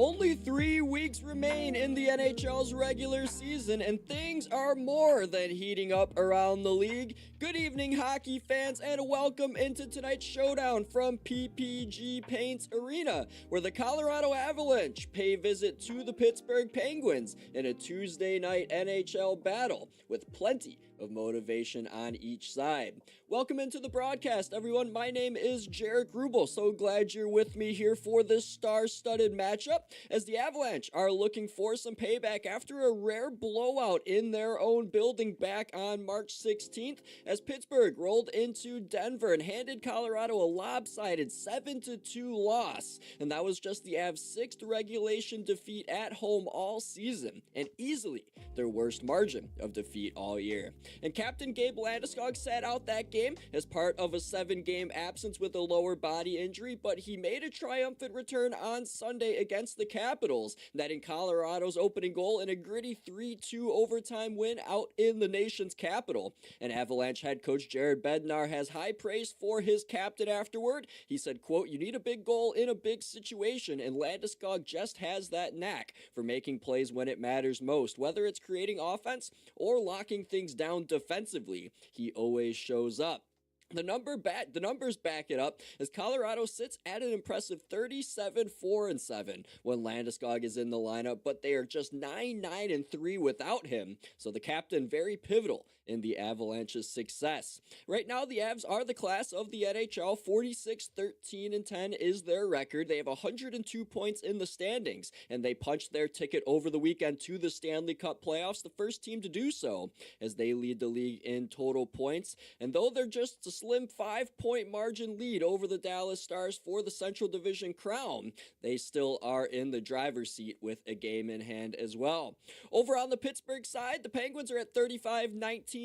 Only 3 weeks remain in the NHL's regular season, and things are more than heating up around the league. Good evening, hockey fans, and welcome into tonight's showdown from PPG Paints Arena, where the Colorado Avlanche pay visit to the Pittsburgh Penguins in a Tuesday night NHL battle with plenty of motivation on each side. Welcome into the broadcast, everyone. My name is Jaric Rubel. So glad you're with me here for this star-studded matchup as the Avalache are looking for some payback after a rare blowout in their own building back on March 16th as Pittsburgh rolled into Denver and handed Colorado a lopsided 7-2 loss. And that was just the Avs' 6th regulation defeat at home all season and easily their worst margin of defeat all year. And Captain Gabe Landeskog sat out that game as part of a 7-game absence with a lower body injury, but he made a triumphant return on Sunday against the Capitals, netting Colorado's opening goal in a gritty 3-2 overtime win out in the nation's capital. And Avalache head coach Jared Bednar has high praise for his captain afterward. He said, quote, "You need a big goal in a big situation, and Landeskog just has that knack for making plays when it matters most, whether it's creating offense or locking things down defensively. He always shows up." The numbers back it up as Colorado sits at an impressive 37-4-7 when Landeskog is in the lineup, but they are just 9-9-3 without him. So the captain very pivotal in the Avalanche's success. Right now, the Avs are the class of the NHL. 46-13-10 is their record. They have 102 points in the standings, and they punched their ticket over the weekend to the Stanley Cup playoffs, the first team to do so, as they lead the league in total points. And though they're just a slim 5-point margin lead over the Dallas Stars for the Central Division crown, they still are in the driver's seat with a game in hand as well. Over on the Pittsburgh side, the Penguins are at 35-19-16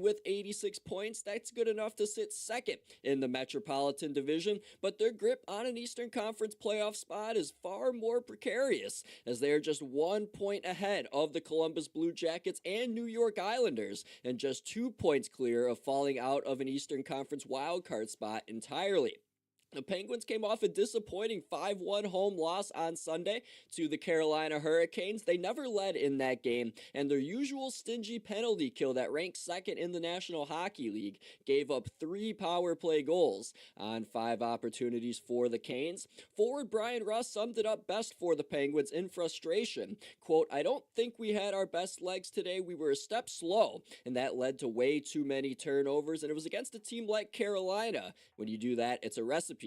with 86 points. That's good enough to sit second in the Metropolitan Division, but their grip on an Eastern Conference playoff spot is far more precarious as they are just 1 point ahead of the Columbus Blue Jackets and New York Islanders and just 2 points clear of falling out of an Eastern Conference wildcard spot entirely. The Penguins came off a disappointing 5-1 home loss on Sunday to the Carolina Hurricanes. They never led in that game, and their usual stingy penalty kill that ranked second in the National Hockey League gave up 3 power play goals on 5 opportunities for the Canes. Forward Brian Rust summed it up best for the Penguins in frustration. Quote, "I don't think we had our best legs today. We were a step slow, and that led to way too many turnovers, and it was against a team like Carolina. When you do that, it's a recipe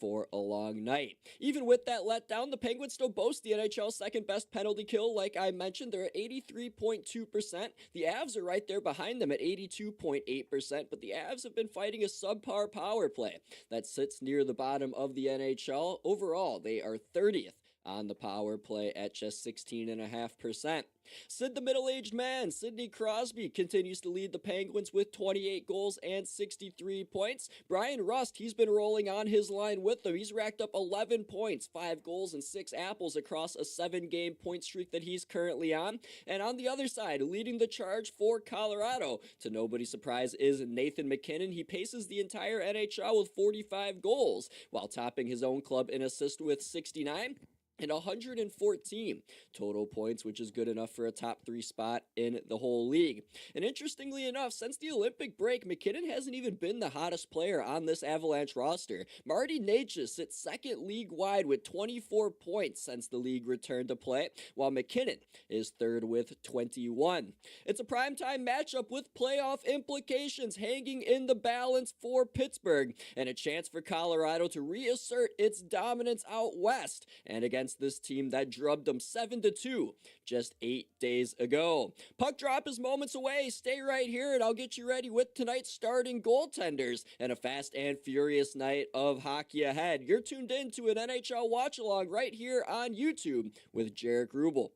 for a long night." Even with that letdown, the Penguins still boast the NHL's second best penalty kill. Like I mentioned, they're at 83.2%. The Avs are right there behind them at 82.8%, but the Avs have been fighting a subpar power play that sits near the bottom of the NHL. Overall, they are 30th on the power play at just 16.5%. Sid the middle-aged man, Sidney Crosby, continues to lead the Penguins with 28 goals and 63 points. Brian Rust, he's been rolling on his line with them. He's racked up 11 points, 5 goals, and 6 apples across a 7-game point streak that he's currently on. And on the other side, leading the charge for Colorado, to nobody's surprise, is Nathan MacKinnon. He paces the entire NHL with 45 goals, while topping his own club in assists with 69. And 114 total points, which is good enough for a top 3 spot in the whole league. And interestingly enough, since the Olympic break, MacKinnon hasn't even been the hottest player on this Avalanche roster. Marty Necas sits second league-wide with 24 points since the league returned to play, while MacKinnon is third with 21. It's a primetime matchup with playoff implications hanging in the balance for Pittsburgh, and a chance for Colorado to reassert its dominance out west and against this team that drubbed them 7-2 just 8 days ago. Puck drop is moments away. Stay right here and I'll get you ready with tonight's starting goaltenders and a fast and furious night of hockey ahead. You're tuned in to an NHL Watchalong right here on YouTube with Jaric Rubel.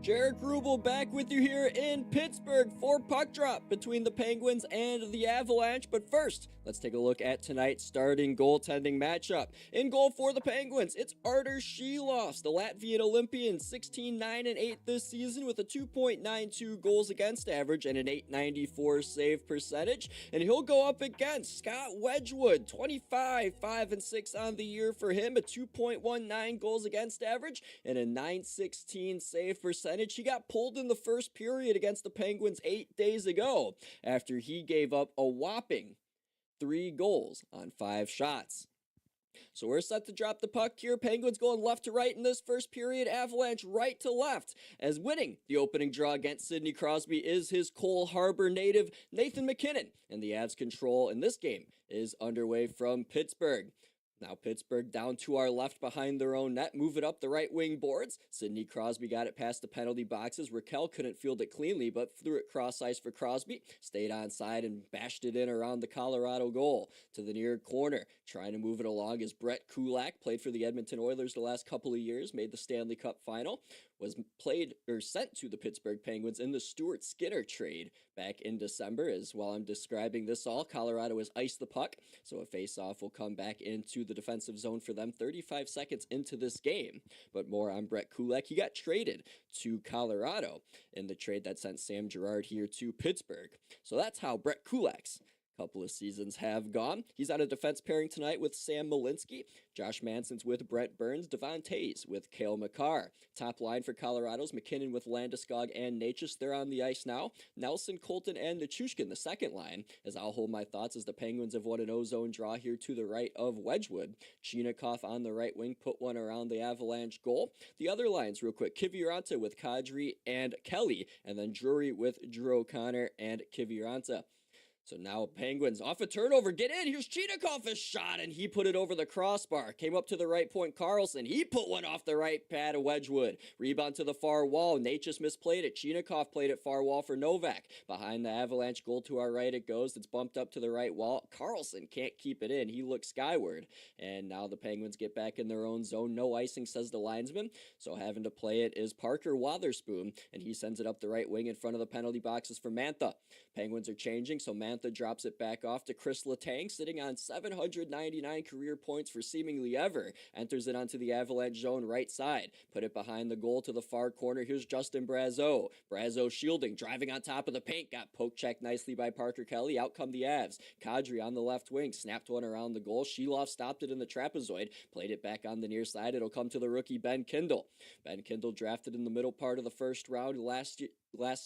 Jaric Rubel back with you here in Pittsburgh for puck drop between the Penguins and the Avalache. But first, let's take a look at tonight's starting goaltending matchup. In goal for the Penguins, it's Artur Silovs, the Latvian Olympian, 16-9-8 this season with a 2.92 goals against average and an .894 save percentage. And he'll go up against Scott Wedgwood, 25-5-6 on the year for him, a 2.19 goals against average and a .916 save percentage. He got pulled in the first period against the Penguins 8 days ago after he gave up a whopping 3 goals on 5 shots. So we're set to drop the puck here. Penguins going left to right in this first period. Avalache right to left, as winning the opening draw against Sidney Crosby is his Cole Harbor native Nathan MacKinnon. And the Avs' control in this game is underway from Pittsburgh. Now Pittsburgh down to our left behind their own net, move it up the right wing boards. Sidney Crosby got it past the penalty boxes. Raquel couldn't field it cleanly, but threw it cross ice for Crosby. Stayed onside and bashed it in around the Colorado goal to the near corner. Trying to move it along is Brett Kulak, played for the Edmonton Oilers the last couple of years, made the Stanley Cup final. Was sent to the Pittsburgh Penguins in the Stuart Skinner trade back in December. As while I'm describing this all, Colorado has iced the puck, so a face-off will come back into the defensive zone for them 35 seconds into this game. But more on Brett Kulak. He got traded to Colorado in the trade that sent Sam Girard here to Pittsburgh. So that's how Brett Kulak's couple of seasons have gone. He's on a defense pairing tonight with Sam Malinsky. Josh Manson's with Brett Burns. Devon Tays with Cale Makar. Top line for Colorado's McKinnon with Landeskog and Natchez. They're on the ice now. Nelson, Colton, and Nichushkin, the second line. As I'll hold my thoughts as the Penguins have won an O-zone draw here to the right of Wedgwood. Chinakhov on the right wing put one around the Avalache goal. The other lines real quick. Kiviranta with Kadri and Kelly. And then Drury with Drew O'Connor and Kiviranta. So now Penguins off a turnover, get in, here's Chinakhov's shot, and he put it over the crossbar. Came up to the right point, Carlson, he put one off the right pad of Wedgwood. Rebound to the far wall, Natchez misplayed it. Chinakhov played it far wall for Novak. Behind the Avalache goal to our right it goes, it's bumped up to the right wall. Carlson can't keep it in, he looks skyward. And now the Penguins get back in their own zone, no icing, says the linesman. So having to play it is Parker Wotherspoon, and he sends it up the right wing in front of the penalty boxes for Mantha. Penguins are changing, so Mantha drops it back off to Chris Letang, sitting on 799 career points for seemingly ever. Enters it onto the Avalache zone right side. Put it behind the goal to the far corner. Here's Justin Brazeau. Brazeau shielding, driving on top of the paint. Got poke checked nicely by Parker Kelly. Out come the Avs. Kadri on the left wing. Snapped one around the goal. Silovs stopped it in the trapezoid. Played it back on the near side. It'll come to the rookie Ben Kindle. Ben Kindle drafted in the middle part of the first round last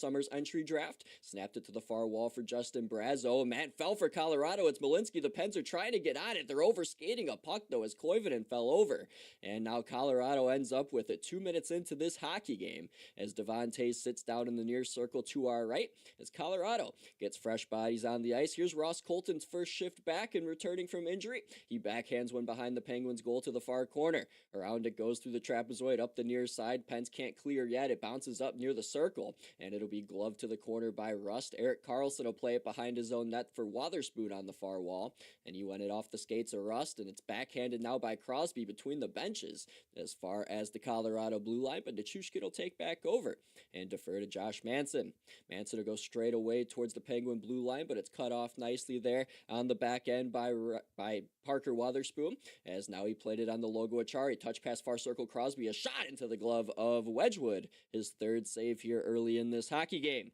summer's entry draft. Snapped it to the far wall for Justin Brazeau. Man fell for Colorado. It's Malinsky. The Pens are trying to get on it. They're over-skating a puck, though, as Koivunen fell over. And now Colorado ends up with it 2 minutes into this hockey game as Devon Tays sits down in the near circle to our right as Colorado gets fresh bodies on the ice. Here's Ross Colton's first shift back and returning from injury. He backhands one behind the Penguins' goal to the far corner. Around it goes through the trapezoid up the near side. Pens can't clear yet. It bounces up near the circle, and it'll be gloved to the corner by Rust. Erik Karlsson will play it behind his own net for Wotherspoon on the far wall, and he went it off the skates of Rust, and it's backhanded now by Crosby between the benches as far as the Colorado blue line, but Nichushkin will take back over and defer to Josh Manson. Manson will go straight away towards the Penguin blue line, but it's cut off nicely there on the back end by Parker Wotherspoon, as now he played it on the logo Achari. Touch pass far circle Crosby, a shot into the glove of Wedgwood, his third save here early in this hockey game.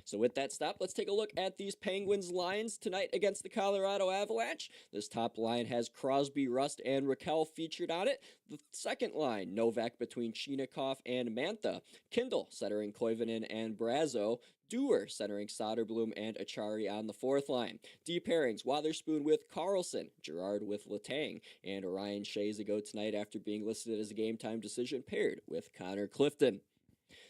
So with that stop, let's take a look at these Penguins lines tonight against the Colorado Avalache. This top line has Crosby, Rust, and Raquel featured on it. The second line, Novak between Chinakhov and Mantha. Kindle centering Koivunen and Brazeau. Dewar centering Soderblom and Achari on the fourth line. D pairings, Wotherspoon with Carlson, Girard with Letang, and Ryan Shays go tonight after being listed as a game-time decision paired with Connor Clifton.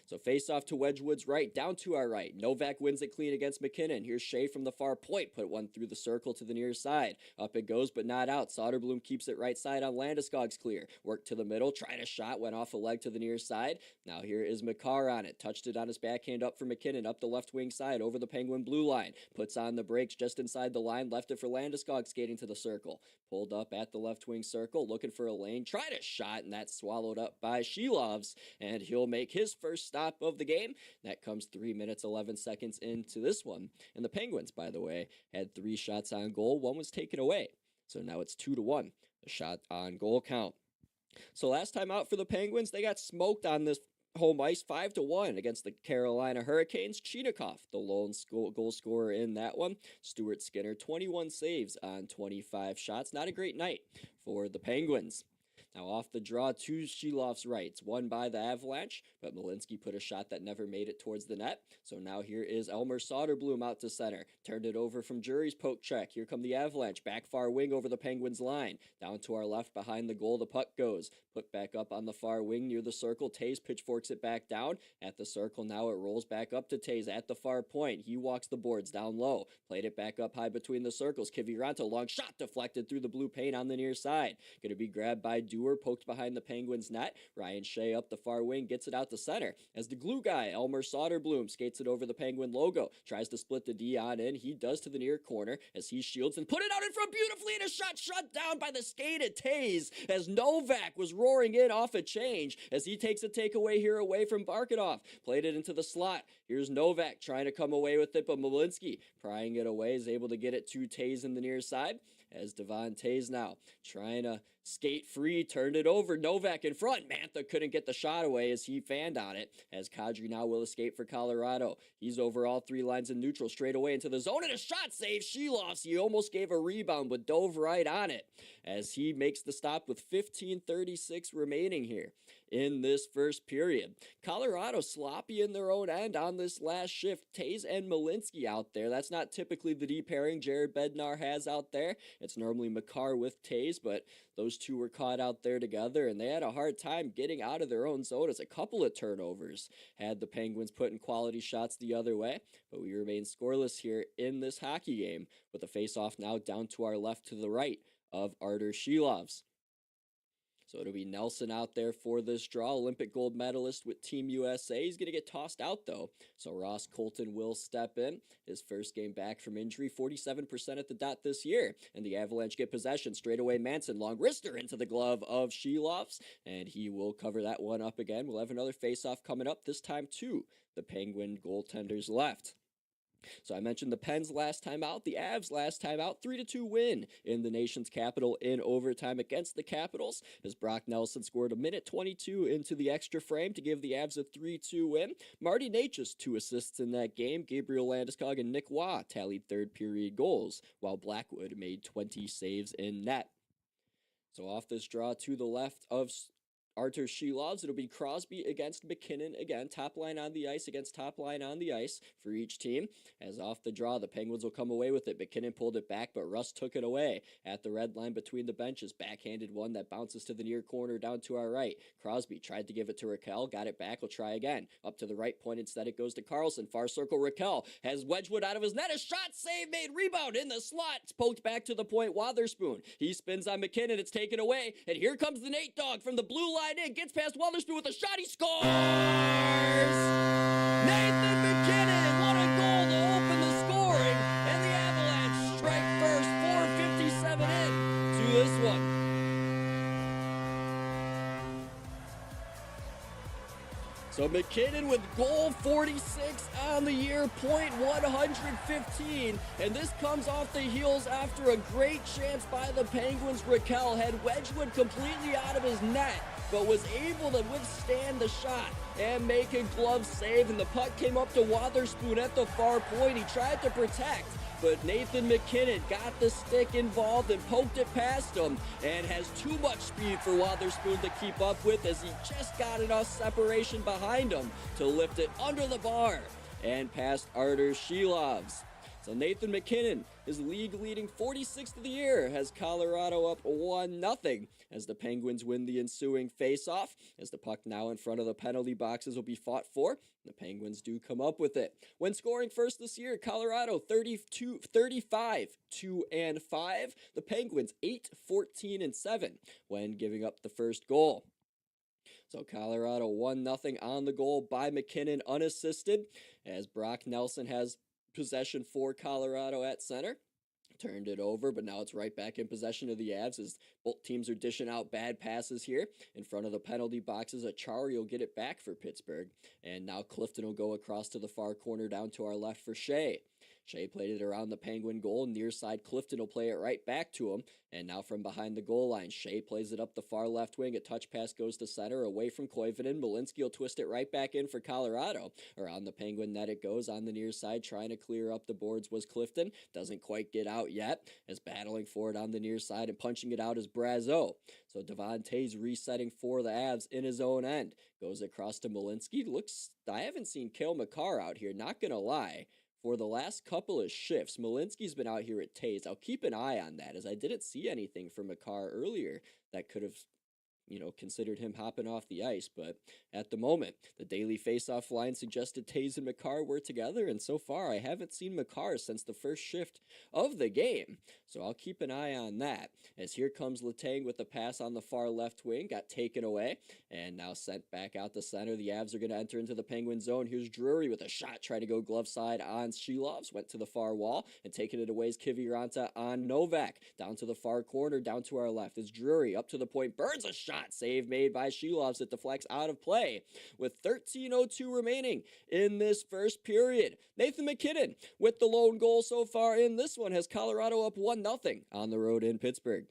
So face off to Wedgwood's right, down to our right. Novak wins it clean against McKinnon. Here's Shea from the far point, put one through the circle to the near side. Up it goes, but not out. Soderblom keeps it right side on Landeskog's clear. Worked to the middle, tried a shot, went off a leg to the near side. Now here is Makar on it. Touched it on his backhand up for McKinnon, up the left wing side, over the Penguin blue line. Puts on the brakes just inside the line, left it for Landeskog skating to the circle. Pulled up at the left wing circle, looking for a lane. Tried a shot, and that's swallowed up by Silovs, and he'll make his first stop stop of the game. That comes 3 minutes, 11 seconds into this one. And the Penguins, by the way, had 3 shots on goal. 1 was taken away. So now it's 2-1, the shot on goal count. So last time out for the Penguins, they got smoked on this home ice 5-1 against the Carolina Hurricanes. Chinakhov, the lone goal scorer in that one. Stuart Skinner, 21 saves on 25 shots. Not a great night for the Penguins. Now off the draw, 2 Shilov's rights, one by the Avalache, but Malinsky put a shot that never made it towards the net. So now here is Elmer Soderblom out to center. Turned it over from Jury's poke check. Here come the Avalanche, back far wing over the Penguins line. Down to our left behind the goal, the puck goes. Put back up on the far wing near the circle. Tays pitchforks it back down. At the circle, now it rolls back up to Tays at the far point. He walks the boards down low. Played it back up high between the circles. Kiviranta, long shot deflected through the blue paint on the near side. Going to be grabbed by Dewar, poked behind the Penguins net. Ryan Shea up the far wing, gets it out to center. As the glue guy, Elmer Soderblom, skates it over the Penguin logo. Tries to split the D on in. He does to the near corner as he shields and put it out in front beautifully, and a shot shut down by the skated Tays as Novak was roaring in off a change as he takes a takeaway here away from Barkanoff. Played it into the slot. Here's Novak trying to come away with it, but Malinsky prying it away is able to get it to Tays in the near side. As Devon Tays now trying to skate free, turned it over. Novak in front. Mantha couldn't get the shot away as he fanned on it. As Kadri now will escape for Colorado. He's over all 3 lines in neutral, straight away into the zone, and a shot save. Shilovs, he almost gave a rebound, but dove right on it as he makes the stop with 15:36 remaining here in this first period. Colorado sloppy in their own end on this last shift. Tays and Malinsky out there. That's not typically the D pairing Jared Bednar has out there. It's normally Makar with Tays, but those two were caught out there together, and they had a hard time getting out of their own zone as a couple of turnovers had the Penguins putting quality shots the other way, but we remain scoreless here in this hockey game with a face-off now down to our left to the right of Artur Shilovs. So it'll be Nelson out there for this draw, Olympic gold medalist with Team USA. He's going to get tossed out, though. So Ross Colton will step in. His first game back from injury, 47% at the dot this year. And the Avalanche get possession. Straight away, Manson, long wrister into the glove of Shilovs. And he will cover that one up again. We'll have another face-off coming up, this time to the Penguin goaltender's left. So I mentioned the Pens last time out, the Avs last time out, 3-2 win in the nation's capital in overtime against the Capitals, as Brock Nelson scored a minute 22 into the extra frame to give the Avs a 3-2 win. Marty Necas, 2 assists in that game. Gabriel Landeskog and Nick Waugh tallied third period goals, while Blackwood made 20 saves in net. So off this draw to the left of Artur Shilovs, it'll be Crosby against McKinnon again, top line on the ice against top line on the ice for each team. As off the draw, the Penguins will come away with it. McKinnon pulled it back, but Russ took it away at the red line between the benches. Backhanded one that bounces to the near corner down to our right. Crosby tried to give it to Raquel, got it back, will try again. Up to the right point, instead it goes to Carlson. Far circle, Raquel has Wedgwood out of his net. A shot, save made, rebound in the slot. It's poked back to the point, Wotherspoon. He spins on McKinnon, it's taken away, and here comes the Nate Dogg from the blue line in, gets past Wotherspoon with a shot, he scores! Nathan McKinnon, what a goal to open the scoring, and the Avalanche strike first, 4:57 in to this one. So McKinnon with goal 46 on the year, point 115, and this comes off the heels after a great chance by the Penguins. Raquel had Wedgwood completely out of his net, but was able to withstand the shot and make a glove save, and the puck came up to Wotherspoon at the far point. He tried to protect, but Nathan McKinnon got the stick involved and poked it past him, and has too much speed for Wotherspoon to keep up with, as he just got enough separation behind him to lift it under the bar and past Artur Shilovs. So Nathan McKinnon is league-leading 46th of the year, has Colorado up 1-0 as the Penguins win the ensuing face-off, as the puck now in front of the penalty boxes will be fought for. The Penguins do come up with it. When scoring first this year, Colorado 35-2-5. The Penguins 8-14-7 when giving up the first goal. So Colorado 1-0 on the goal by McKinnon unassisted, as Brock Nelson has possession for Colorado at center. turned it over, but now it's right back in possession of the Avs as both teams are dishing out bad passes here. In front of the penalty boxes, Achari will get it back for Pittsburgh, and now Clifton will go across to the far corner down to our left for Shea. Shea played it around the Penguin goal. Near side, Clifton will play it right back to him. And now from behind the goal line, Shea plays it up the far left wing. A touch pass goes to center, away from Koivunen. Malinsky will twist it right back in for Colorado. Around the Penguin net it goes. On the near side, trying to clear up the boards was Clifton. Doesn't quite get out yet, as battling for it on the near side and punching it out is Brazeau. So Devontae's resetting for the Avs in his own end. Goes across to Malinsky. I haven't seen Cale Makar out here, not gonna lie. For the last couple of shifts, Malinsky's been out here at Taze. I'll keep an eye on that, as I didn't see anything from Makar earlier that could have, considered him hopping off the ice. But at the moment, the daily faceoff line suggested Taze and Makar were together, and so far I haven't seen Makar since the first shift of the game. So I'll keep an eye on that. As here comes Letang with the pass on the far left wing, got taken away, and now sent back out the center. The Avs are going to enter into the Penguin zone. Here's Drury with a shot, try to go glove side on Shilovs, went to the far wall, and taking it away is Kiviranta on Novak. Down to the far corner, down to our left is Drury, up to the point, burns a shot. Save made by Shilovs. It deflects out of play with 13:02 remaining in this first period. Nathan MacKinnon with the lone goal so far in this one has Colorado up 1-0 on the road in Pittsburgh.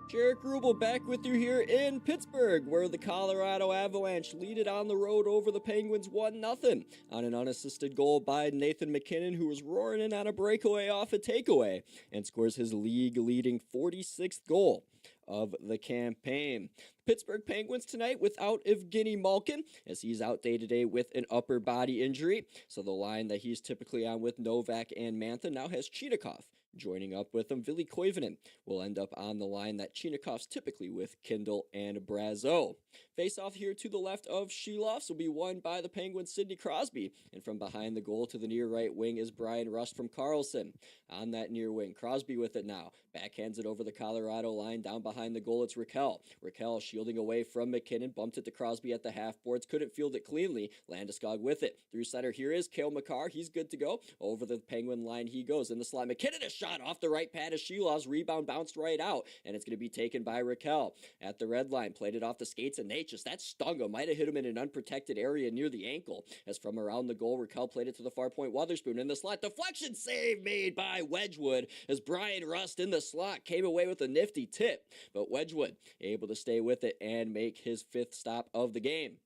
Jaric Rubel back with you here in Pittsburgh, where the Colorado Avlanche lead it on the road over the Penguins 1-0 on an unassisted goal by Nathan MacKinnon, who was roaring in on a breakaway off a takeaway and scores his league-leading 46th goal of the campaign. Pittsburgh Penguins tonight without Evgeny Malkin, as he's out day-to-day with an upper body injury. So the line that he's typically on with Novak and Mantha now has Chitakov joining up with him. Ville Koivunen will end up on the line that Chinakov's typically with Kindle and Brazeau. Face off here to the left of Shilovs will be won by the Penguins' Sidney Crosby. And from behind the goal to the near right wing is Brian Rust from Carlson. On that near wing, Crosby with it now. Backhands it over the Colorado line. Down behind the goal, it's Raquel. Raquel shielding away from MacKinnon. Bumped it to Crosby at the half boards. Couldn't field it cleanly. Landeskog with it. Through center, here is Cale Makar. He's good to go. Over the Penguin line he goes. In the slot, MacKinnon a shot off the right pad of Shilovs. Rebound bounced right out. And it's going to be taken by Raquel. At the red line, played it off the skates and Natchez. That stung him. Might have hit him in an unprotected area near the ankle. As from around the goal, Raquel played it to the far point. Wotherspoon in the slot. Deflection save made by Wedgwood as Brian Rust in the slot came away with a nifty tip. But Wedgwood able to stay with it and make his fifth stop of the game.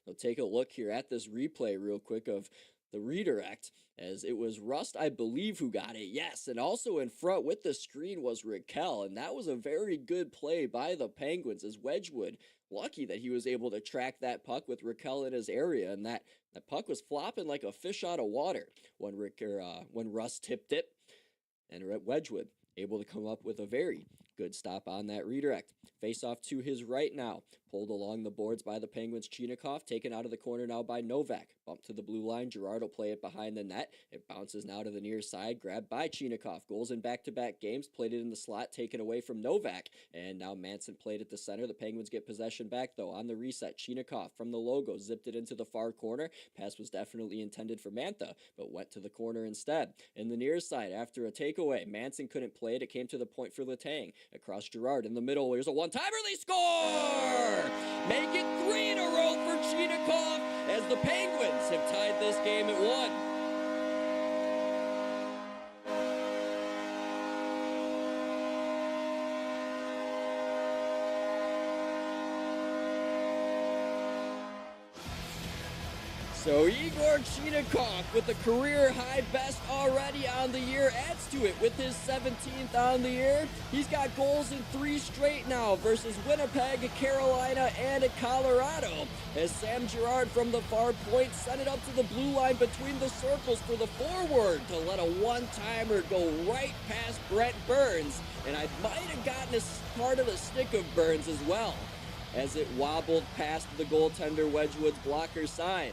So take a look here at this replay real quick of the redirect, as it was Rust, I believe, who got it. Yes, and also in front with the screen was Raquel, and that was a very good play by the Penguins, as Wedgwood, lucky that he was able to track that puck with Raquel in his area, and that puck was flopping like a fish out of water when Rust tipped it, and Wedgwood able to come up with a very Good stop on that redirect. Face off to his right now. Pulled along the boards by the Penguins. Chinakhov taken out of the corner now by Novak. Bump to the blue line. Girard will play it behind the net. It bounces now to the near side. Grabbed by Chinakhov. Goals in back-to-back games. Played it in the slot. Taken away from Novak. And now Manson played at the center. The Penguins get possession back though on the reset. Chinakhov from the logo zipped it into the far corner. Pass was definitely intended for Mantha, but went to the corner instead. In the near side, after a takeaway, Manson couldn't play it. It came to the point for Letang. Across Girard in the middle. Here's a one-timer. They score! Make it 3 in a row for Chinakhov as the Penguins have tied this game at 1. So Igor Chinakhov with a career-high best already on the year adds to it with his 17th on the year. He's got goals in 3 straight now versus Winnipeg, Carolina, and Colorado. As Sam Girard from the far point sent it up to the blue line between the circles for the forward to let a one-timer go right past Brent Burns. And I might have gotten a part of the stick of Burns as well as it wobbled past the goaltender Wedgwood's blocker sign.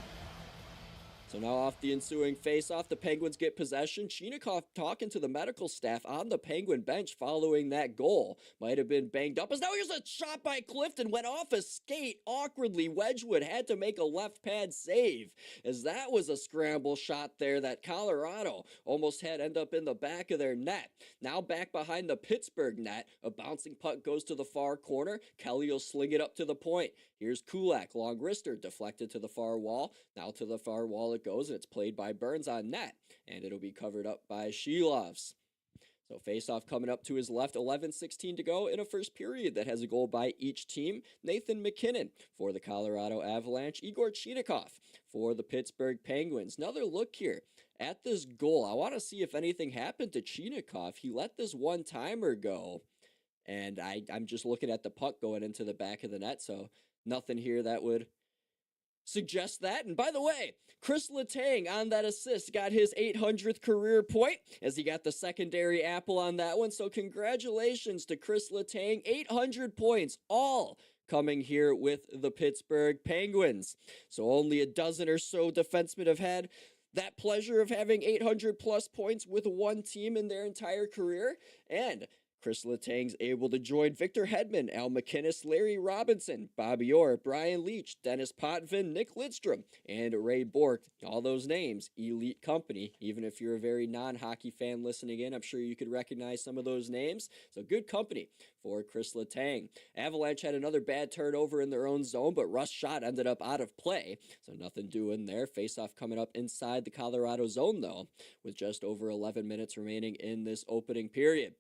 So now off the ensuing face-off, the Penguins get possession. Chinakhov talking to the medical staff on the Penguin bench following that goal. Might have been banged up. As now here's a shot by Clifton. Went off a skate awkwardly. Wedgwood had to make a left pad save, as that was a scramble shot there that Colorado almost had end up in the back of their net. Now back behind the Pittsburgh net. A bouncing puck goes to the far corner. Kelly will sling it up to the point. Here's Kulak, long wrister, deflected to the far wall. Now to the far wall it goes, and it's played by Burns on net, and it'll be covered up by Shilovs. So face-off coming up to his left, 11:16 to go in a first period that has a goal by each team. Nathan McKinnon for the Colorado Avalanche. Igor Chinakhov for the Pittsburgh Penguins. Another look here at this goal. I want to see if anything happened to Chinakhov. He let this one-timer go, and I'm just looking at the puck going into the back of the net, so nothing here that would suggest that. And by the way, Chris Letang on that assist got his 800th career point as he got the secondary apple on that one. So congratulations to Chris Letang, 800 points, all coming here with the Pittsburgh Penguins. So only a dozen or so defensemen have had that pleasure of having 800 plus points with one team in their entire career. And Chris Letang's able to join Victor Hedman, Al McInnes, Larry Robinson, Bobby Orr, Brian Leach, Dennis Potvin, Nick Lidstrom, and Ray Bork. All those names, elite company. Even if you're a very non-hockey fan listening in, I'm sure you could recognize some of those names. So good company for Chris Letang. Avalache had another bad turnover in their own zone, but Russ' shot ended up out of play. So nothing doing there. Face-off coming up inside the Colorado zone, though, with just over 11 minutes remaining in this opening period.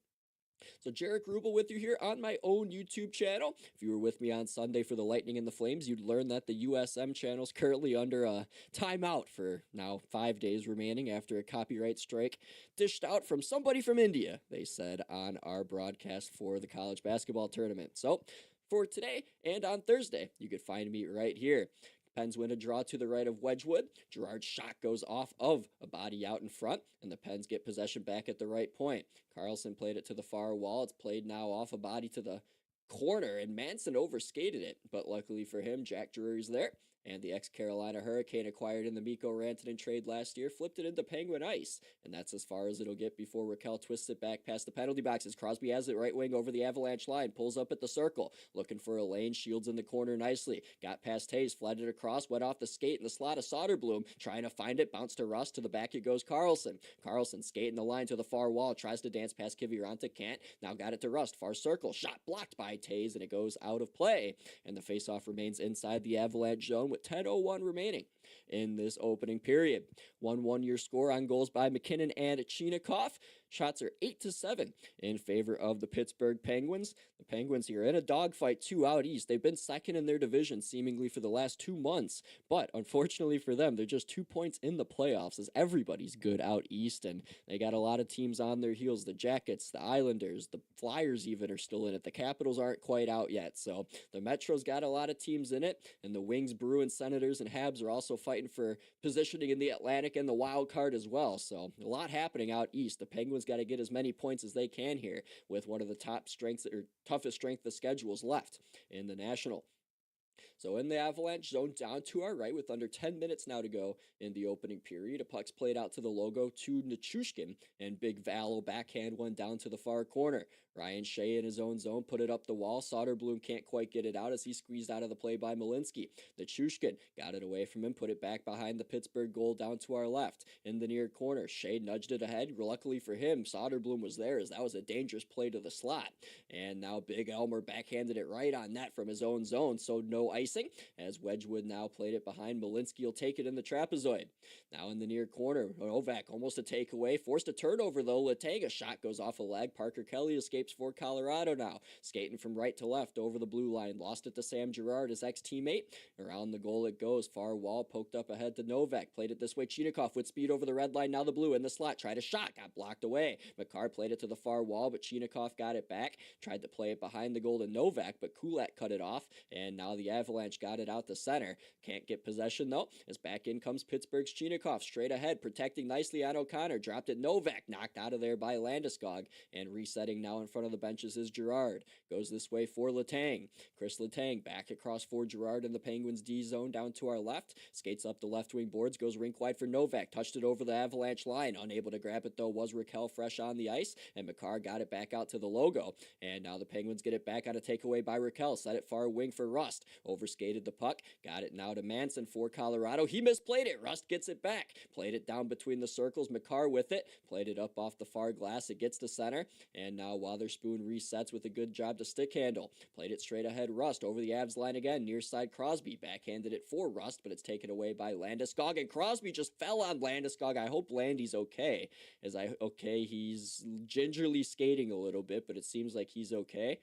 So Jaric Rubel with you here on my own YouTube channel. If you were with me on Sunday for the Lightning and the Flames, you'd learn that the USM channel is currently under a timeout for now 5 days remaining after a copyright strike dished out from somebody from India, they said on our broadcast for the college basketball tournament. So for today and on Thursday, you could find me right here. Pens win a draw to the right of Wedgwood. Girard's shot goes off of a body out in front, and the Pens get possession back at the right point. Carlson played it to the far wall. It's played now off a body to the corner, and Manson overskated it. But luckily for him, Jack Drury's there. And the ex-Carolina Hurricane acquired in the Mikko Rantanen trade last year flipped it into Penguin ice. And that's as far as it'll get before Raquel twists it back past the penalty boxes. Crosby has it right wing over the Avalanche line. Pulls up at the circle. Looking for a lane. Shields in the corner nicely. Got past Hayes. Flatted across. Went off the skate in the slot of Soderblom. Trying to find it. Bounced to Rust. To the back it goes Carlson. Carlson skating the line to the far wall. Tries to dance past Kiviranta. Can't. Now got it to Rust. Far circle. Shot blocked by Tays. And it goes out of play. And the faceoff remains inside the Avalanche zone with 10:01 remaining in this opening period. 1-1 your score on goals by McKinnon and Chinakhov. Shots are 8-7 in favor of the Pittsburgh Penguins. The Penguins here in a dogfight 2 out east. They've been second in their division seemingly for the last 2 months, but unfortunately for them, they're just 2 points in the playoffs as everybody's good out east, and they got a lot of teams on their heels. The Jackets, the Islanders, the Flyers even are still in it. The Capitals aren't quite out yet, so the Metro's got a lot of teams in it, and the Wings, Bruins, Senators, and Habs are also also fighting for positioning in the Atlantic and the wild card as well. So a lot happening out east. The Penguins got to get as many points as they can here with one of the top strengths or toughest strength of schedules left in the National. So in the Avalanche zone down to our right with under 10 minutes now to go in the opening period, a puck's played out to the logo to Nichushkin, and Big Valo backhand one down to the far corner. Ryan Shea in his own zone put it up the wall. Soderblom can't quite get it out as he squeezed out of the play by Malinsky. Nichushkin got it away from him, put it back behind the Pittsburgh goal down to our left. In the near corner, Shea nudged it ahead. Luckily for him, Soderblom was there as that was a dangerous play to the slot. And now Big Elmer backhanded it right on net from his own zone, so no icing, as Wedgwood now played it behind. Malinsky will take it in the trapezoid. Now in the near corner, Novak almost a takeaway, forced a turnover though. Letang, a shot goes off a leg. Parker Kelly escapes for Colorado now, skating from right to left over the blue line, lost it to Sam Girard, his ex-teammate. Around the goal it goes, far wall, poked up ahead to Novak, played it this way. Chinikov with speed over the red line, now the blue in the slot, tried a shot, got blocked away. Makar played it to the far wall, but Chinikov got it back, tried to play it behind the goal to Novak, but Kulak cut it off, and now the Avalanche got it out the center. Can't get possession though, as back in comes Pittsburgh's Chinikov, straight ahead, protecting nicely on O'Connor, dropped it Novak, knocked out of there by Landeskog, and resetting now in front of the benches is Girard. Goes this way for Letang. Chris Letang back across for Girard in the Penguins D zone down to our left, skates up the left wing boards, goes rink wide for Novak, touched it over the Avalanche line, unable to grab it though was Raquel fresh on the ice, and Makar got it back out to the logo, and now the Penguins get it back on a takeaway by Raquel, set it far wing for Rust, overskated the puck, got it now to Manson for Colorado, he misplayed it, Rust gets it back, played it down between the circles, Makar with it, played it up off the far glass, it gets to center, and now Wotherspoon resets with a good job to stick handle, played it straight ahead, Rust over the Avs line again, near side Crosby, backhanded it for Rust, but it's taken away by Landeskog, and Crosby just fell on Landeskog. I hope Landy's okay, he's gingerly skating a little bit, but it seems like he's okay,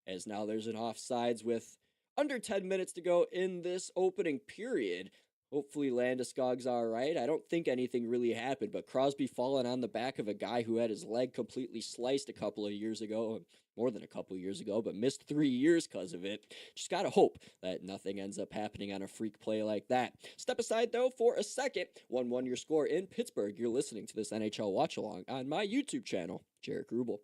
as now there's an offsides with under 10 minutes to go in this opening period. Hopefully Landeskog's all right. I don't think anything really happened, but Crosby falling on the back of a guy who had his leg completely sliced a couple of years ago, more than a couple of years ago, but missed 3 years because of it. Just gotta hope that nothing ends up happening on a freak play like that. Step aside, though, for a second. 1-1 your score in Pittsburgh. You're listening to this NHL Watchalong on my YouTube channel, Jaric Rubel.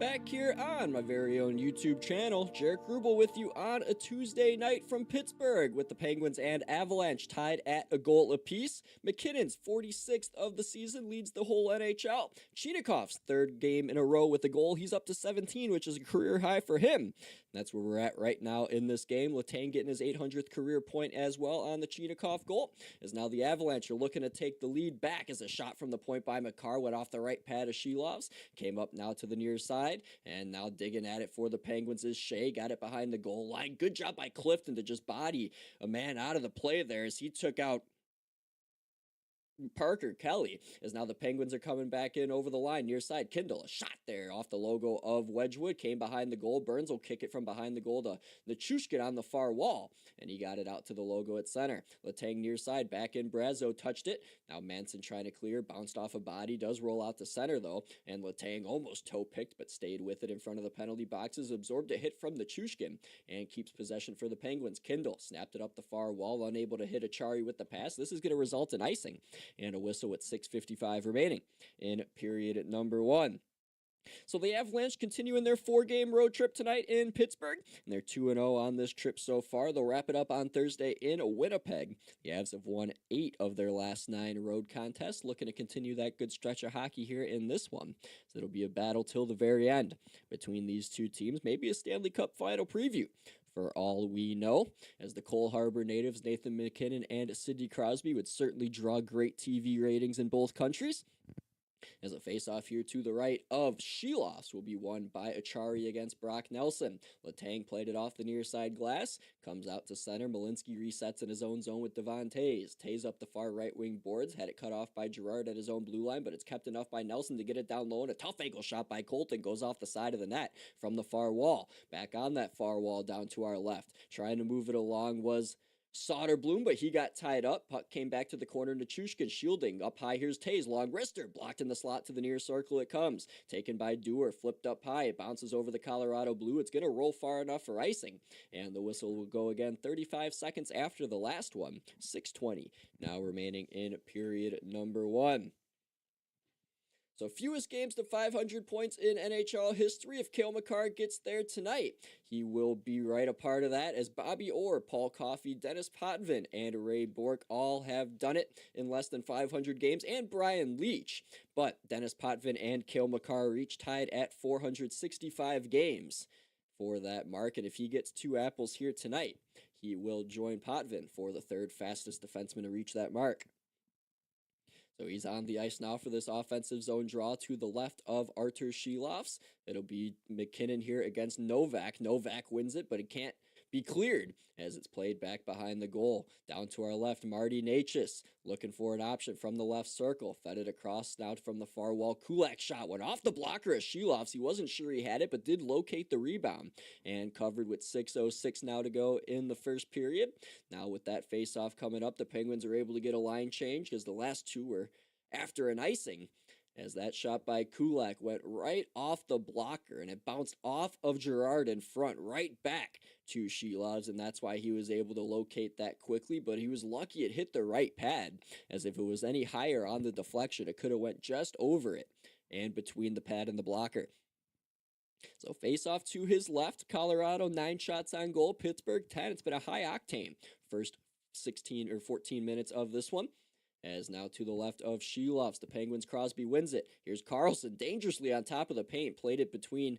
Back here on my very own YouTube channel, Jaric Rubel with you on a Tuesday night from Pittsburgh with the Penguins and Avalanche tied at a goal apiece. McKinnon's 46th of the season leads the whole NHL. Chinikov's third game in a row with a goal. He's up to 17, which is a career high for him. That's where we're at right now in this game. Letang getting his 800th career point as well on the Chinikov goal. As now the Avalanche are looking to take the lead back as a shot from the point by Makar went off the right pad of Shilov's. Came up now to the near side. And now digging at it for the Penguins is Shea. Got it behind the goal line. Good job by Clifton to just body a man out of the play there as he took out Parker Kelly, as now the Penguins are coming back in over the line near side. Kindle, a shot there off the logo of Wedgwood, came behind the goal. Burns will kick it from behind the goal to Nichushkin on the far wall, and he got it out to the logo at center. Letang near side, back in. Brazo touched it. Now Manson trying to clear, bounced off a body, does roll out to center though, and Letang almost toe picked but stayed with it in front of the penalty boxes, absorbed a hit from Nichushkin, and keeps possession for the Penguins. Kindle snapped it up the far wall, unable to hit Achari with the pass. This is going to result in icing and a whistle with 6:55 remaining in period number 1. So the Avlanche continuing their 4-game road trip tonight in Pittsburgh, and they're 2-0 on this trip so far. They'll wrap it up on Thursday in Winnipeg. The Avs have won 8 of their last 9 road contests, looking to continue that good stretch of hockey here in this one. So it'll be a battle till the very end between these two teams, maybe a Stanley Cup final preview for all we know, as the Cole Harbor natives Nathan MacKinnon and Sidney Crosby would certainly draw great TV ratings in both countries. As a face-off here to the right of Sheloffs will be won by Achari against Brock Nelson. Letang played it off the near side glass, comes out to center. Malinsky resets in his own zone with Devon Tays. Tays up the far right wing boards, had it cut off by Girard at his own blue line, but it's kept enough by Nelson to get it down low, and a tough ankle shot by Colton goes off the side of the net from the far wall. Back on that far wall down to our left. Trying to move it along was Soderblom, but he got tied up. Puck came back to the corner. Nichushkin shielding. Up high, here's Tays. Long wrister. Blocked in the slot to the near circle it comes. Taken by Dewar. Flipped up high. It bounces over the Colorado blue. It's going to roll far enough for icing. And the whistle will go again 35 seconds after the last one. 6:20 now remaining in period number 1. So fewest games to 500 points in NHL history. If Cale Makar gets there tonight, he will be right a part of that, as Bobby Orr, Paul Coffey, Dennis Potvin, and Ray Bourque all have done it in less than 500 games, and Brian Leach. But Dennis Potvin and Cale Makar are each tied at 465 games for that mark, and if he gets 2 apples here tonight, he will join Potvin for the 3rd fastest defenseman to reach that mark. So he's on the ice now for this offensive zone draw to the left of Artur Sheloffs. It'll be MacKinnon here against Novak. Novak wins it, but it can't be cleared as it's played back behind the goal. Down to our left, Marty Natchez looking for an option from the left circle. Fed it across now from the far wall. Kulak shot went off the blocker of Sheloffs. He wasn't sure he had it, but did locate the rebound and covered with 6:06 now to go in the first period. Now with that face-off coming up, the Penguins are able to get a line change because the last 2 were after an icing, as that shot by Kulak went right off the blocker, and it bounced off of Girard in front, right back to Sheloffs, and that's why he was able to locate that quickly, but he was lucky it hit the right pad, as if it was any higher on the deflection, it could have went just over it and between the pad and the blocker. So face off to his left, Colorado 9 shots on goal, Pittsburgh 10. It's been a high octane first 16 or 14 minutes of this one. As now to the left of Sheloffs, the Penguins, Crosby wins it. Here's Carlson dangerously on top of the paint, played it between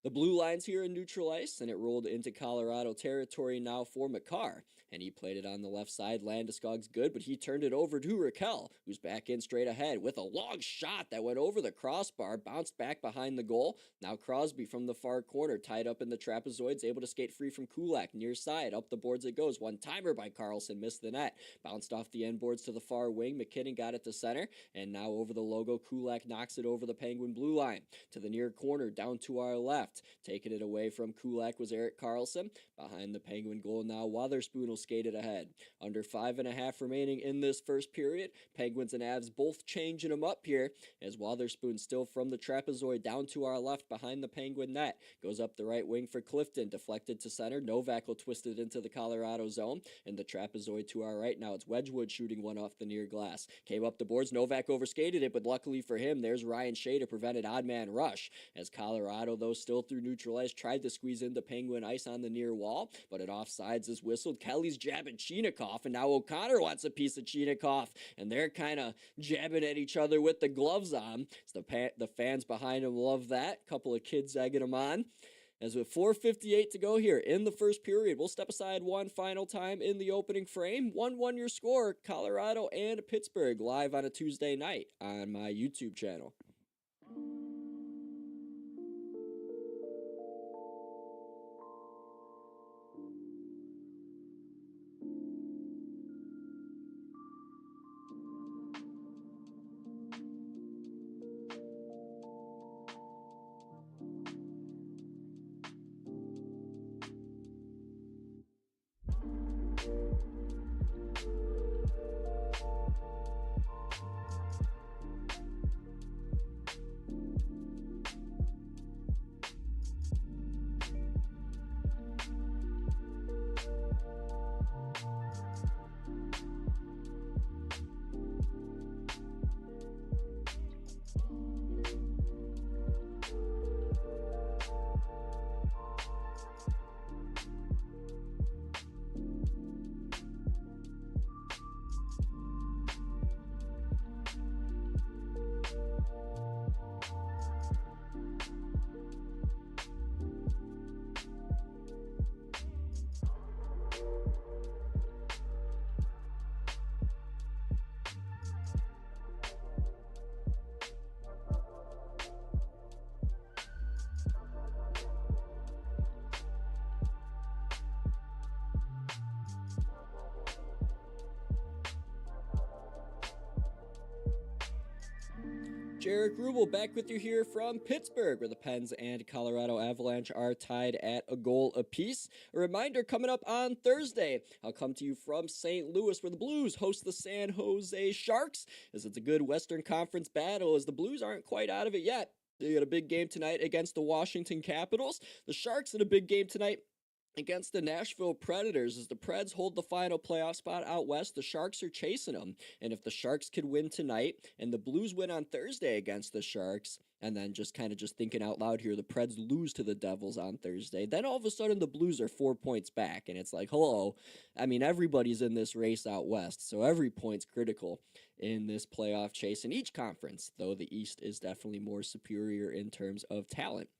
the blue lines here in neutral ice, and it rolled into Colorado territory now for Makar. And he played it on the left side. Landeskog's good, but he turned it over to Raquel, who's back in straight ahead with a long shot that went over the crossbar, bounced back behind the goal. Now Crosby from the far corner, tied up in the trapezoids, able to skate free from Kulak, near side. Up the boards it goes. One-timer by Carlson, missed the net. Bounced off the end boards to the far wing. MacKinnon got it to center, and now over the logo, Kulak knocks it over the Penguin blue line. To the near corner, down to our left. Taking it away from Kulak was Erik Karlsson. Behind the Penguin goal now, Wotherspoon will skate it ahead. Under 5.5 remaining in this first period. Penguins and Avs both changing them up here, as Wotherspoon still from the trapezoid down to our left behind the Penguin net. Goes up the right wing for Clifton, deflected to center. Novak will twist it into the Colorado zone, and the trapezoid to our right. Now it's Wedgwood shooting one off the near glass. Came up the boards, Novak overskated it, but luckily for him, there's Ryan Shea to prevent an odd man rush, as Colorado, though still through neutral ice, tried to squeeze into Penguin ice on the near wall, but it offsides is whistled. Kelly's jabbing Chinakhov, and now O'Connor wants a piece of Chinakhov, and they're kind of jabbing at each other with the gloves on. So the fans behind him love that. Couple of kids egging him on. As with 4:58 to go here in the first period, we'll step aside one final time in the opening frame. 1-1 your score, Colorado and Pittsburgh, live on a Tuesday night on my YouTube channel. Jaric Rubel back with you here from Pittsburgh, where the Pens and Colorado Avlanche are tied at a goal apiece. A reminder coming up on Thursday, I'll come to you from St. Louis, where the Blues host the San Jose Sharks, as it's a good Western Conference battle, as the Blues aren't quite out of it yet. They got a big game tonight against the Washington Capitals. The Sharks in a big game tonight against the Nashville Predators. As the Preds hold the final playoff spot out west, the Sharks are chasing them. And if the Sharks could win tonight and the Blues win on Thursday against the Sharks, and then just thinking out loud here, the Preds lose to the Devils on Thursday, then all of a sudden the Blues are 4 points back. And it's like, hello, I mean, everybody's in this race out west, so every point's critical in this playoff chase in each conference, though the East is definitely more superior in terms of talent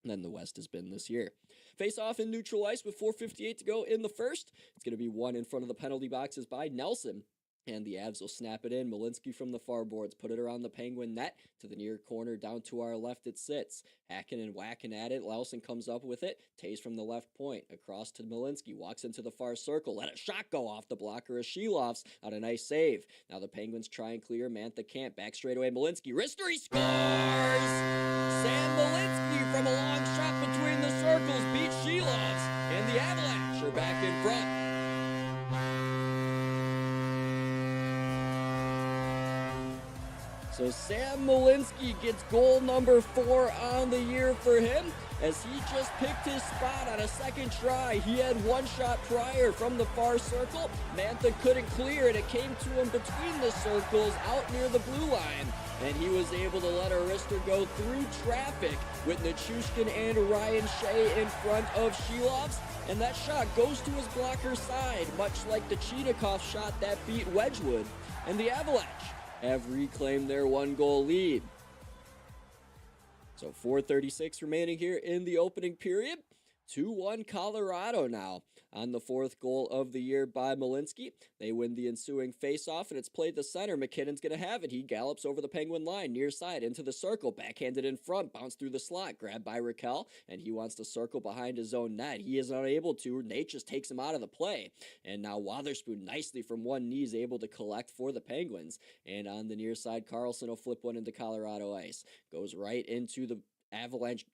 than the West has been this year. Face off in neutral ice with 4:58 to go in the first. It's going to be one in front of the penalty boxes by Nelson. And the Avs will snap it in. Malinsky from the far boards, put it around the Penguin net to the near corner. Down to our left it sits. Hacking and whacking at it. Lausen comes up with it. Tays from the left point. Across to Malinsky. Walks into the far circle. Let a shot go off the blocker of Shelov's on a nice save. Now the Penguins try and clear. Mantha can't. Back straight away. Malinsky. Wrister, he scores! Sam Malinsky from a long shot between the circles beats Shelov's. And the Avalache are back in front. So Sam Malinsky gets goal number 4 on the year for him, as he just picked his spot on a second try. He had one shot prior from the far circle. Mantha couldn't clear it. It came to him between the circles out near the blue line, and he was able to let a wrister go through traffic with Nichushkin and Ryan Shea in front of Shelov's. And that shot goes to his blocker's side, much like the Cheetahkov shot that beat Wedgwood. And the Avalache have reclaimed their 1-goal lead. So 4:36 remaining here in the opening period. 2-1 Colorado now on the 4th goal of the year by Malinsky. They win the ensuing faceoff, and it's played to center. McKinnon's going to have it. He gallops over the Penguin line, near side, into the circle, backhanded in front, bounced through the slot, grabbed by Raquel, and he wants to circle behind his own net. He is unable to. Nate just takes him out of the play, and now Wotherspoon nicely from one knee is able to collect for the Penguins, and on the near side, Carlson will flip one into Colorado ice. Goes right into the Avalanche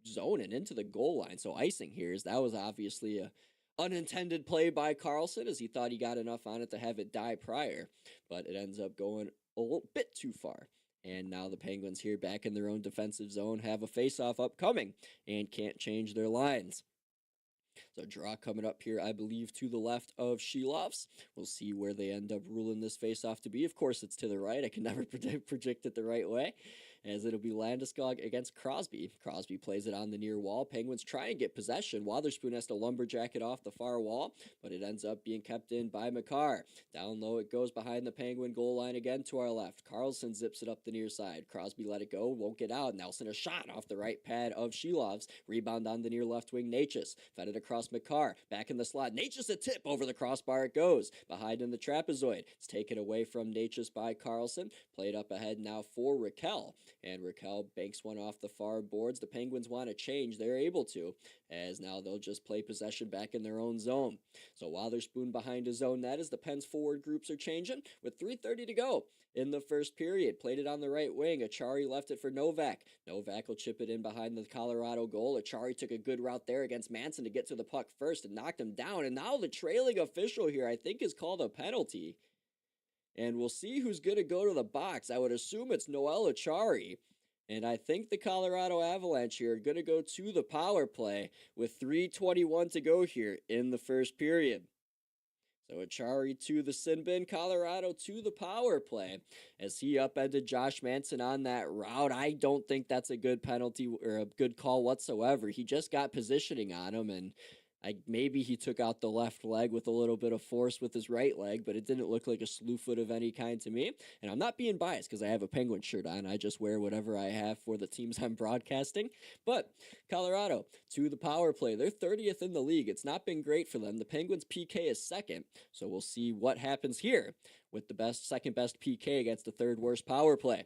zone and into the goal line. So icing here, is that was obviously a unintended play by Carlson, as he thought he got enough on it to have it die prior, but it ends up going a little bit too far. And now the Penguins here back in their own defensive zone have a face-off upcoming and can't change their lines. So draw coming up here, I believe, to the left of Shelov's. We'll see where they end up ruling this face-off to be. Of course, it's to the right. I can never predict it the right way, as it'll be Landeskog against Crosby. Crosby plays it on the near wall. Penguins try and get possession. Wotherspoon has to lumberjack it off the far wall, but it ends up being kept in by Makar. Down low it goes behind the Penguin goal line again to our left. Carlson zips it up the near side. Crosby let it go, won't get out. Nelson a shot off the right pad of Shelov's. Rebound on the near left wing, Natchez. Fed it across Makar. Back in the slot. Natchez a tip over the crossbar it goes. Behind in the trapezoid. It's taken away from Natchez by Carlson. Played up ahead now for Raquel. And Raquel banks one off the far boards. The Penguins want to change. They're able to, as now they'll just play possession back in their own zone. So Wotherspoon behind his own net as the Pens forward groups are changing with 3:30 to go in the first period. Played it on the right wing. Achari left it for Novak. Novak will chip it in behind the Colorado goal. Achari took a good route there against Manson to get to the puck first and knocked him down. And now the trailing official here, I think, is called a penalty. And we'll see who's going to go to the box. I would assume it's Noel Achari. And I think the Colorado Avlanche here are going to go to the power play with 3:21 to go here in the first period. So Achari to the sin bin, Colorado to the power play as he upended Josh Manson on that route. I don't think that's a good penalty or a good call whatsoever. He just got positioning on him, and maybe he took out the left leg with a little bit of force with his right leg, but it didn't look like a slew foot of any kind to me. And I'm not being biased because I have a Penguin shirt on. I just wear whatever I have for the teams I'm broadcasting. But Colorado to the power play. They're 30th in the league. It's not been great for them. The Penguins' PK is second, so we'll see what happens here with the second best PK against the third worst power play.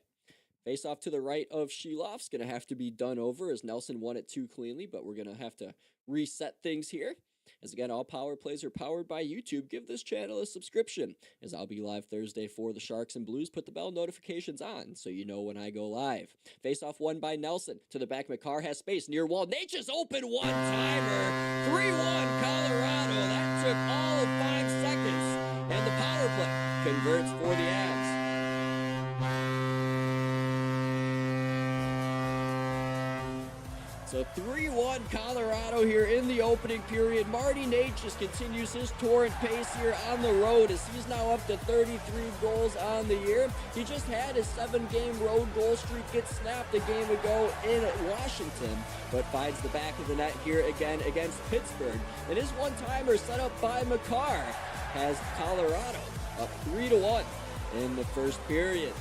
Face off to the right of Shelov's going to have to be done over as Nelson won it too cleanly, but we're going to have to reset things here. As again, all power plays are powered by YouTube. Give this channel a subscription, as I'll be live Thursday for the Sharks and Blues. Put the bell notifications on so you know when I go live. Face-off won by Nelson. To the back, McCarr has space near wall. Nature's open one-timer. 3-1 Colorado. That took all of 5 seconds. And the power play converts for the Avs. So 3-1 Colorado here in the opening period. Marty Nate just continues his torrent pace here on the road as he's now up to 33 goals on the year. He just had his 7-game road goal streak get snapped a game ago in Washington, but finds the back of the net here again against Pittsburgh. And his one-timer set up by McCarr has Colorado up 3-1 in the first period.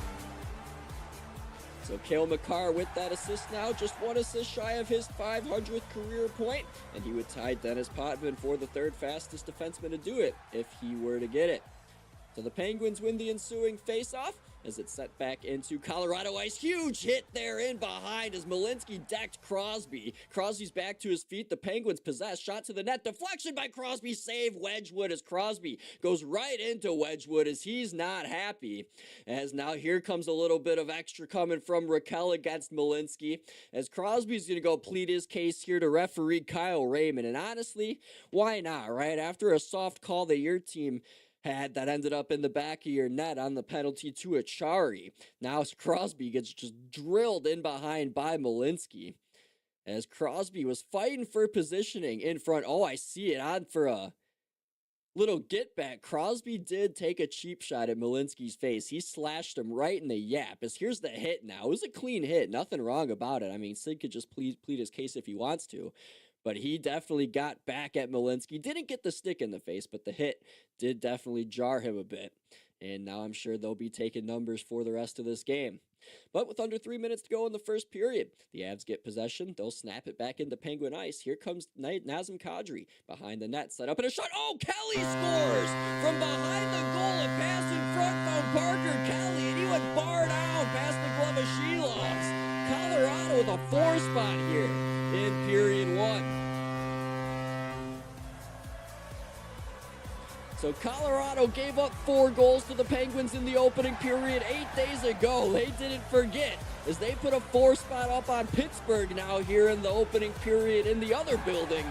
So Cale Makar with that assist now, just 1 assist shy of his 500th career point, and he would tie Dennis Potvin for the 3rd fastest defenseman to do it if he were to get it. So the Penguins win the ensuing face-off as it's set back into Colorado ice. Huge hit there in behind as Malinsky decked Crosby. Crosby's back to his feet. The Penguins possess. Shot to the net. Deflection by Crosby. Save Wedgwood as Crosby goes right into Wedgwood as he's not happy. As now here comes a little bit of extra coming from Raquel against Malinsky as Crosby's going to go plead his case here to referee Kyle Raymond. And honestly, why not, right? After a soft call that your team had that ended up in the back of your net on the penalty to Achari. Now Crosby gets just drilled in behind by Malinsky as Crosby was fighting for positioning in front. Oh, I see it on for a little get back. Crosby did take a cheap shot at Malinsky's face. He slashed him right in the yap. As here's the hit now. It was a clean hit. Nothing wrong about it. I mean, Sid could just plead his case if he wants to. But he definitely got back at Malinsky. Didn't get the stick in the face, but the hit did definitely jar him a bit. And now I'm sure they'll be taking numbers for the rest of this game. But with under 3 minutes to go in the first period, the Avs get possession. They'll snap it back into Penguin ice. Here comes Nazem Kadri behind the net. Set up and a shot. Oh, Kelly scores! From behind the goal, a pass in front from Parker Kelly. And he went bar down past the glove of Shelovs. Colorado with a 4 spot here in period 1. So Colorado gave up 4 goals to the Penguins in the opening period 8 days ago. They didn't forget as they put a 4 spot up on Pittsburgh now here in the opening period in the other building.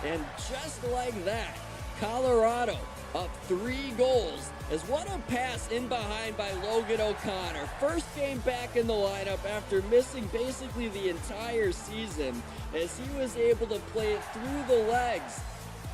And just like that, Colorado up 3 goals as what a pass in behind by Logan O'Connor. First game back in the lineup after missing basically the entire season as he was able to play it through the legs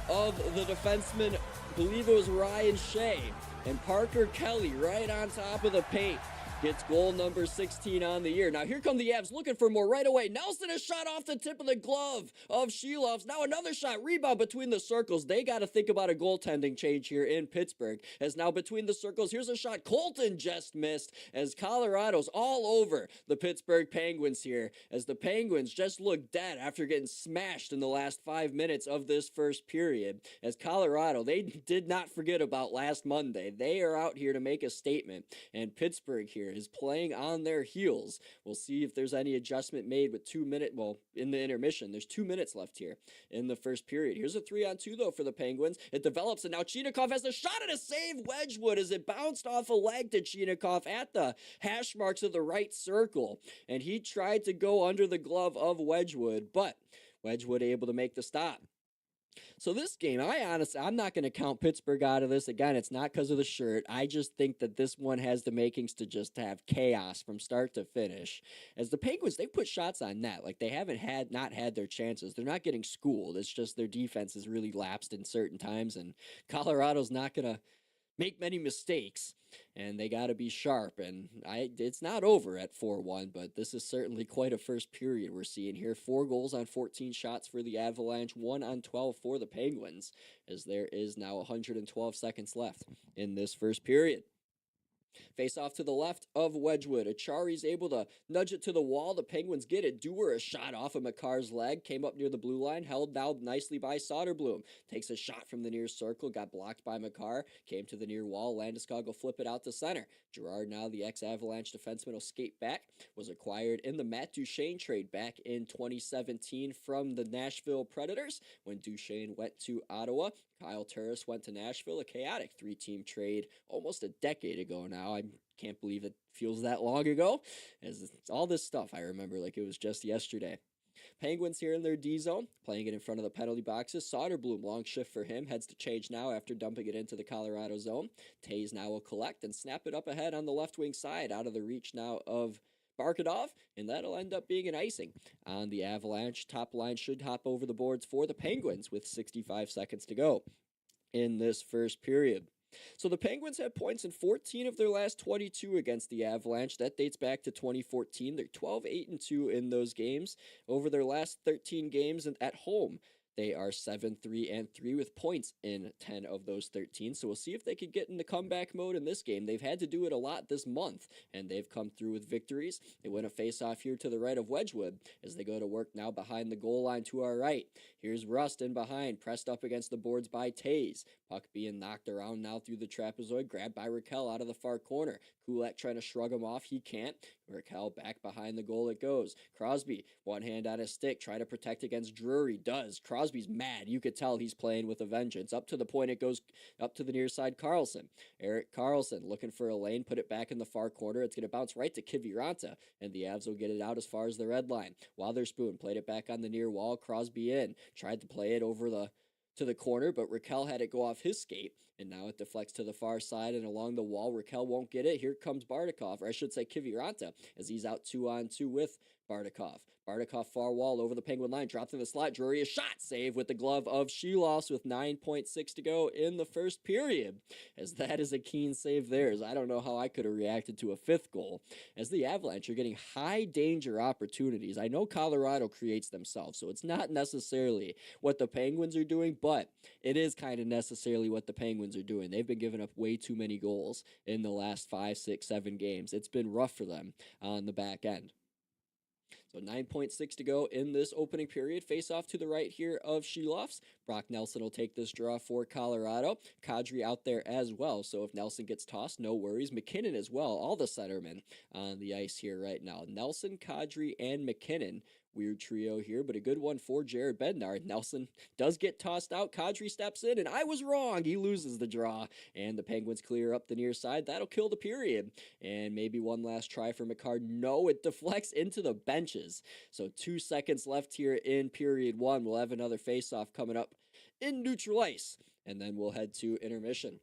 of the defenseman, I believe it was Ryan Shea, and Parker Kelly right on top of the paint gets goal number 16 on the year. Now here come the Avs looking for more right away. Nelson is shot off the tip of the glove of Shelovs. Now another shot, rebound between the circles. They got to think about a goaltending change here in Pittsburgh. As now between the circles, here's a shot Colton just missed as Colorado's all over the Pittsburgh Penguins here. As the Penguins just look dead after getting smashed in the last 5 minutes of this first period. As Colorado, they did not forget about last Monday. They are out here to make a statement. And Pittsburgh here is playing on their heels. We'll see if there's any adjustment made with 2 minutes. Well, in the intermission, there's 2 minutes left here in the first period. Here's a 3-on-2 though for the Penguins. It develops and now Chinakhov has a shot and a save Wedgwood as it bounced off a leg to Chinakhov at the hash marks of the right circle. And he tried to go under the glove of Wedgwood, but Wedgwood able to make the stop. So this game, I'm not going to count Pittsburgh out of this. Again, it's not because of the shirt. I just think that this one has the makings to just have chaos from start to finish. As the Penguins, they put shots on net. Like, they haven't not had their chances. They're not getting schooled. It's just their defense has really lapsed in certain times, and Colorado's not going to make many mistakes, and they got to be sharp. And it's not over at 4-1, but this is certainly quite a first period we're seeing here. 4 goals on 14 shots for the Avalanche, 1 on 12 for the Penguins, as there is now 112 seconds left in this first period. Face off to the left of Wedgwood. Achari's able to nudge it to the wall. The Penguins get it. Dewar, a shot off of Makar's leg. Came up near the blue line. Held down nicely by Soderblom. Takes a shot from the near circle. Got blocked by Makar. Came to the near wall. Landeskog will flip it out to center. Gerard, now the ex-Avalanche defenseman, will skate back. Was acquired in the Matt Duchene trade back in 2017 from the Nashville Predators when Duchene went to Ottawa. Kyle Turris went to Nashville, a chaotic three-team trade almost a decade ago now. I can't believe it feels that long ago. As all this stuff I remember like it was just yesterday. Penguins here in their D zone, playing it in front of the penalty boxes. Soderblom, long shift for him, heads to change now after dumping it into the Colorado zone. Tays now will collect and snap it up ahead on the left wing side, out of the reach now of Barkadov, and that'll end up being an icing on the Avalanche. Top line should hop over the boards for the Penguins with 65 seconds to go in this first period. So the Penguins have points in 14 of their last 22 against the Avalanche. That dates back to 2014. They're 12-8-2 in those games. Over their last 13 games at home, they are 7-3-3 with points in 10 of those 13. So we'll see if they could get into comeback mode in this game. They've had to do it a lot this month, and they've come through with victories. They win a face-off here to the right of Wedgwood as they go to work now behind the goal line to our right. Here's Rust in behind, pressed up against the boards by Tays. Puck being knocked around now through the trapezoid, grabbed by Raquel out of the far corner. Kulak trying to shrug him off. He can't. Raquel back behind the goal it goes. Crosby, one hand on his stick, try to protect against Drury. Does. Crosby's mad. You could tell he's playing with a vengeance. Up to the point it goes up to the near side, Carlson. Eric Carlson looking for a lane, put it back in the far corner. It's going to bounce right to Kiviranta, and the Avs will get it out as far as the red line. Wotherspoon played it back on the near wall. Crosby in. Tried to play it over to the corner, but Raquel had it go off his skate, and now it deflects to the far side and along the wall. Raquel won't get it. Here comes Bardakov, or I should say Kiviranta, as he's out 2-on-2 with Bardakov. Bardakov far wall over the Penguin line, dropped in the slot. Drury, a shot save with the glove of Sheloffs with 9.6 to go in the first period, as that is a keen save there, as I don't know how I could have reacted to a fifth goal, as the Avalanche are getting high danger opportunities. I know Colorado creates themselves, so it's not necessarily what the Penguins are doing, but it is kind of necessarily what the Penguins are doing. They've been giving up way too many goals in the last 5, 6, 7 games. It's been rough for them on the back end. So 9.6 to go in this opening period. Face off to the right here of Sheloffs. Brock Nelson will take this draw for Colorado. Kadri out there as well. So if Nelson gets tossed, no worries. McKinnon as well. All the centermen on the ice here right now. Nelson, Kadri, and McKinnon. Weird trio here, but a good one for Jared Bednar. Nelson does get tossed out. Kadri steps in, and I was wrong. He loses the draw, and the Penguins clear up the near side. That'll kill the period. And maybe one last try for McCarr. No, it deflects into the benches. So 2 seconds left here in period 1. We'll have another face-off coming up in neutral ice, and then we'll head to intermission.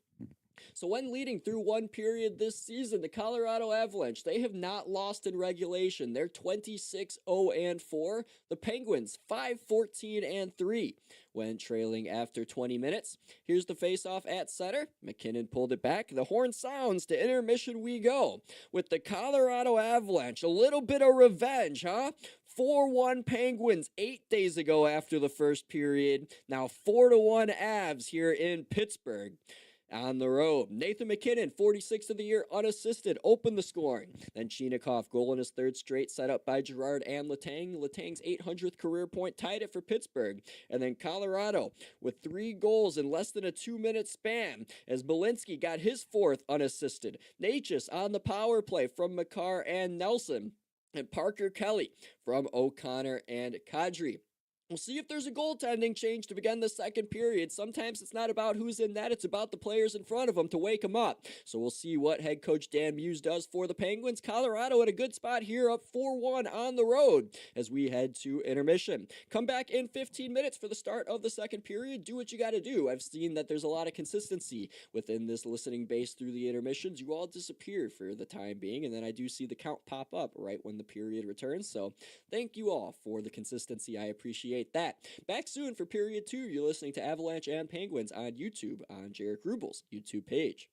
So when leading through one period this season, the Colorado Avlanche, they have not lost in regulation. They're 26-0-4. The Penguins, 5-14-3 when trailing after 20 minutes. Here's the faceoff at center. McKinnon pulled it back. The horn sounds. To intermission we go with the Colorado Avlanche. A little bit of revenge, huh? 4-1 Penguins 8 days ago after the first period. Now 4-1 Avs here in Pittsburgh. On the road, Nathan McKinnon, 46th of the year, unassisted, opened the scoring. Then Chinakhov, goal in his third straight, set up by Gerard and Letang. Letang's 800th career point tied it for Pittsburgh. And then Colorado with 3 goals in less than a 2-minute span, as Belinsky got his 4th unassisted. Natchez on the power play from Makar and Nelson. And Parker Kelly from O'Connor and Kadri. We'll see if there's a goaltending change to begin the second period. Sometimes it's not about who's in net, it's about the players in front of them to wake them up. So we'll see what head coach Dan Muse does for the Penguins. Colorado at a good spot here, up 4-1 on the road as we head to intermission. Come back in 15 minutes for the start of the second period. Do what you got to do. I've seen that there's a lot of consistency within this listening base through the intermissions. You all disappear for the time being, and then I do see the count pop up right when the period returns. So thank you all for the consistency. I appreciate that. Back soon for period 2. You're listening to Avalanche and Penguins on YouTube on Jaric Rubel's YouTube page.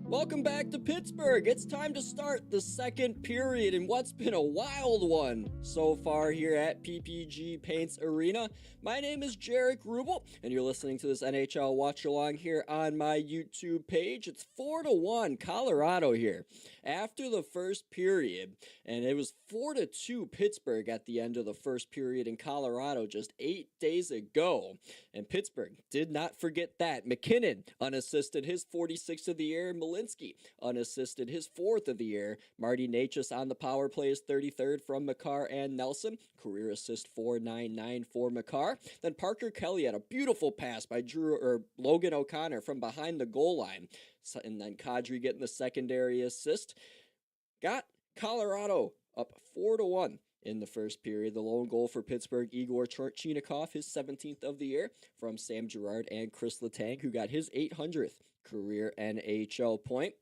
Welcome back to Pittsburgh. It's time to start the second period in what's been a wild one so far here at PPG Paints Arena. My name is Jaric Rubel, and you're listening to this NHL Watchalong here on my YouTube page. It's 4-1 Colorado here after the first period, and it was 4-2 Pittsburgh at the end of the first period in Colorado just 8 days ago. And Pittsburgh did not forget that. McKinnon unassisted his 46th of the year. Malinsky unassisted his 4th of the year. Marty Necas on the power play is 33rd from Makar and Nelson. Career assist 499 for Makar. Then Parker Kelly had a beautiful pass by Logan O'Connor from behind the goal line. And then Kadri getting the secondary assist. Got Colorado up 4-1. In the first period, the lone goal for Pittsburgh, Igor Chinakhov, his 17th of the year, from Sam Girard and Chris Letang, who got his 800th career NHL point.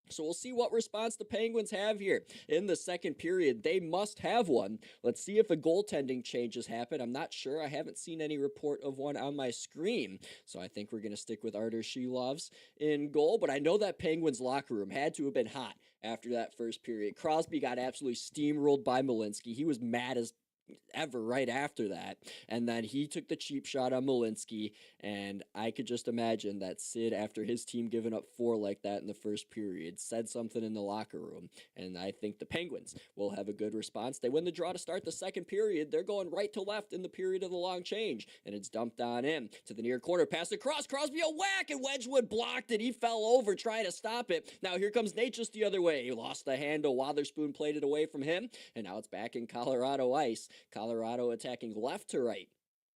So we'll see what response the Penguins have here in the second period. They must have one. Let's see if the goaltending changes happen. I'm not sure. I haven't seen any report of one on my screen. So I think we're going to stick with Artur Shilovs in goal. But I know that Penguins locker room had to have been hot after that first period. Crosby got absolutely steamrolled by Malinsky. He was mad as ever right after that, and then he took the cheap shot on Malinsky, and I could just imagine that Sid, after his team giving up 4 like that in the first period, said something in the locker room, and I think the Penguins will have a good response. They win the draw to start the second period. They're going right to left in the period of the long change, and it's dumped on in to the near corner, pass across, Crosby a whack, and Wedgwood blocked it. He fell over trying to stop it. Now here comes Necas the other way. He lost the handle. Wotherspoon played it away from him, and now it's back in Colorado ice. Colorado attacking left to right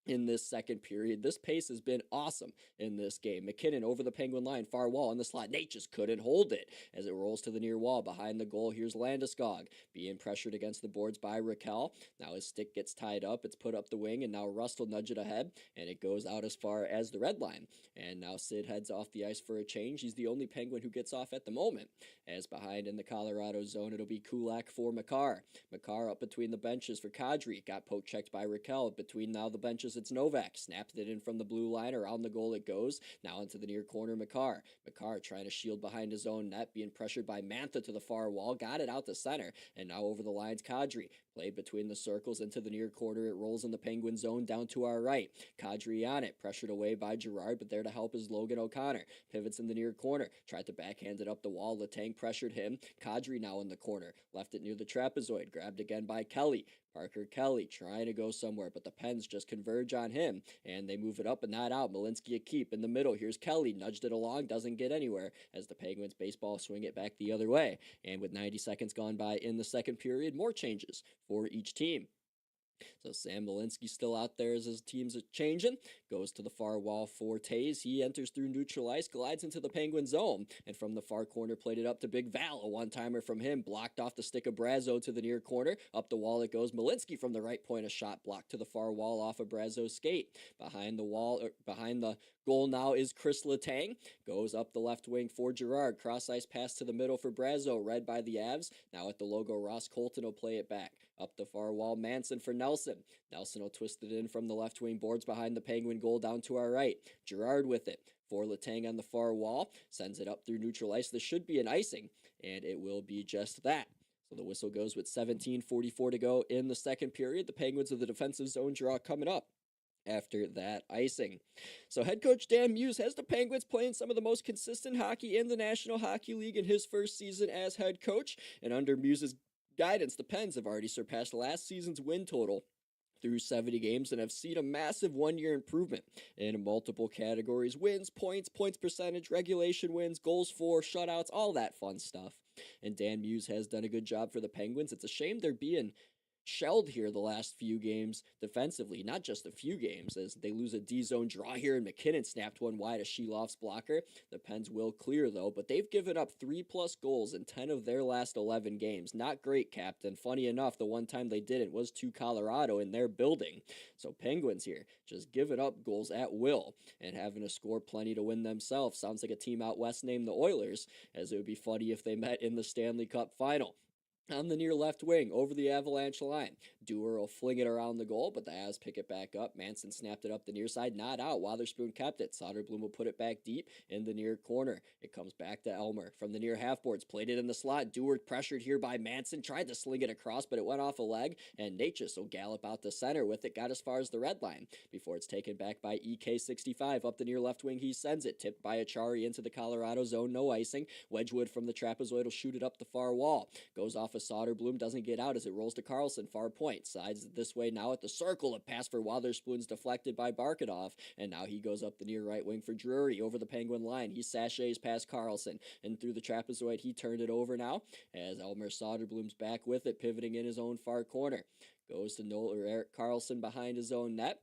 in this second period. This pace has been awesome in this game. McKinnon over the Penguin line, far wall in the slot. Nate just couldn't hold it as it rolls to the near wall. Behind the goal, here's Landeskog being pressured against the boards by Raquel. Now his stick gets tied up. It's put up the wing, and now Rust will nudge it ahead, and it goes out as far as the red line. And now Sid heads off the ice for a change. He's the only Penguin who gets off at the moment. As behind in the Colorado zone, it'll be Kulak for Makar. Makar up between the benches for Kadri. Got poke checked by Raquel. Between now the benches, it's Novak. Snapped it in from the blue line. Around the goal it goes. Now into the near corner, Makar. Makar trying to shield behind his own net, being pressured by Mantha to the far wall. Got it out to center. And now over the lines, Kadri. Played between the circles into the near corner. It rolls in the Penguin zone down to our right. Kadri on it. Pressured away by Girard, but there to help is Logan O'Connor. Pivots in the near corner. Tried to backhand it up the wall. Letang pressured him. Kadri now in the corner. Left it near the trapezoid. Grabbed again by Kelly. Parker Kelly trying to go somewhere, but the Pens just converge on him, and they move it up and not out. Malinsky a keep in the middle. Here's Kelly. Nudged it along. Doesn't get anywhere as the Penguins baseball swing it back the other way. And with 90 seconds gone by in the second period, more changes for each team. So Sam Malinsky still out there as his teams are changing. Goes to the far wall for Taze. He enters through neutral ice, glides into the Penguin zone, and from the far corner played it up to Big Val. A one-timer from him, blocked off the stick of Brazo to the near corner. Up the wall it goes. Malinsky from the right point, a shot blocked to the far wall off of Brazo's skate. Behind the wall, behind the goal now is Chris Letang. Goes up the left wing for Girard. Cross ice pass to the middle for Brazo, read by the Avs. Now at the logo, Ross Colton will play it back. Up the far wall, Manson for Nelson. Nelson will twist it in from the left wing boards behind the Penguin goal down to our right. Girard with it for Letang on the far wall. Sends it up through neutral ice. This should be an icing, and it will be just that. So the whistle goes with 17:44 to go in the second period. The Penguins of the defensive zone draw coming up after that icing. So head coach Dan Muse has the Penguins playing some of the most consistent hockey in the National Hockey League in his first season as head coach. And under Muse's guidance, the Pens have already surpassed last season's win total through 70 games and have seen a massive one-year improvement in multiple categories: wins, points percentage, regulation wins, goals for, shutouts, all that fun stuff. And Dan Muse has done a good job for the Penguins. It's a shame they're being shelled here the last few games defensively, not just a few games, as they lose a D-zone draw here, and McKinnon snapped one wide of Shilov's blocker. The Pens will clear, though, but they've given up 3+ goals in 10 of their last 11 games. Not great, Captain. Funny enough, the one time they didn't was to Colorado in their building. So Penguins here, just giving up goals at will and having to score plenty to win themselves. Sounds like a team out west named the Oilers, as it would be funny if they met in the Stanley Cup final. On the near left wing, over the Avalanche line, Dewar will fling it around the goal, but the Avs pick it back up. Manson snapped it up the near side, not out. Wotherspoon kept it. Soderblom will put it back deep in the near corner. It comes back to Elmer from the near half boards. Played it in the slot. Dewar pressured here by Manson. Tried to sling it across, but it went off a leg, and Natchez will gallop out the center with it. Got as far as the red line before it's taken back by EK65. Up the near left wing, he sends it. Tipped by Achari into the Colorado zone. No icing. Wedgwood from the trapezoid will shoot it up the far wall. Goes off of Soderblom. Doesn't get out as it rolls to Carlson. Far point. Sides this way now at the circle. A pass for Wotherspoon's deflected by Barkadov. And now he goes up the near right wing for Drury over the Penguin line. He sachets past Carlson. And through the trapezoid, he turned it over now as Elmer Soderblom's back with it, pivoting in his own far corner. Goes to Erik Karlsson behind his own net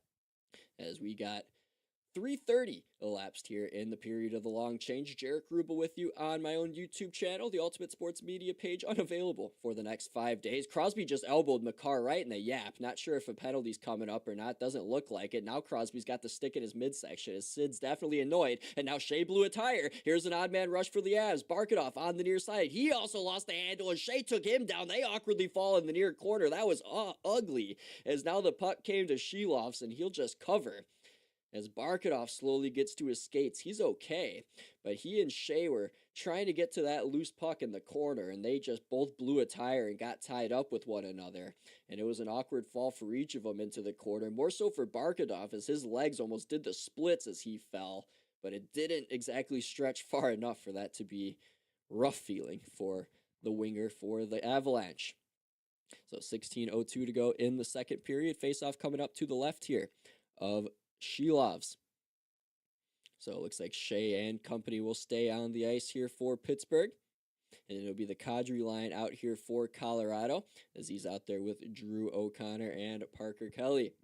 as we got 3:30 elapsed here in the period of the long change. Jaric Rubel with you on my own YouTube channel, the Ultimate Sports Media page, unavailable for the next 5 days. Crosby just elbowed McCarr right in the yap. Not sure if a penalty's coming up or not. Doesn't look like it. Now Crosby's got the stick in his midsection. His Sid's definitely annoyed. And now Shea blew a tire. Here's an odd man rush for the Avs. Barkadov on the near side. He also lost the handle, and Shea took him down. They awkwardly fall in the near corner. That was ugly, as now the puck came to Shelovs, and he'll just cover. As Barkadov slowly gets to his skates, he's okay, but he and Shea were trying to get to that loose puck in the corner, and they just both blew a tire and got tied up with one another. And it was an awkward fall for each of them into the corner, more so for Barkadov, as his legs almost did the splits as he fell, but it didn't exactly stretch far enough for that to be rough feeling for the winger for the Avalanche. So 16:02 to go in the second period. Face-off coming up to the left here of Shelovs. So it looks like Shea and company will stay on the ice here for Pittsburgh. And it'll be the Kadri line out here for Colorado, as he's out there with Drew O'Connor and Parker Kelly.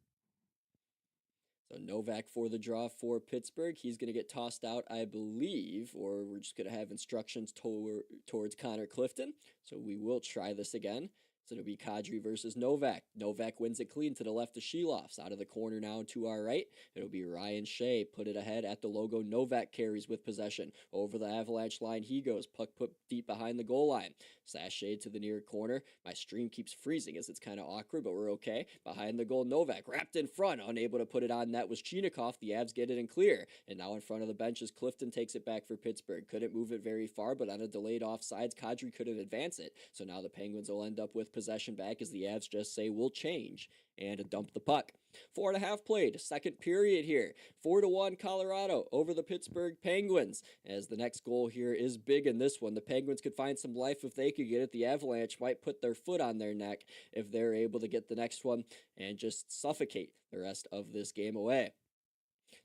So Novak for the draw for Pittsburgh. He's going to get tossed out, I believe, or we're just going to have instructions towards Connor Clifton. So we will try this again. So it'll be Kadri versus Novak. Novak wins it clean to the left of Shelovs. Out of the corner now to our right, it'll be Ryan Shea. Put it ahead at the logo. Novak carries with possession. Over the Avalanche line he goes. Puck put deep behind the goal line. Sachet to the near corner. My stream keeps freezing as it's kind of awkward, but we're okay. Behind the goal, Novak wrapped in front. Unable to put it on net was Chinikov. The Avs get it in clear. And now in front of the benches, Clifton takes it back for Pittsburgh. Couldn't move it very far, but on a delayed offsides, Kadri couldn't advance it. So now the Penguins will end up with possession back as the Avs just say we'll change and dump the puck. 4.5 played, second period here. 4-1 Colorado over the Pittsburgh Penguins, as the next goal here is big in this one. The Penguins could find some life if they could get it. The Avalanche might put their foot on their neck if they're able to get the next one and just suffocate the rest of this game away.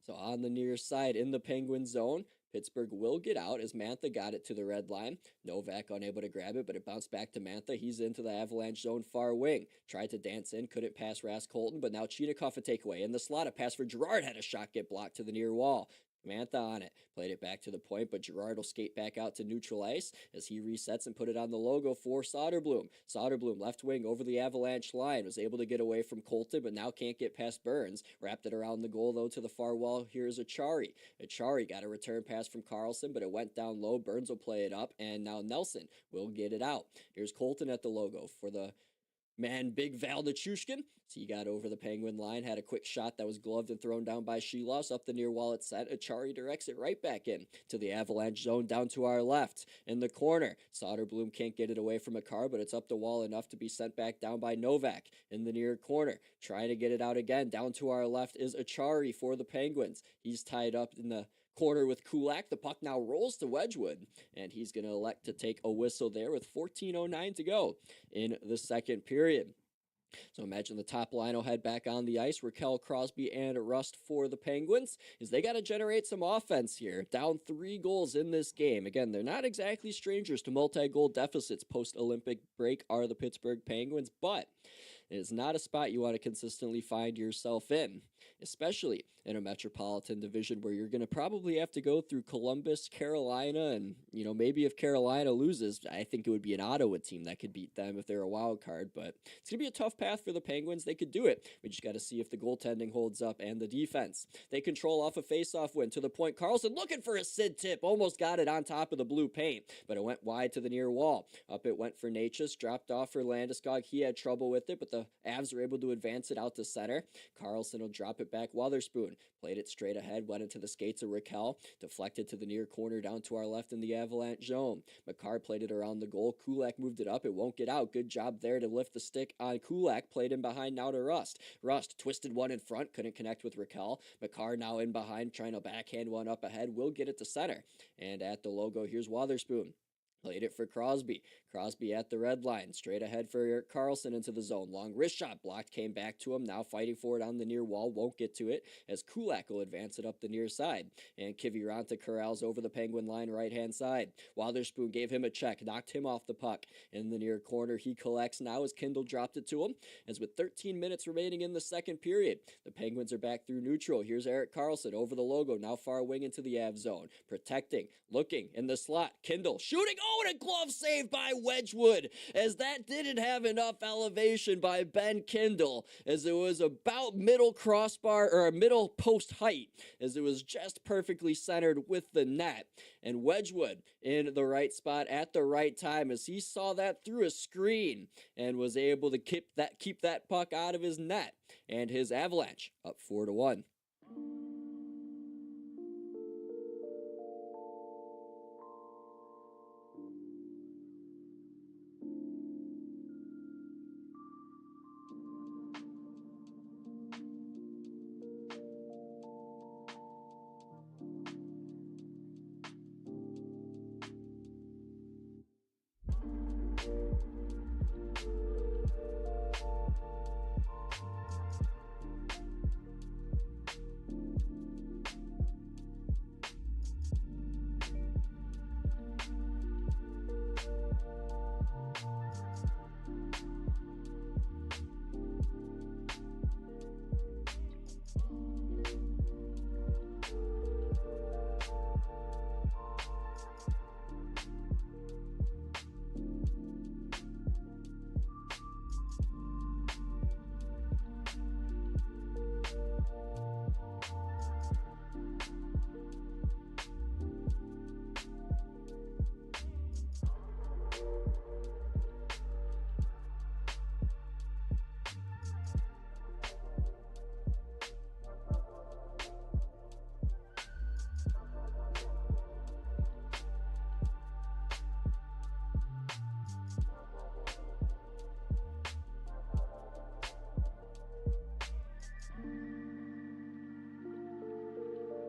So on the near side in the Penguin zone, Pittsburgh will get out as Mantha got it to the red line. Novak unable to grab it, but it bounced back to Mantha. He's into the Avalanche zone far wing. Tried to dance in, couldn't pass Ras Colton, but now Chinikov a takeaway. In the slot, a pass for Girard had a shot get blocked to the near wall. Mantha on it. Played it back to the point, but Girard will skate back out to neutral ice as he resets and put it on the logo for Soderblom. Soderblom, left wing over the Avalanche line, was able to get away from Colton, but now can't get past Burns. Wrapped it around the goal, though, to the far wall. Here's Achari. Achari got a return pass from Carlson, but it went down low. Burns will play it up, and now Nelson will get it out. Here's Colton at the logo for the man, Big Val Nichushkin. So he got over the Penguin line, had a quick shot that was gloved and thrown down by Shelovs up the near wall. It's set. Achari directs it right back in to the Avalanche zone down to our left in the corner. Soderblom can't get it away from Makar, but it's up the wall enough to be sent back down by Novak in the near corner. Trying to get it out again. Down to our left is Achari for the Penguins. He's tied up in the corner with Kulak. The puck now rolls to Wedgwood, and he's going to elect to take a whistle there with 14:09 to go in the second period. So imagine the top line will head back on the ice. Raquel, Crosby, and Rust for the Penguins, is they got to generate some offense here. Down 3 goals in this game. Again, they're not exactly strangers to multi-goal deficits post-Olympic break are the Pittsburgh Penguins, but it is not a spot you want to consistently find yourself in. especially in a metropolitan division where you're going to probably have to go through Columbus, Carolina, and, maybe if Carolina loses, I think it would be an Ottawa team that could beat them if they're a wild card, but it's going to be a tough path for the Penguins. They could do it. We just got to see if the goaltending holds up and the defense. They control off a face-off win to the point. Karlsson looking for a Sid tip, almost got it on top of the blue paint, but it went wide to the near wall. Up it went for Natchez, dropped off for Landeskog. He had trouble with it, but the Avs were able to advance it out to center. Karlsson will drop it back. Wotherspoon played it straight ahead, went into the skates of Raquel, deflected to the near corner down to our left in the Avalanche zone. Makar played it around the goal. Kulak moved it up. It won't get out. Good job there to lift the stick on Kulak. Played in behind now to Rust. Rust twisted one in front, couldn't connect with Raquel. Makar now in behind, trying to backhand one up ahead. Will get it to center. And at the logo, here's Wotherspoon. Played it for Crosby. Crosby at the red line. Straight ahead for Erik Karlsson into the zone. Long wrist shot blocked. Came back to him. Now fighting for it on the near wall. Won't get to it as Kulak will advance it up the near side. And Kiviranta corrals over the Penguin line right hand side. Wotherspoon gave him a check. Knocked him off the puck. In the near corner he collects now as Kindle dropped it to him. As with 13 minutes remaining in the second period, the Penguins are back through neutral. Here's Erik Karlsson over the logo. Now far wing into the Av zone. Protecting. Looking in the slot. Kindle shooting. Oh, and a glove save by Wedgwood, as that didn't have enough elevation by Ben Kindle, as it was about middle crossbar or middle post height, as it was just perfectly centered with the net. And Wedgwood in the right spot at the right time, as he saw that through a screen and was able to keep that puck out of his net. And his Avalanche up 4-1.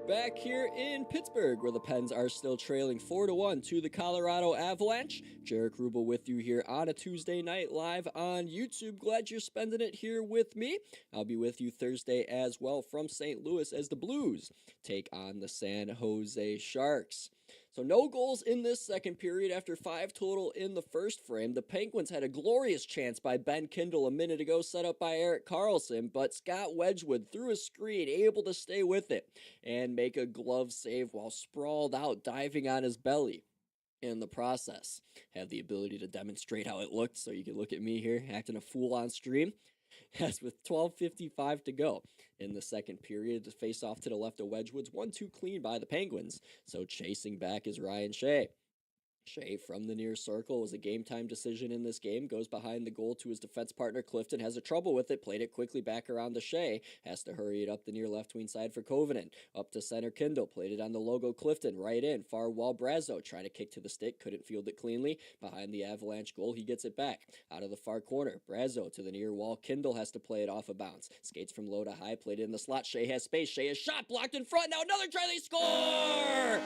Back here in Pittsburgh, where the Pens are still trailing 4-1 to the Colorado Avlanche. Jaric Rubel with you here on a Tuesday night live on YouTube. Glad you're spending it here with me. I'll be with you Thursday as well from St. Louis as the Blues take on the San Jose Sharks. So no goals in this second period after 5 total in the first frame. The Penguins had a glorious chance by Ben Kindle a minute ago, set up by Erik Karlsson, but Scott Wedgwood threw a screen, able to stay with it and make a glove save while sprawled out, diving on his belly. In the process, have the ability to demonstrate how it looked, so you can look at me here acting a fool on stream. As with 12:55 to go in the second period, the face-off to the left of Wedgwood's 1-2 clean by the Penguins. So chasing back is Ryan Shea. Shea from the near circle was a game-time decision in this game. Goes behind the goal to his defense partner Clifton. Has a trouble with it. Played it quickly back around to Shea. Has to hurry it up the near left wing side for Koivunen. Up to center Kindle. Played it on the logo Clifton. Right in. Far wall Brazo. Trying to kick to the stick. Couldn't field it cleanly. Behind the Avalanche goal. He gets it back. Out of the far corner. Brazo to the near wall. Kindle has to play it off a bounce. Skates from low to high. Played it in the slot. Shea has space. Shea has shot blocked in front. Now another try. They score!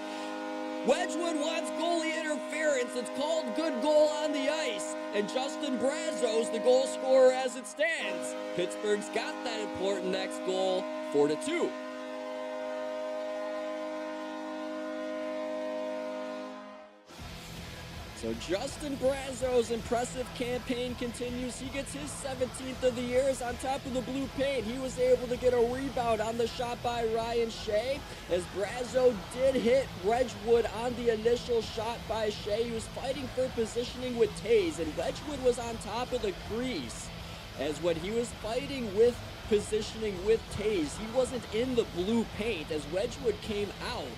Wedgwood wants goalie interference. It's called good goal on the ice. And Justin Brazo's the goal scorer as it stands. Pittsburgh's got that important next goal, 4-2. So Justin Brazeau's impressive campaign continues. He gets his 17th of the year. As on top of the blue paint, he was able to get a rebound on the shot by Ryan Shea, as Brazeau did hit Wedgwood on the initial shot by Shea. He was fighting for positioning with Taze, and Wedgwood was on top of the crease, as when he was fighting with positioning with Taze, he wasn't in the blue paint as Wedgwood came out.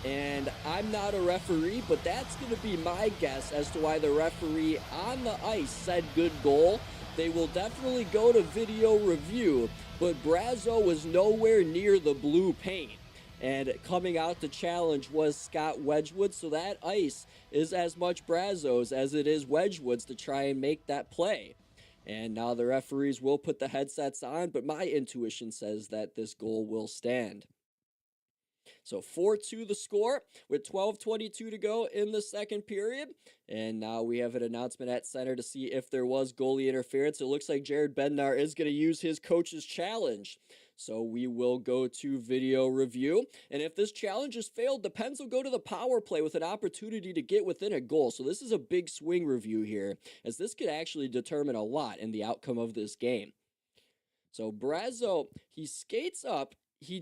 And I'm not a referee, but that's going to be my guess as to why the referee on the ice said good goal. They will definitely go to video review, but Brazeau was nowhere near the blue paint. And coming out to challenge was Scott Wedgwood, so that ice is as much Brazeau's as it is Wedgwood's to try and make that play. And now the referees will put the headsets on, but my intuition says that this goal will stand. So 4-2 the score with 12:22 to go in the second period. And now we have an announcement at center to see if there was goalie interference. It looks like Jared Bednar is going to use his coach's challenge. So we will go to video review. And if this challenge is failed, the Pens will go to the power play with an opportunity to get within a goal. So this is a big swing review here, as this could actually determine a lot in the outcome of this game. So Brazeau, he skates up. He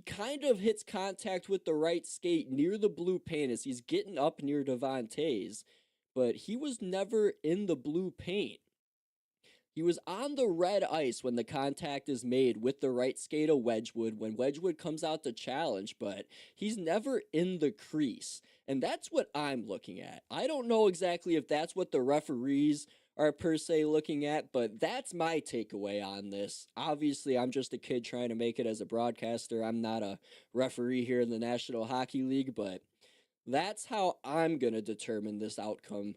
kind of hits contact with the right skate near the blue paint as he's getting up near Devon Taze, but he was never in the blue paint. He was on the red ice when the contact is made with the right skate of Wedgwood when Wedgwood comes out to challenge, but he's never in the crease. And that's what I'm looking at. I don't know exactly if that's what the referees are per se looking at, but that's my takeaway on this. Obviously, I'm just a kid trying to make it as a broadcaster. I'm not a referee here in the National Hockey League, but that's how I'm going to determine this outcome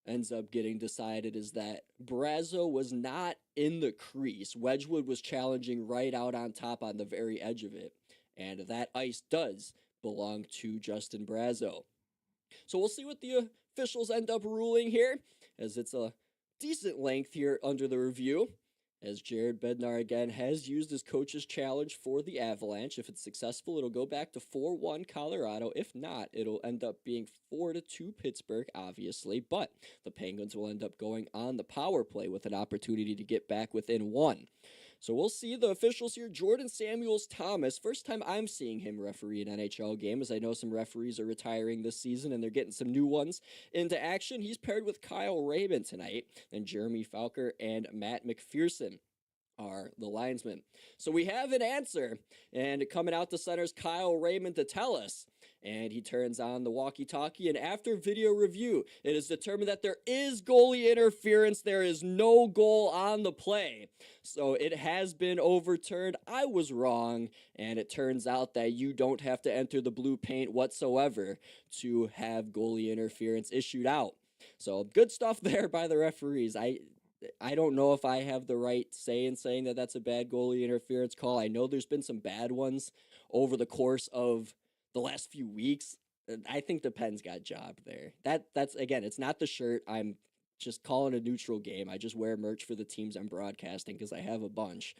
ends up getting decided, is that Brazeau was not in the crease. Wedgwood was challenging right out on top on the very edge of it, and that ice does belong to Justin Brazeau. So we'll see what the officials end up ruling here, as it's a decent length here under the review, as Jared Bednar again has used his coach's challenge for the Avalanche. If it's successful, it'll go back to 4-1 Colorado. If not, it'll end up being 4-2 Pittsburgh, obviously, but the Penguins will end up going on the power play with an opportunity to get back within one. So we'll see the officials here. Jordan Samuels-Thomas, first time I'm seeing him referee an NHL game, as I know some referees are retiring this season and they're getting some new ones into action. He's paired with Kyle Raymond tonight, and Jeremy Falker and Matt McPherson are the linesmen. So we have an answer, and coming out the center's Kyle Raymond to tell us, and he turns on the walkie-talkie, and after video review, it is determined that there is goalie interference. There is no goal on the play. So it has been overturned. I was wrong, and it turns out that you don't have to enter the blue paint whatsoever to have goalie interference issued out. So good stuff there by the referees. I don't know if I have the right say in saying that that's a bad goalie interference call. I know there's been some bad ones over the course of the last few weeks. I think the Pens got jobbed there. That's again, it's not the shirt. I'm just calling a neutral game. I just wear merch for the teams I'm broadcasting because I have a bunch.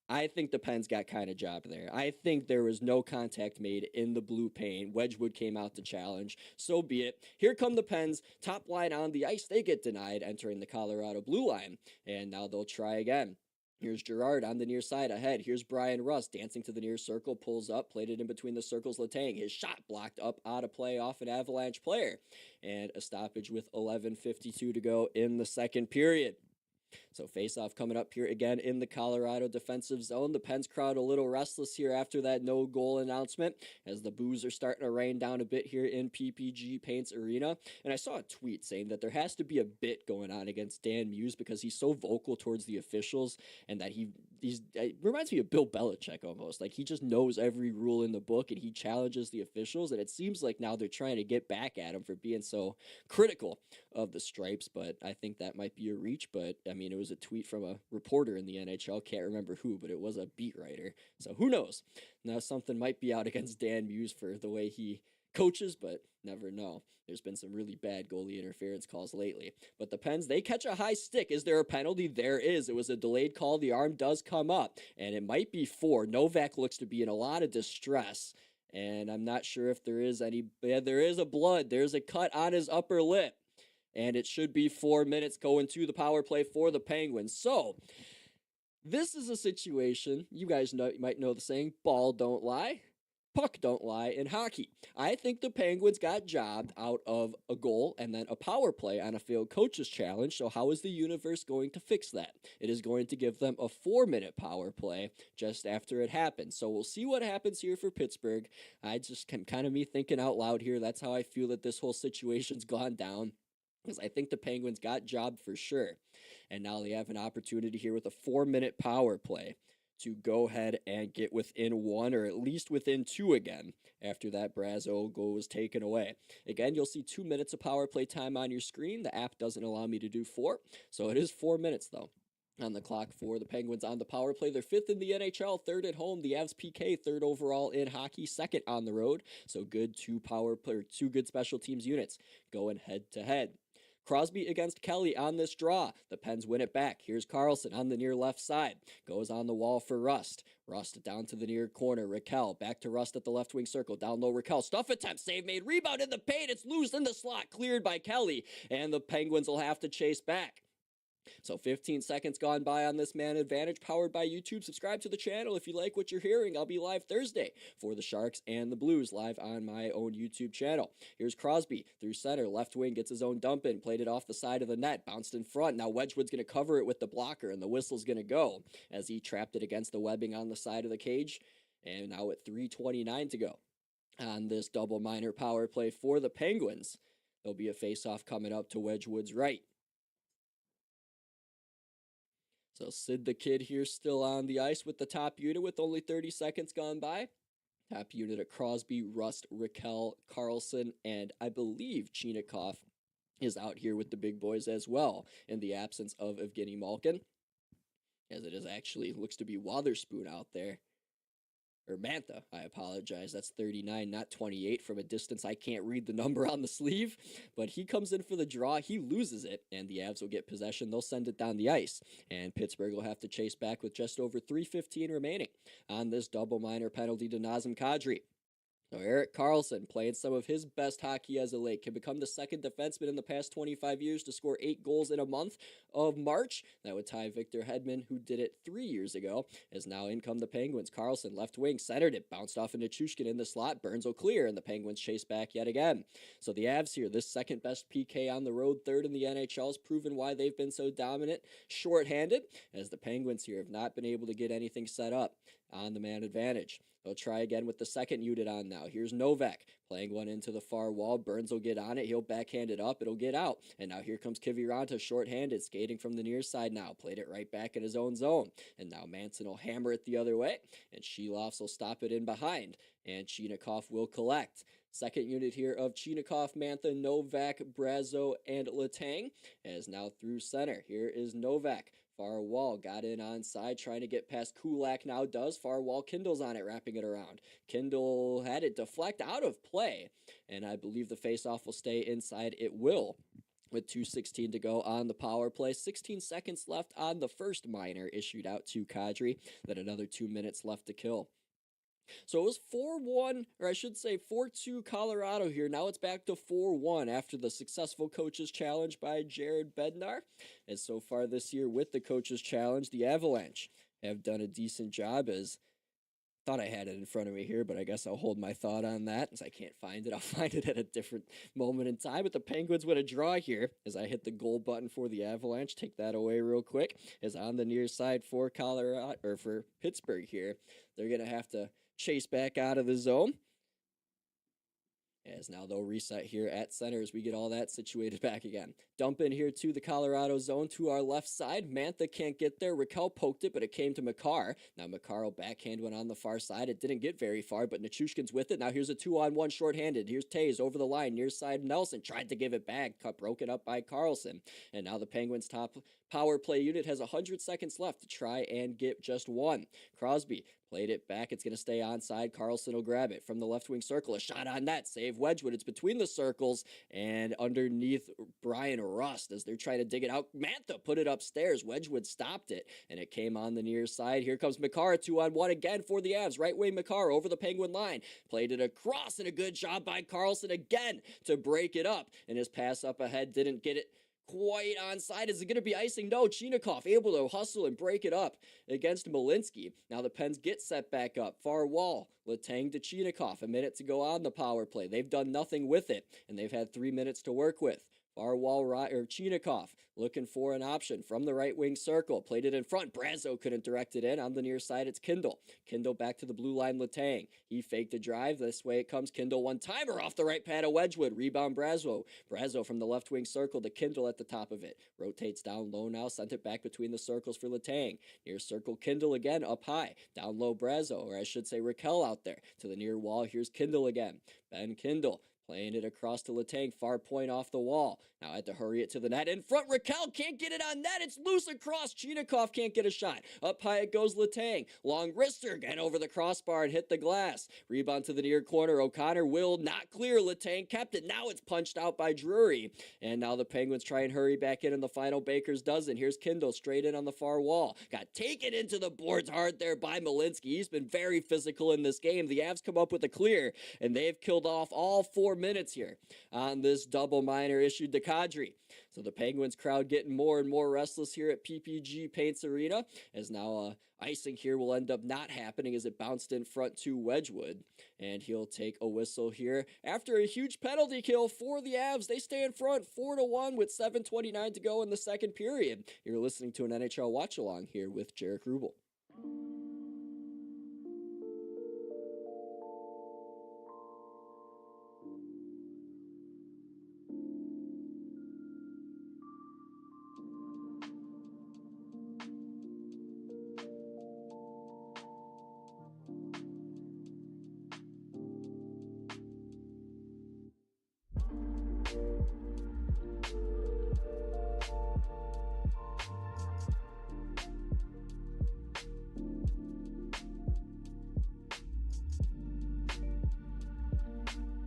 I think the Pens got kind of jobbed there. I think there was no contact made in the blue paint. Wedgwood came out to challenge. So be it. Here come the Pens. Top line on the ice. They get denied entering the Colorado blue line. And now they'll try again. Here's Gerard on the near side ahead. Here's Brian Russ dancing to the near circle, pulls up, played it in between the circles. Letang, his shot blocked up out of play off an Avalanche player. And a stoppage with 11:52 to go in the second period. So face-off coming up here again in the Colorado defensive zone. The Pens crowd a little restless here after that no-goal announcement, as the boos are starting to rain down a bit here in PPG Paints Arena. And I saw a tweet saying that there has to be a bit going on against Dan Muse because he's so vocal towards the officials, and that it reminds me of Bill Belichick almost. Like, he just knows every rule in the book, and he challenges the officials, and it seems like now they're trying to get back at him for being so critical of the stripes, but I think that might be a reach. But I mean, it was a tweet from a reporter in the NHL, can't remember who, but it was a beat writer, so who knows. Now something might be out against Dan Muse for the way he coaches, but never know. There's been some really bad goalie interference calls lately. But the Pens, they catch a high stick. Is there a penalty? There is. It was a delayed call. The arm does come up, and it might be 4. Novak looks to be in a lot of distress, And I'm not sure if there is any, yeah, there is a blood. There's a cut on his upper lip. And it should be 4 minutes going to the power play for the Penguins. So, this is a situation, you guys might know the saying, ball don't lie, puck don't lie in hockey. I think the Penguins got jobbed out of a goal and then a power play on a failed coach's challenge. So how is the universe going to fix that? It is going to give them a 4-minute power play just after it happens. So we'll see what happens here for Pittsburgh. I just kind of me thinking out loud here. That's how I feel that this whole situation's gone down. Because I think the Penguins got jobbed for sure. And now they have an opportunity here with a 4-minute power play to go ahead and get within 1 or at least within 2 again after that Brazeau goal was taken away. Again, you'll see 2 minutes of power play time on your screen. The app doesn't allow me to do 4, so it is 4 minutes though on the clock for the Penguins on the power play. They're 5th in the NHL, 3rd at home. The Avs PK, 3rd overall in hockey, 2nd on the road. So good two good special teams units going head to head. Crosby against Kelly on this draw. The Pens win it back. Here's Carlson on the near left side. Goes on the wall for Rust. Rust down to the near corner. Raquel back to Rust at the left wing circle. Down low, Raquel. Stuff attempt. Save made. Rebound in the paint. It's loose in the slot. Cleared by Kelly. And the Penguins will have to chase back. So 15 seconds gone by on this man advantage, powered by YouTube. Subscribe to the channel if you like what you're hearing. I'll be live Thursday for the Sharks and the Blues live on my own YouTube channel. Here's Crosby through center. Left wing gets his own dump in. Played it off the side of the net. Bounced in front. Now Wedgwood's going to cover it with the blocker, and the whistle's going to go as he trapped it against the webbing on the side of the cage. And now at 3:29 to go on this double minor power play for the Penguins. There'll be a face-off coming up to Wedgwood's right. So Sid the Kid here still on the ice with the top unit with only 30 seconds gone by. Top unit of Crosby, Rust, Raquel, Carlson, and I believe Chinakhov is out here with the big boys as well in the absence of Evgeny Malkin. As it is actually looks to be Wotherspoon out there. Or Mantha, I apologize. That's 39, not 28 from a distance. I can't read the number on the sleeve, but he comes in for the draw. He loses it, and the Avs will get possession. They'll send it down the ice, and Pittsburgh will have to chase back with just over 3:15 remaining on this double minor penalty to Nazem Kadri. So Erik Karlsson, playing some of his best hockey as of late, can become the second defenseman in the past 25 years to score 8 goals in a month of March. That would tie Victor Hedman, who did it 3 years ago, as now in come the Penguins. Karlsson, left wing, centered it, bounced off into Chushkin in the slot. Burns will clear, and the Penguins chase back yet again. So the Avs here, this second best PK on the road, 3rd in the NHL, has proven why they've been so dominant, shorthanded, as the Penguins here have not been able to get anything set up on the man advantage. They'll try again with the second unit on now. Here's Novak playing one into the far wall. Burns will get on it. He'll backhand it up. It'll get out. And now here comes Kiviranta shorthanded, skating from the near side now. Played it right back in his own zone. And now Manson will hammer it the other way. And Sheloffs will stop it in behind. And Chinakhov will collect. Second unit here of Chinakhov, Mantha, Novak, Brazeau, and Letang. As now through center. Here is Novak. Far wall, got in onside, trying to get past Kulak now does. Far wall, Kindle's on it, wrapping it around. Kindle had it deflect out of play, and I believe the faceoff will stay inside. It will, with 2:16 to go on the power play. 16 seconds left on the first minor issued out to Kadri. Then another 2 minutes left to kill. So it was 4-1, or I should say 4-2 Colorado here. Now it's back to 4-1 after the successful coach's challenge by Jared Bednar. And so far this year with the coach's challenge, the Avalanche have done a decent job. As thought I had it in front of me here, but I guess I'll hold my thought on that as I can't find it. I'll find it at a different moment in time. But the Penguins win a draw here as I hit the goal button for the Avalanche. Take that away real quick. As on the near side for Colorado, or for Pittsburgh here, they're going to have to chase back out of the zone. As now they'll reset here at center as we get all that situated back again. Dump in here to the Colorado zone to our left side. Mantha can't get there. Raquel poked it, but it came to Makar. Now Makar will backhand one on the far side. It didn't get very far, but Nichushkin's with it. Now here's a 2-on-1 shorthanded. Here's Taze over the line. Near side Nelson tried to give it back. Cut broken up by Carlson. And now the Penguins' top power play unit has 100 seconds left to try and get just one. Crosby Played it back. It's going to stay onside. Carlson will grab it from the left wing circle. A shot on net. Save Wedgwood. It's between the circles and underneath Brian Rust as they're trying to dig it out. Mantha put it upstairs. Wedgwood stopped it, and it came on the near side. Here comes Makar, 2-on-1 again for the Avs. Right wing Makar over the Penguin line. Played it across, and a good job by Carlson again to break it up. And his pass up ahead didn't get it quite onside. Is it going to be icing? No. Chinakhov able to hustle and break it up against Malinsky. Now the Pens get set back up. Far wall. Letang to Chinakhov. A minute to go on the power play. They've done nothing with it, and they've had 3 minutes to work with. Far wall, Chinakhov looking for an option from the right wing circle. Played it in front. Brazo couldn't direct it in. On the near side, it's Kindle. Kindle back to the blue line, Letang. He faked the drive. This way it comes. Kindle one-timer off the right pad of Wedgwood. Rebound Brazo. Brazo from the left wing circle to Kindle at the top of it. Rotates down low now. Sent it back between the circles for Letang. Near circle, Kindle again up high. Down low, Brazo, or I should say Raquel out there. To the near wall, here's Kindle again. Ben Kindle. Playing it across to Letang, far point off the wall. Now had to hurry it to the net. In front, Raquel can't get it on net. It's loose across. Chinakhov can't get a shot. Up high it goes Letang. Long wrister again over the crossbar and hit the glass. Rebound to the near corner. O'Connor will not clear. Letang kept it. Now it's punched out by Drury. And now the Penguins try and hurry back in the final Baker's dozen. Here's Kindle straight in on the far wall. Got taken into the boards hard there by Malinsky. He's been very physical in this game. The Avs come up with a clear, and they've killed off all 4 minutes here on this double minor issued to Kadri. So the Penguins crowd getting more and more restless here at PPG Paints Arena, as now icing here will end up not happening as it bounced in front to Wedgwood, and he'll take a whistle here after a huge penalty kill for the Avs. They stay in front 4-1 with 7:29 to go in the second period. You're listening to an NHL Watchalong here with Jaric Rubel.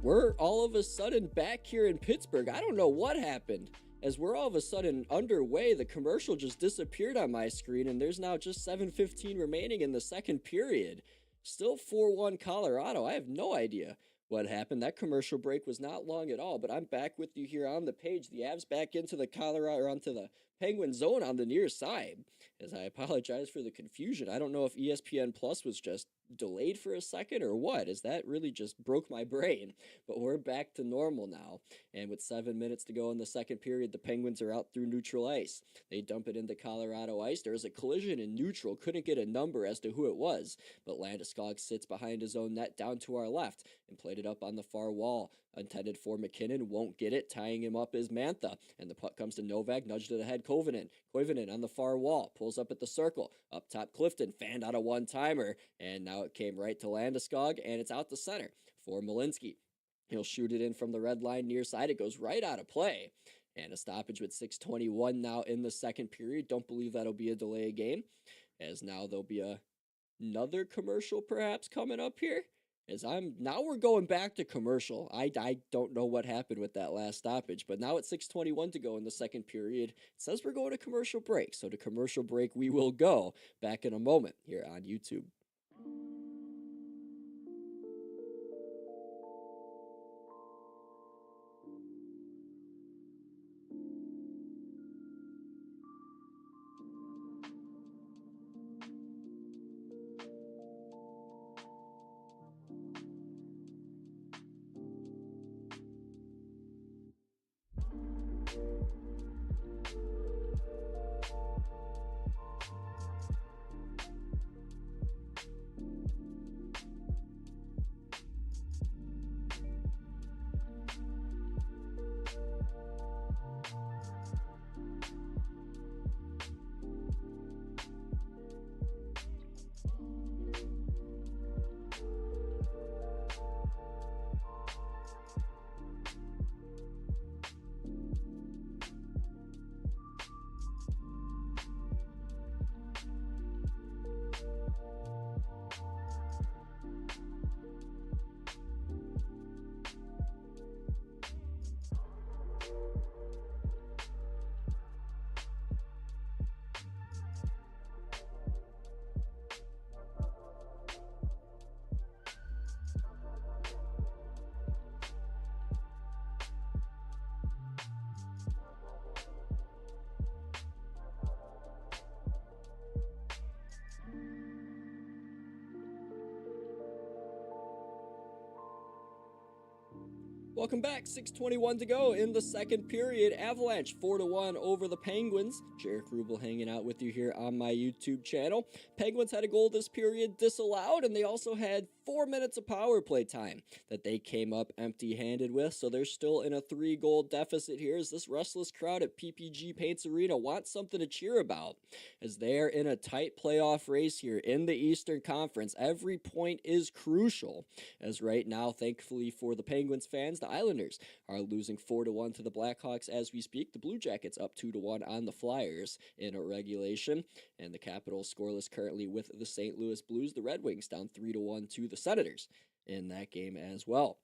We're all of a sudden back here in Pittsburgh. I don't know what happened. As we're all of a sudden underway, the commercial just disappeared on my screen, and there's now just 7:15 remaining in the second period. Still 4-1 Colorado. I have no idea what happened. That commercial break was not long at all, but I'm back with you here on the page. The Avs back into the Colorado, or onto the Penguin zone on the near side. As I apologize for the confusion. I don't know if ESPN Plus was just delayed for a second or what, as that really just broke my brain. But we're back to normal now, and with 7 minutes to go in the second period, the Penguins are out through neutral ice. They dump it into Colorado ice. There's a collision in neutral. Couldn't get a number as to who it was, but Landeskog sits behind his own net down to our left and played it up on the far wall. Intended for McKinnon, won't get it. Tying him up is Mantha, and the puck comes to Novak, nudged it ahead. Koivunen on the far wall, pulls up at the circle. Up top, Clifton fanned out a one-timer, and now it came right to Landeskog, and it's out the center for Malinsky. He'll shoot it in from the red line near side. It goes right out of play, and a stoppage with 6:21 now in the second period. Don't believe that'll be a delay game, as now there'll be another commercial perhaps coming up here. Now we're going back to commercial. I don't know what happened with that last stoppage, but now it's 6:21 to go in the second period. It says we're going to commercial break, so to commercial break we will go. Back in a moment here on YouTube. Welcome back. 6:21 to go in the second period. Avalanche 4-1 over the Penguins. Jaric Rubel hanging out with you here on my YouTube channel. Penguins had a goal this period disallowed, and they also had 4 minutes of power play time that they came up empty-handed with. So they're still in a 3-goal deficit here as this restless crowd at PPG Paints Arena wants something to cheer about, as they're in a tight playoff race here in the Eastern Conference. Every point is crucial, as right now, thankfully for the Penguins fans, the Islanders are losing 4-1 to the Blackhawks as we speak. The Blue Jackets up 2-1 on the Flyers in a regulation, and the Capitals scoreless currently with the St. Louis Blues. The Red Wings down 3-1 to the Senators in that game as well.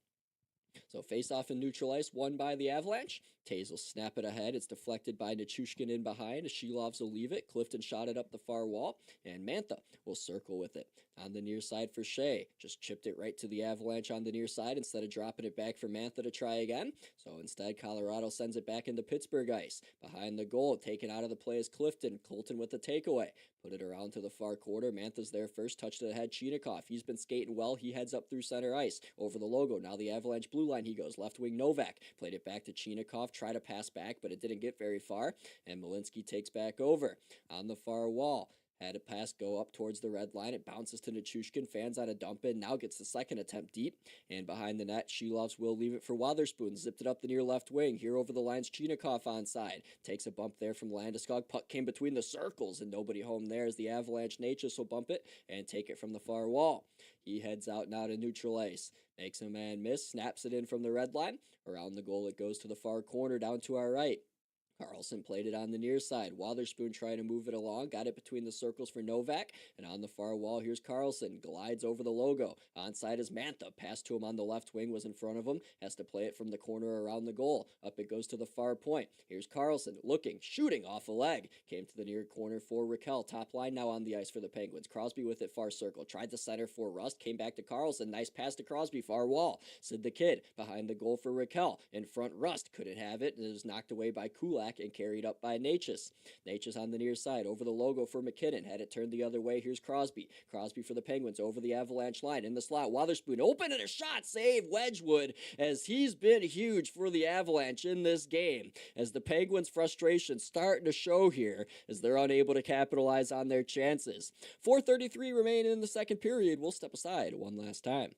So face-off in neutral ice won by the Avlanche. Taves will snap it ahead. It's deflected by Nichushkin in behind. Shilovs will leave it. Clifton shot it up the far wall, and Mantha will circle with it. On the near side for Shea. Just chipped it right to the Avalanche on the near side instead of dropping it back for Mantha to try again. So instead, Colorado sends it back into Pittsburgh ice. Behind the goal, taken out of the play is Clifton. Colton with the takeaway. Put it around to the far quarter. Mantha's there first. Touch to the head. Chinikov. He's been skating well. He heads up through center ice. Over the logo. Now the Avalanche blue line he goes. Left wing Novak. Played it back to Chinikov. Tried to pass back, but it didn't get very far. And Malinsky takes back over. On the far wall. Had a pass go up towards the red line. It bounces to Nichushkin. Fans on a dump in. Now gets the second attempt deep. And behind the net, Shilovs will leave it for Wotherspoon. Zipped it up the near left wing. Here over the lines, Chinikov onside. Takes a bump there from Landeskog. Puck came between the circles and nobody home there as the Avalanche Natchez will bump it and take it from the far wall. He heads out now to neutral ice. Makes a man miss. Snaps it in from the red line. Around the goal it goes to the far corner down to our right. Carlson played it on the near side. Wotherspoon trying to move it along. Got it between the circles for Novak. And on the far wall, here's Carlson. Glides over the logo. Onside is Mantha. Pass to him on the left wing was in front of him. Has to play it from the corner around the goal. Up it goes to the far point. Here's Carlson. Looking. Shooting off a leg. Came to the near corner for Raquel. Top line now on the ice for the Penguins. Crosby with it far circle. Tried the center for Rust. Came back to Carlson. Nice pass to Crosby. Far wall. Sid the Kid. Behind the goal for Raquel. In front, Rust. Couldn't have it. It was knocked away by Kulak and carried up by Natchez. Natchez on the near side. Over the logo for McKinnon. Had it turned the other way. Here's Crosby. Crosby for the Penguins. Over the Avalanche line. In the slot. Wotherspoon open and a shot. Save Wedgwood as he's been huge for the Avalanche in this game. As the Penguins' frustration starting to show here as they're unable to capitalize on their chances. 4:33 remain in the second period. We'll step aside one last time.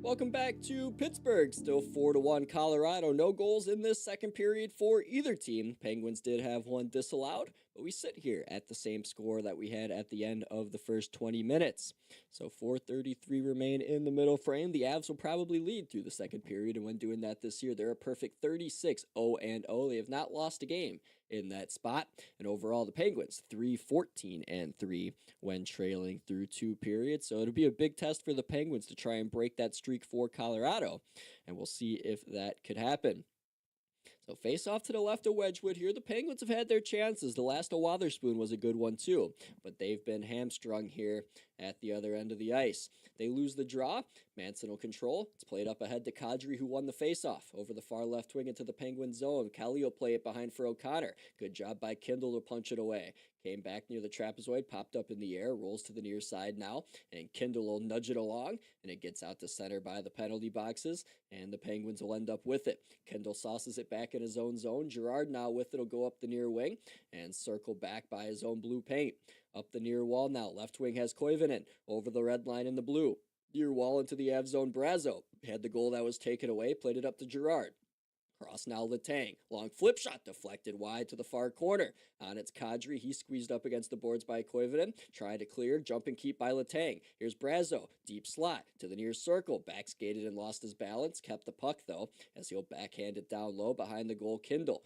Welcome back to Pittsburgh. Still 4-1 Colorado. No goals in this second period for either team. Penguins did have one disallowed, but we sit here at the same score that we had at the end of the first 20 minutes. So 4:33 remain in the middle frame. The Avs will probably lead through the second period, and when doing that this year, they're a perfect 36-0-0. They have not lost a game in that spot. And overall, the Penguins 3-14-3 when trailing through two periods. So it'll be a big test for the Penguins to try and break that streak for Colorado, and we'll see if that could happen. So face off to the left of Wedgwood here. The Penguins have had their chances. The last of Wotherspoon was a good one too, but they've been hamstrung here at the other end of the ice. They lose the draw. Manson will control. It's played up ahead to Kadri, who won the faceoff. Over the far left wing into the Penguin zone. Kelly will play it behind for O'Connor. Good job by Kindle to punch it away. Came back near the trapezoid, popped up in the air, rolls to the near side now, and Kindle will nudge it along, and it gets out to center by the penalty boxes, and the Penguins will end up with it. Kindle sauces it back in his own zone. Girard now with it will go up the near wing and circle back by his own blue paint. Up the near wall now. Left wing has Koivunen over the red line in the blue. Near wall into the Av zone. Brazo had the goal that was taken away, played it up to Girard. Cross now Letang. Long flip shot deflected wide to the far corner. On its Kadri. He squeezed up against the boards by Koivunen. Tried to clear. Jump and keep by Letang. Here's Brazo. Deep slot to the near circle. Back skated and lost his balance. Kept the puck though as he'll backhand it down low behind the goal. Kindle.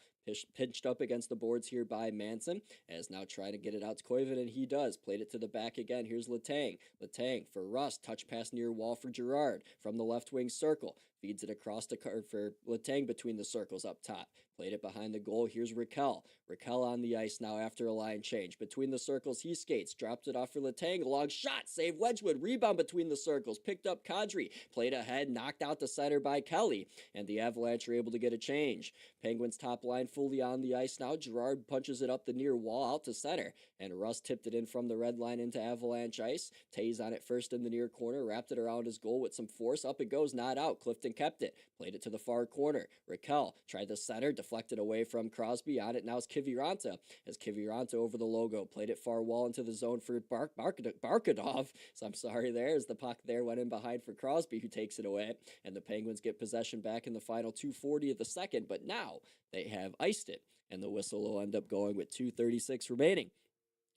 Pinched up against the boards here by Manson, as now trying to get it out to Koivunen, he does. Played it to the back again. Here's Letang. Letang for Rust. Touch pass near wall for Girard from the left wing circle. Feeds it across the car for Letang between the circles up top. Played it behind the goal. Here's Raquel. Raquel on the ice now after a line change. Between the circles, he skates. Dropped it off for Letang. Long shot. Save Wedgwood. Rebound between the circles. Picked up Kadri. Played ahead. Knocked out the center by Kelly. And the Avalanche are able to get a change. Penguins top line fully on the ice now. Girard punches it up the near wall out to center. And Russ tipped it in from the red line into Avalanche ice. Tays on it first in the near corner. Wrapped it around his goal with some force. Up it goes. Not out. Clifton kept it. Played it to the far corner. Raquel tried the center. Deflected away from Crosby. On it now is Kiviranta. As Kiviranta over the logo. Played it far wall into the zone for Barkadov. So I'm sorry there. As the puck there went in behind for Crosby, who takes it away. And the Penguins get possession back in the final 2:40 of the second. But now they have iced it. And the whistle will end up going with 2:36 remaining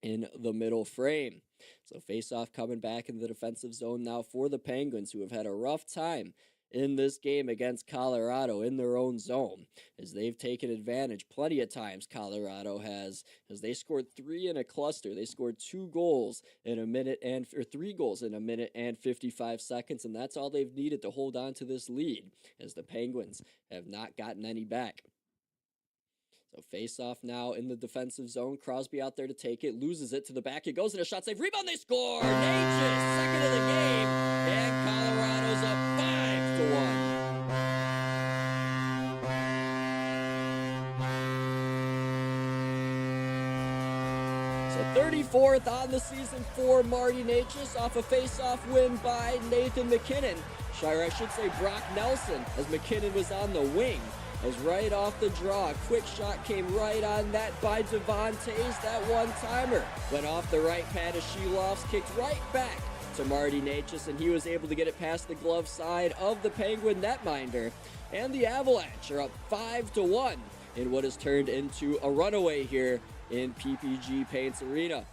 in the middle frame. So face-off coming back in the defensive zone now for the Penguins, who have had a rough time in this game against Colorado in their own zone, as they've taken advantage plenty of times. Colorado has, as they scored 3 in a cluster. They scored 2 goals in a minute or 3 goals in a minute and 55 seconds, and that's all they've needed to hold on to this lead, as the Penguins have not gotten any back. So face off now in the defensive zone. Crosby out there to take it, loses it to the back. It goes in a shot save, rebound, they score! Natchez, second of the game, and Colorado's up 5-1. So 34th on the season for Marty Natchez off a face-off win by Nathan MacKinnon. Or I should say Brock Nelson, as MacKinnon was on the wing. As right off the draw, a quick shot came right on net by Devon Tays. That one-timer went off the right pad of Shelov's, kicked right back to Marty Natchez, and he was able to get it past the glove side of the Penguin netminder. And the Avalanche are up 5-1 in what has turned into a runaway here in PPG Paints Arena.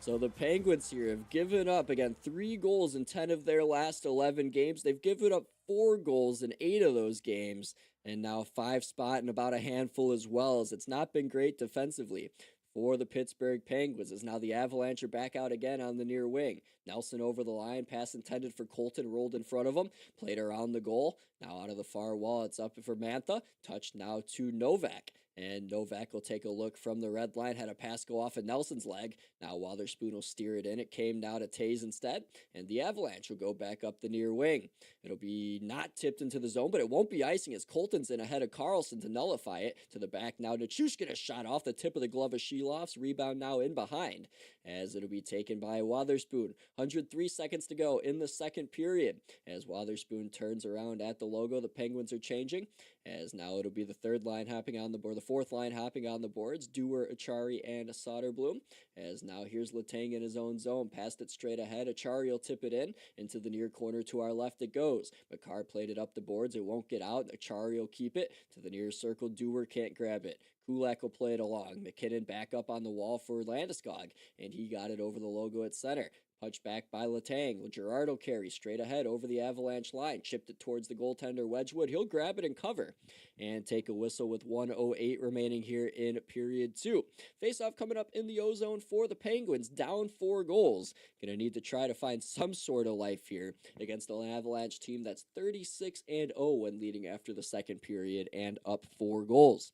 So the Penguins here have given up, again, 3 goals in 10 of their last 11 games. They've given up 4 goals in 8 of those games, and now 5 spot and about a handful as well, as it's not been great defensively for the Pittsburgh Penguins, as now the Avalanche are back out again on the near wing. Nelson over the line, pass intended for Colton, rolled in front of him, played around the goal. Now out of the far wall, it's up for Mantha, touched now to Novak. And Novak will take a look from the red line, had a pass go off of Nelson's leg. Now Wotherspoon will steer it in. It came now to Tays instead, and the Avalanche will go back up the near wing. It'll be not tipped into the zone, but it won't be icing as Colton's in ahead of Carlson to nullify it. To the back now to Chushkin, a shot off the tip of the glove of Shelov's. Rebound now in behind, as it'll be taken by Wotherspoon. 103 seconds to go in the second period. As Wotherspoon turns around at the logo, the Penguins are changing, as now it'll be the third line hopping on the board, the fourth line hopping on the boards, Dewar, Achari, and Soderblom. As now here's Letang in his own zone, passed it straight ahead. Achari will tip it in into the near corner to our left. It goes. McCarr played it up the boards. It won't get out. Achari will keep it to the near circle. Dewar can't grab it. Kulak will play it along. McKinnon back up on the wall for Landeskog, and he got it over the logo at center. Punch back by Letang. Girard will carry straight ahead over the Avalanche line. Chipped it towards the goaltender Wedgwood. He'll grab it and cover and take a whistle with 1:08 remaining here in period 2. Face-off coming up in the O-zone for the Penguins. Down 4 goals. Going to need to try to find some sort of life here against an Avalanche team that's 36-0 when leading after the second period and up 4 goals.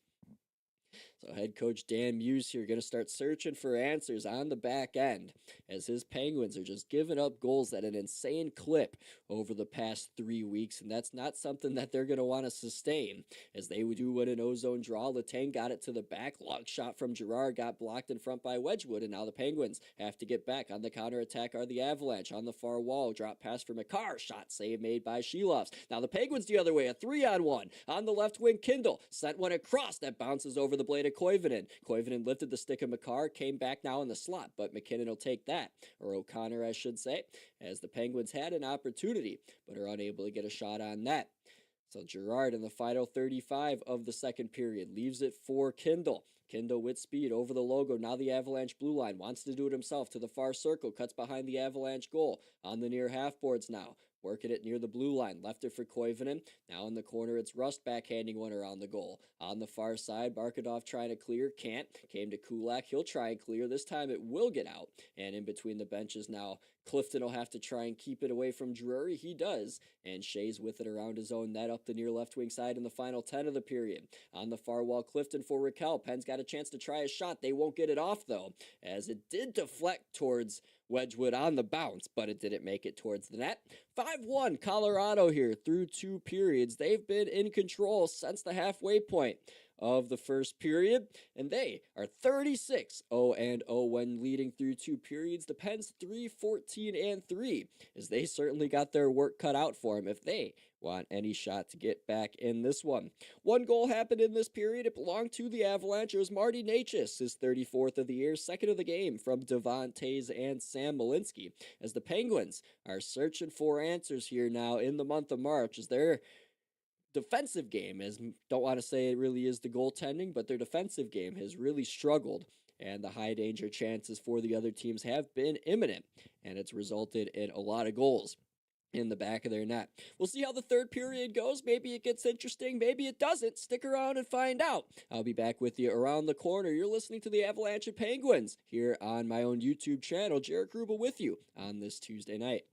So head coach Dan Muse here going to start searching for answers on the back end as his Penguins are just giving up goals at an insane clip over the past 3 weeks, and that's not something that they're going to want to sustain as they do win an O-zone draw. Letang got it to the back. Long shot from Girard got blocked in front by Wedgwood, and now the Penguins have to get back. On the counterattack are the Avalanche on the far wall. Drop pass for McCarr. Shot save made by Shelovs. Now the Penguins the other way. A 3-on-1 on the left wing. Kindle sent one across that bounces over the blade of Koivunen. Koivunen lifted the stick of McCarr, came back now in the slot, but McKinnon will take that, or O'Connor, I should say, as the Penguins had an opportunity, but are unable to get a shot on that. So Girard in the final 35 of the second period leaves it for Kindle. Kindle with speed over the logo. Now the Avalanche blue line wants to do it himself to the far circle. Cuts behind the Avalanche goal. On the near half boards now. Working it near the blue line. Left it for Koivunen. Now in the corner, it's Rust backhanding one around the goal. On the far side, Barkadov trying to clear. Can't. Came to Kulak. He'll try and clear. This time it will get out. And in between the benches now, Clifton will have to try and keep it away from Drury. He does. And Shea's with it around his own net up the near left wing side in the final 10 of the period. On the far wall, Clifton for Raquel. Penn's got a chance to try a shot. They won't get it off, though, as it did deflect towards Wedgwood on the bounce, but it didn't make it towards the net. 5-1 Colorado here through 2 periods. They've been in control since the halfway point of the first period, and they are 36-0 when leading through 2 periods. The Pens 3-14-3, as they certainly got their work cut out for them if they want any shot to get back in this one. 1 goal happened in this period. It belonged to the Avalanche. It was Marty Necas, his 34th of the year, second of the game from Devon Toews and Sam Malinsky, as the Penguins are searching for answers here now in the month of March, as their defensive game, as don't want to say it really is the goaltending, but their defensive game has really struggled, and the high danger chances for the other teams have been imminent, and it's resulted in a lot of goals in the back of their net. We'll see how the third period goes. Maybe it gets interesting. Maybe it doesn't. Stick around and find out. I'll be back with you around the corner. You're listening to the Avalache and Penguins here on my own YouTube channel. Jaric Rubel with you on this Tuesday night.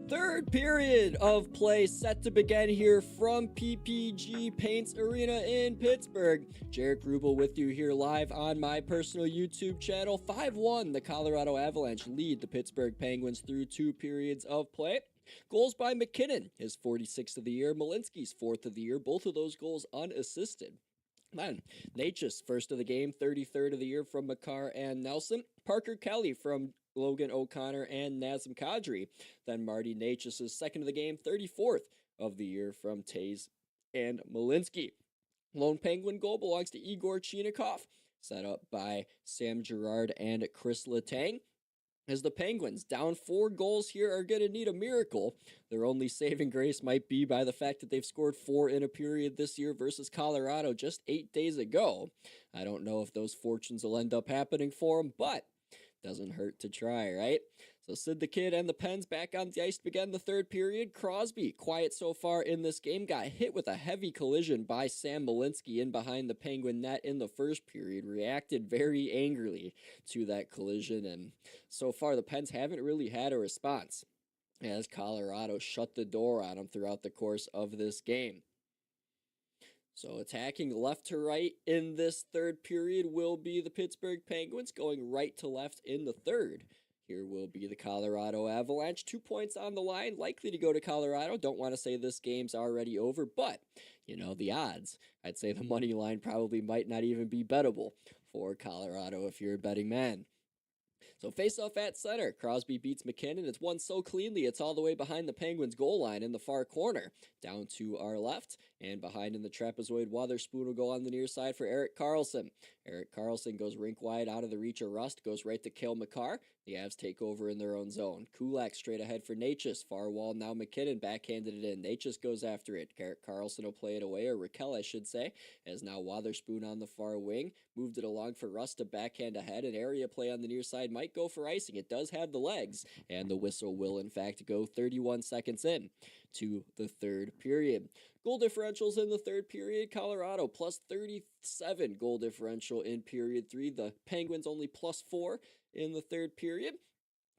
Third period of play set to begin here from PPG Paints Arena in Pittsburgh. Jaric Rubel with you here live on my personal YouTube channel. 5-1, the Colorado Avlanche lead the Pittsburgh Penguins through 2 periods of play. Goals by McKinnon, his 46th of the year. Malinsky's 4th of the year. Both of those goals unassisted. Then, Natchez, first of the game, 33rd of the year from Makar and Nelson. Parker Kelly from Logan O'Connor and Nazem Kadri. Then Marty Natchez' second of the game, 34th of the year from Taze and Malinsky. Lone Penguin goal belongs to Igor Chinakhov, set up by Sam Girard and Chris Letang. As the Penguins, down 4 goals here, are going to need a miracle. Their only saving grace might be by the fact that they've scored 4 in a period this year versus Colorado just 8 days ago. I don't know if those fortunes will end up happening for them, but doesn't hurt to try, right? So Sid the Kid and the Pens back on the ice to begin the third period. Crosby, quiet so far in this game, got hit with a heavy collision by Sam Malinsky in behind the Penguin net in the first period. Reacted very angrily to that collision, and so far the Pens haven't really had a response as Colorado shut the door on them throughout the course of this game. So attacking left to right in this third period will be the Pittsburgh Penguins. Going right to left in the third, here will be the Colorado Avlanche. 2 points on the line, likely to go to Colorado. Don't want to say this game's already over, but, you know, the odds. I'd say the money line probably might not even be bettable for Colorado if you're a betting man. So face-off at center, Crosby beats McKinnon. It's won so cleanly, it's all the way behind the Penguins' goal line in the far corner. Down to our left, and behind in the trapezoid, Wotherspoon will go on the near side for Erik Karlsson. Erik Karlsson goes rink wide out of the reach of Rust, goes right to Cale Makar. The Avs take over in their own zone. Kulak straight ahead for Natchez. Far wall, now McKinnon backhanded it in. Natchez goes after it. Erik Karlsson will play it away, or Raquel, I should say, as now Wotherspoon on the far wing. Moved it along for Rust to backhand ahead. An area play on the near side might go for icing. It does have the legs, and the whistle will, in fact, go 31 seconds in to the third period. Goal differentials in the third period, Colorado plus 37 goal differential in period 3. The Penguins only plus 4 in the third period.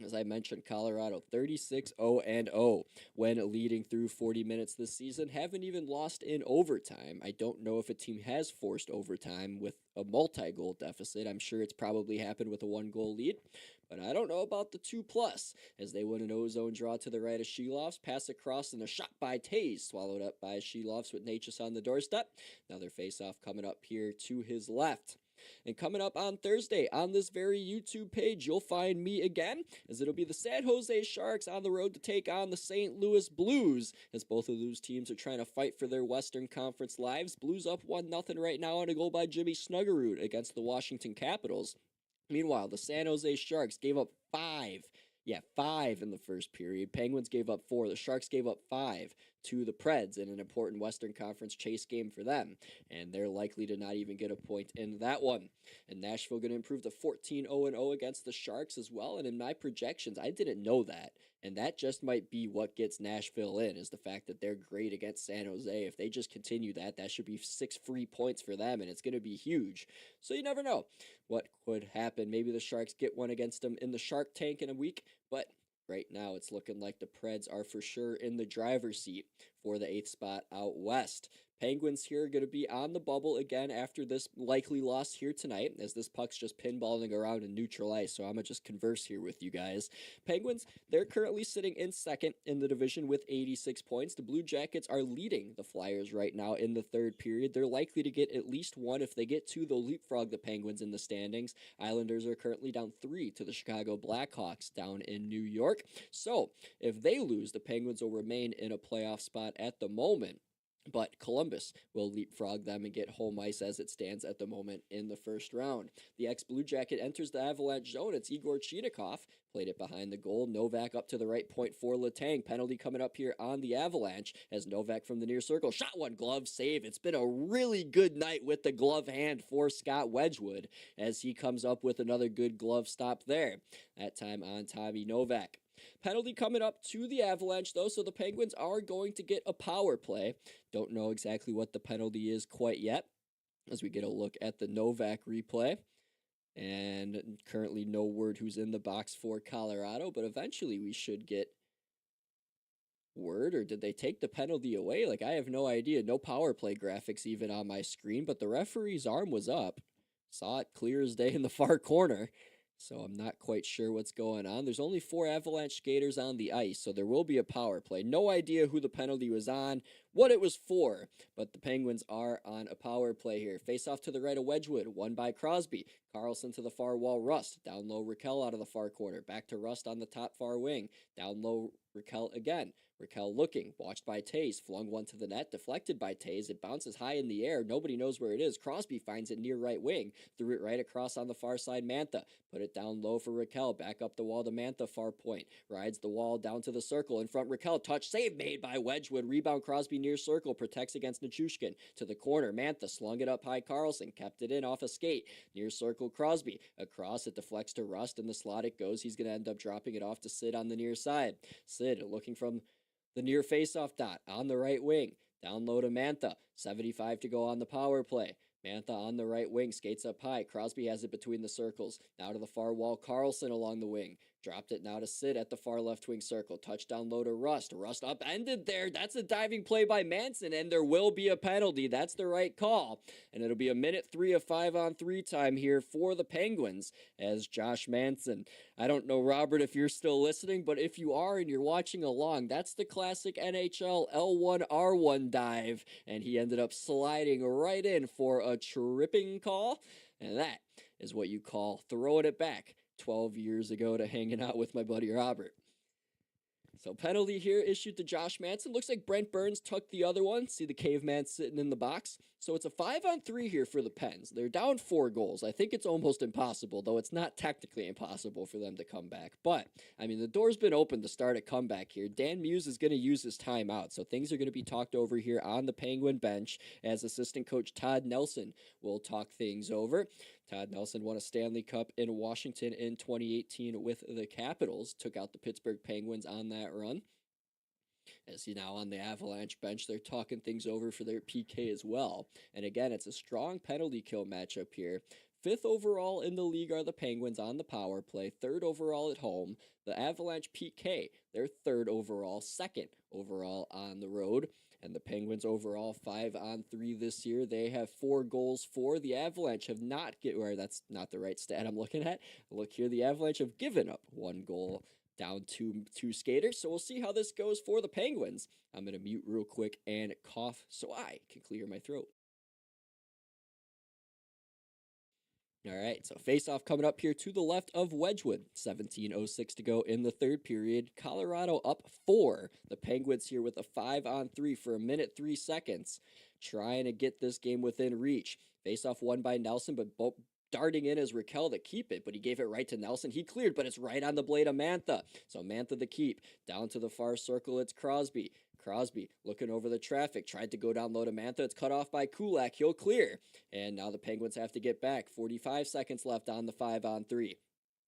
As I mentioned, Colorado 36-0-0 when leading through 40 minutes this season. Haven't even lost in overtime. I don't know if a team has forced overtime with a multi-goal deficit. I'm sure it's probably happened with a 1-goal lead. But I don't know about the 2+, as they win an O-zone draw to the right of Shelovs, pass across, and a shot by Taze, swallowed up by Shelovs with Natchez on the doorstep. Another face-off coming up here to his left. And coming up on Thursday on this very YouTube page, you'll find me again, as it'll be the San Jose Sharks on the road to take on the St. Louis Blues, as both of those teams are trying to fight for their Western Conference lives. Blues up 1-0 right now on a goal by Jimmy Snuggerud against the Washington Capitals. Meanwhile, the San Jose Sharks gave up 5 in the first period. Penguins gave up 4. The Sharks gave up 5 to the Preds in an important Western Conference chase game for them, and they're likely to not even get a point in that one. And Nashville going to improve to 14-0-0 against the Sharks as well, and in my projections, I didn't know that, and that just might be what gets Nashville in, is the fact that they're great against San Jose. If they just continue that, that should be 6 free points for them, and it's going to be huge. So you never know what could happen. Maybe the Sharks get one against them in the Shark Tank in a week, but right now it's looking like the Preds are for sure in the driver's seat for the 8th spot out west. Penguins here are going to be on the bubble again after this likely loss here tonight, as this puck's just pinballing around in neutral ice, so I'm going to just converse here with you guys. Penguins, they're currently sitting in second in the division with 86 points. The Blue Jackets are leading the Flyers right now in the third period. They're likely to get at least 1. If they get 2, they'll leapfrog the Penguins in the standings. Islanders are currently down 3 to the Chicago Blackhawks down in New York. So, if they lose, the Penguins will remain in a playoff spot at the moment. But Columbus will leapfrog them and get home ice as it stands at the moment in the first round. The ex-Blue Jacket enters the Avalanche zone. It's Igor Chinakhov. Played it behind the goal. Novak up to the right point for Letang. Penalty coming up here on the Avalanche as Novak from the near circle. Shot one, glove save. It's been a really good night with the glove hand for Scott Wedgwood as he comes up with another good glove stop there. That time on Tommy Novak. Penalty coming up to the Avalanche, though, so the Penguins are going to get a power play. Don't know exactly what the penalty is quite yet as we get a look at the Novak replay. And currently no word who's in the box for Colorado, but eventually we should get word. Or did they take the penalty away? Like, I have no idea. No power play graphics even on my screen, but the referee's arm was up. Saw it clear as day in the far corner. So I'm not quite sure what's going on. There's only 4 Avalanche skaters on the ice, so there will be a power play. No idea who the penalty was on, what it was for, but the Penguins are on a power play here. Face off to the right of Wedgwood, won by Crosby. Carlson to the far wall, Rust. Down low, Raquel out of the far corner. Back to Rust on the top far wing. Down low, Raquel again. Raquel looking, watched by Taze, flung one to the net, deflected by Taze. It bounces high in the air. Nobody knows where it is. Crosby finds it near right wing. Threw it right across on the far side, Mantha. Put it down low for Raquel. Back up the wall to Mantha, far point. Rides the wall down to the circle. In front, Raquel. Touch save made by Wedgwood. Rebound, Crosby near circle. Protects against Nichushkin. To the corner, Mantha slung it up high. Carlson kept it in off a skate. Near circle, Crosby. Across, it deflects to Rust. In the slot it goes. He's going to end up dropping it off to Sid on the near side. Sid looking from the near faceoff dot on the right wing. Down low to Mantha. 75 to go on the power play. Mantha on the right wing, skates up high. Crosby has it between the circles. Now to the far wall, Carlson along the wing. Dropped it now to Sid at the far left wing circle. Touchdown low to Rust. Rust upended there. That's a diving play by Manson, and there will be a penalty. That's the right call. And it'll be a minute 3 of 5-on-3 time here for the Penguins as Josh Manson. I don't know, Robert, if you're still listening, but if you are and you're watching along, that's the classic NHL L1R1 dive. And he ended up sliding right in for a tripping call. And that is what you call throwing it back 12 years ago to hanging out with my buddy Robert. So penalty here issued to Josh Manson. Looks like Brent Burns took the other one. See the caveman sitting in the box. So it's a 5-on-3 here for the Pens. They're down 4 goals. I think it's almost impossible, though it's not technically impossible for them to come back. But, I mean, the door's been open to start a comeback here. Dan Muse is going to use his timeout. So things are going to be talked over here on the Penguin bench as assistant coach Todd Nelson will talk things over. Todd Nelson won a Stanley Cup in Washington in 2018 with the Capitals. Took out the Pittsburgh Penguins on that run. As he's now on the Avalanche bench, they're talking things over for their PK as well. And again, it's a strong penalty kill matchup here. 5th overall in the league are the Penguins on the power play. 3rd overall at home. The Avalanche PK, they're 3rd overall. 2nd overall on the road. And the Penguins overall 5-on-3 this year. They have 4 goals for. The Avalanche have not that's not the right stat I'm looking at. Look here, the Avalanche have given up 1 goal down to 2 skaters. So we'll see how this goes for the Penguins. I'm going to mute real quick and cough so I can clear my throat. All right, so face-off coming up here to the left of Wedgwood. 17:06 to go in the 3rd period. Colorado up 4. The Penguins here with a 5-on-3 for a minute 3 seconds. Trying to get this game within reach. Face-off won by Nelson, but darting in as Raquel to keep it, but he gave it right to Nelson. He cleared, but it's right on the blade of Mantha. So Mantha the keep. Down to the far circle, it's Crosby. Crosby looking over the traffic, tried to go down low to Mantha. It's cut off by Kulak. He'll clear. And now the Penguins have to get back. 45 seconds left on the 5-on-3.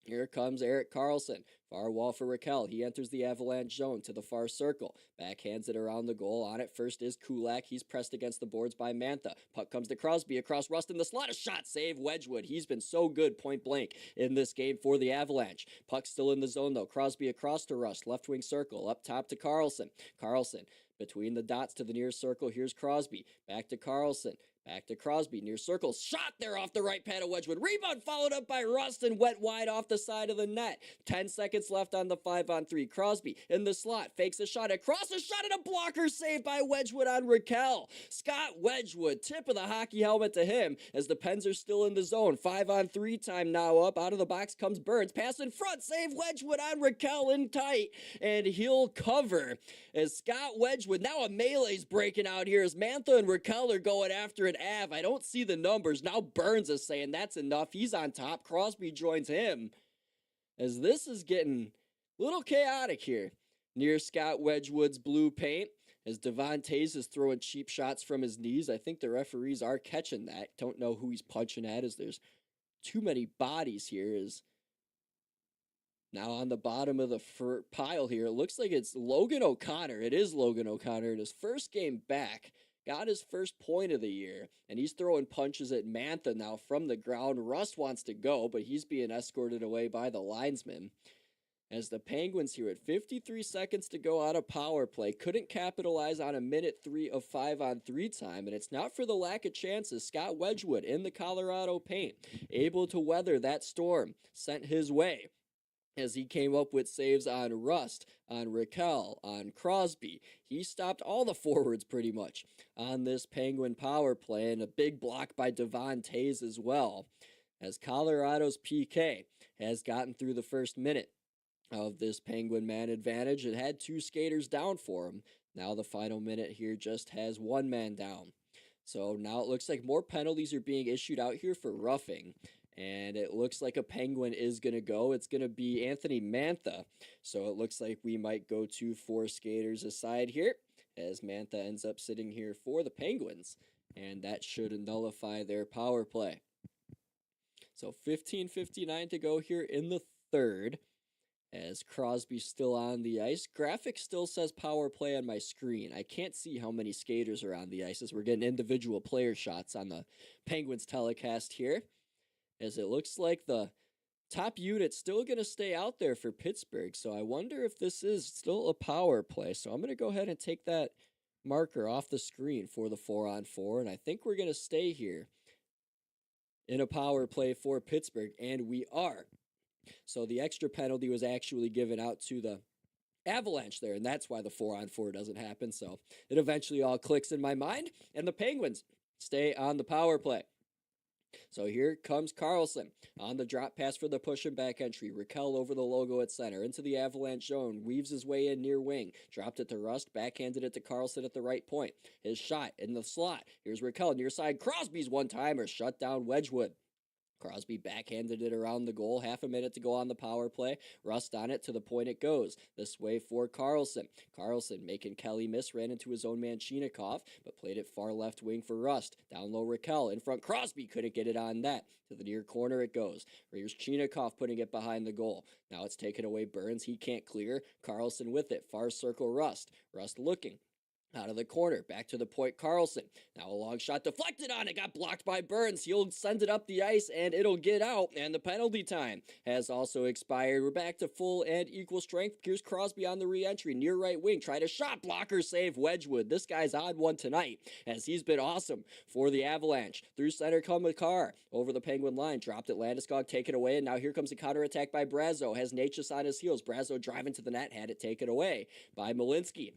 Here comes Erik Karlsson. Far wall for Raquel. He enters the Avalanche zone to the far circle. Backhands it around the goal. On it first is Kulak. He's pressed against the boards by Mantha. Puck comes to Crosby across Rust in the slot. A shot save Wedgwood. He's been so good point blank in this game for the Avalanche. Puck still in the zone though. Crosby across to Rust. Left wing circle. Up top to Karlsson. Karlsson between the dots to the near circle. Here's Crosby. Back to Karlsson. Back to Crosby, near circle, shot there off the right pad of Wedgwood. Rebound followed up by Rust and went wide off the side of the net. 10 seconds left on the 5-on-3. Crosby in the slot, fakes a shot, across a shot, and a blocker saved by Wedgwood on Raquel. Scott Wedgwood, tip of the hockey helmet to him as the Pens are still in the zone. 5-on-3 time now up. Out of the box comes Burns. Pass in front, save Wedgwood on Raquel in tight, and he'll cover as Scott Wedgwood. Now a melee's breaking out here as Mantha and Raquel are going after it. I don't see the numbers. Now Burns is saying that's enough. He's on top. Crosby joins him as this is getting a little chaotic here near Scott Wedgwood's blue paint as Devon Taze is throwing cheap shots from his knees. I think the referees are catching that. Don't know who he's punching at as there's too many bodies here as Now on the bottom of the pile here, it looks like it's Logan O'Connor. It is Logan O'Connor in his first game back. Got his first point of the year, and he's throwing punches at Mantha now from the ground. Rust wants to go, but he's being escorted away by the linesman. As the Penguins here at 53 seconds to go out of power play couldn't capitalize on a minute 3 of 5-on-3 time, and it's not for the lack of chances. Scott Wedgwood in the Colorado paint, able to weather that storm sent his way as he came up with saves on Rust, on Raquel, on Crosby. He stopped all the forwards pretty much on this Penguin power play, and a big block by Devon Tays as well, as Colorado's PK has gotten through the first minute of this Penguin man advantage. It had 2 skaters down for him. Now the final minute here just has 1 man down. So now it looks like more penalties are being issued out here for roughing. And it looks like a Penguin is going to go. It's going to be Anthony Mantha. So it looks like we might go to 4 skaters aside here, as Mantha ends up sitting here for the Penguins. And that should nullify their power play. So 15:59 to go here in the third, as Crosby's still on the ice. Graphic still says power play on my screen. I can't see how many skaters are on the ice, as we're getting individual player shots on the Penguins telecast here, as it looks like the top unit's still going to stay out there for Pittsburgh. So I wonder if this is still a power play. So I'm going to go ahead and take that marker off the screen for the 4-on-4, and I think we're going to stay here in a power play for Pittsburgh, and we are. So the extra penalty was actually given out to the Avalache there, and that's why the 4-on-4 doesn't happen. So it eventually all clicks in my mind, and the Penguins stay on the power play. So here comes Carlson on the drop pass for the push and back entry. Raquel over the logo at center into the Avalanche zone, weaves his way in near wing, dropped it to Rust, backhanded it to Carlson at the right point. His shot in the slot. Here's Raquel near side. Crosby's one-timer shut down Wedgwood. Crosby backhanded it around the goal. Half a minute to go on the power play. Rust on it, to the point it goes. This way for Carlson. Carlson making Kelly miss, ran into his own man Chinikov, but played it far left wing for Rust. Down low Raquel. In front Crosby couldn't get it on that. To the near corner it goes. Here's Chinikov putting it behind the goal. Now it's taken away Burns. He can't clear. Carlson with it. Far circle Rust. Rust looking. Out of the corner, back to the point, Carlson. Now a long shot deflected on it, got blocked by Burns. He'll send it up the ice, and it'll get out, and the penalty time has also expired. We're back to full and equal strength. Here's Crosby on the re-entry, near right wing. Tried a shot blocker save, Wedgwood. This guy's on one tonight, as he's been awesome for the Avalanche. Through center come McCarr, over the Penguin line. Dropped it, Landeskog, take it away, and now here comes a counterattack by Brazo. Has Natchez on his heels. Brazo driving to the net, had it taken away by Malinsky.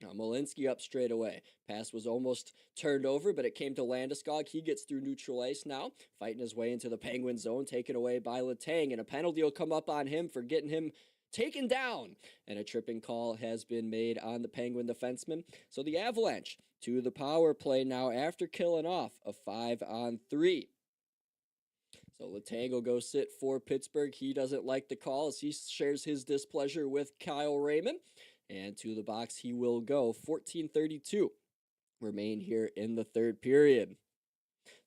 Now Malinsky up straight away. Pass was almost turned over, but it came to Landeskog. He gets through neutral ice now, fighting his way into the Penguin zone, taken away by Letang, and a penalty will come up on him for getting him taken down. And a tripping call has been made on the Penguin defenseman. So the Avalanche to the power play now after killing off a 5-on-3. So Letang will go sit for Pittsburgh. He doesn't like the call as he shares his displeasure with Kyle Raymond. And to the box he will go. 14:32 remain here in the third period.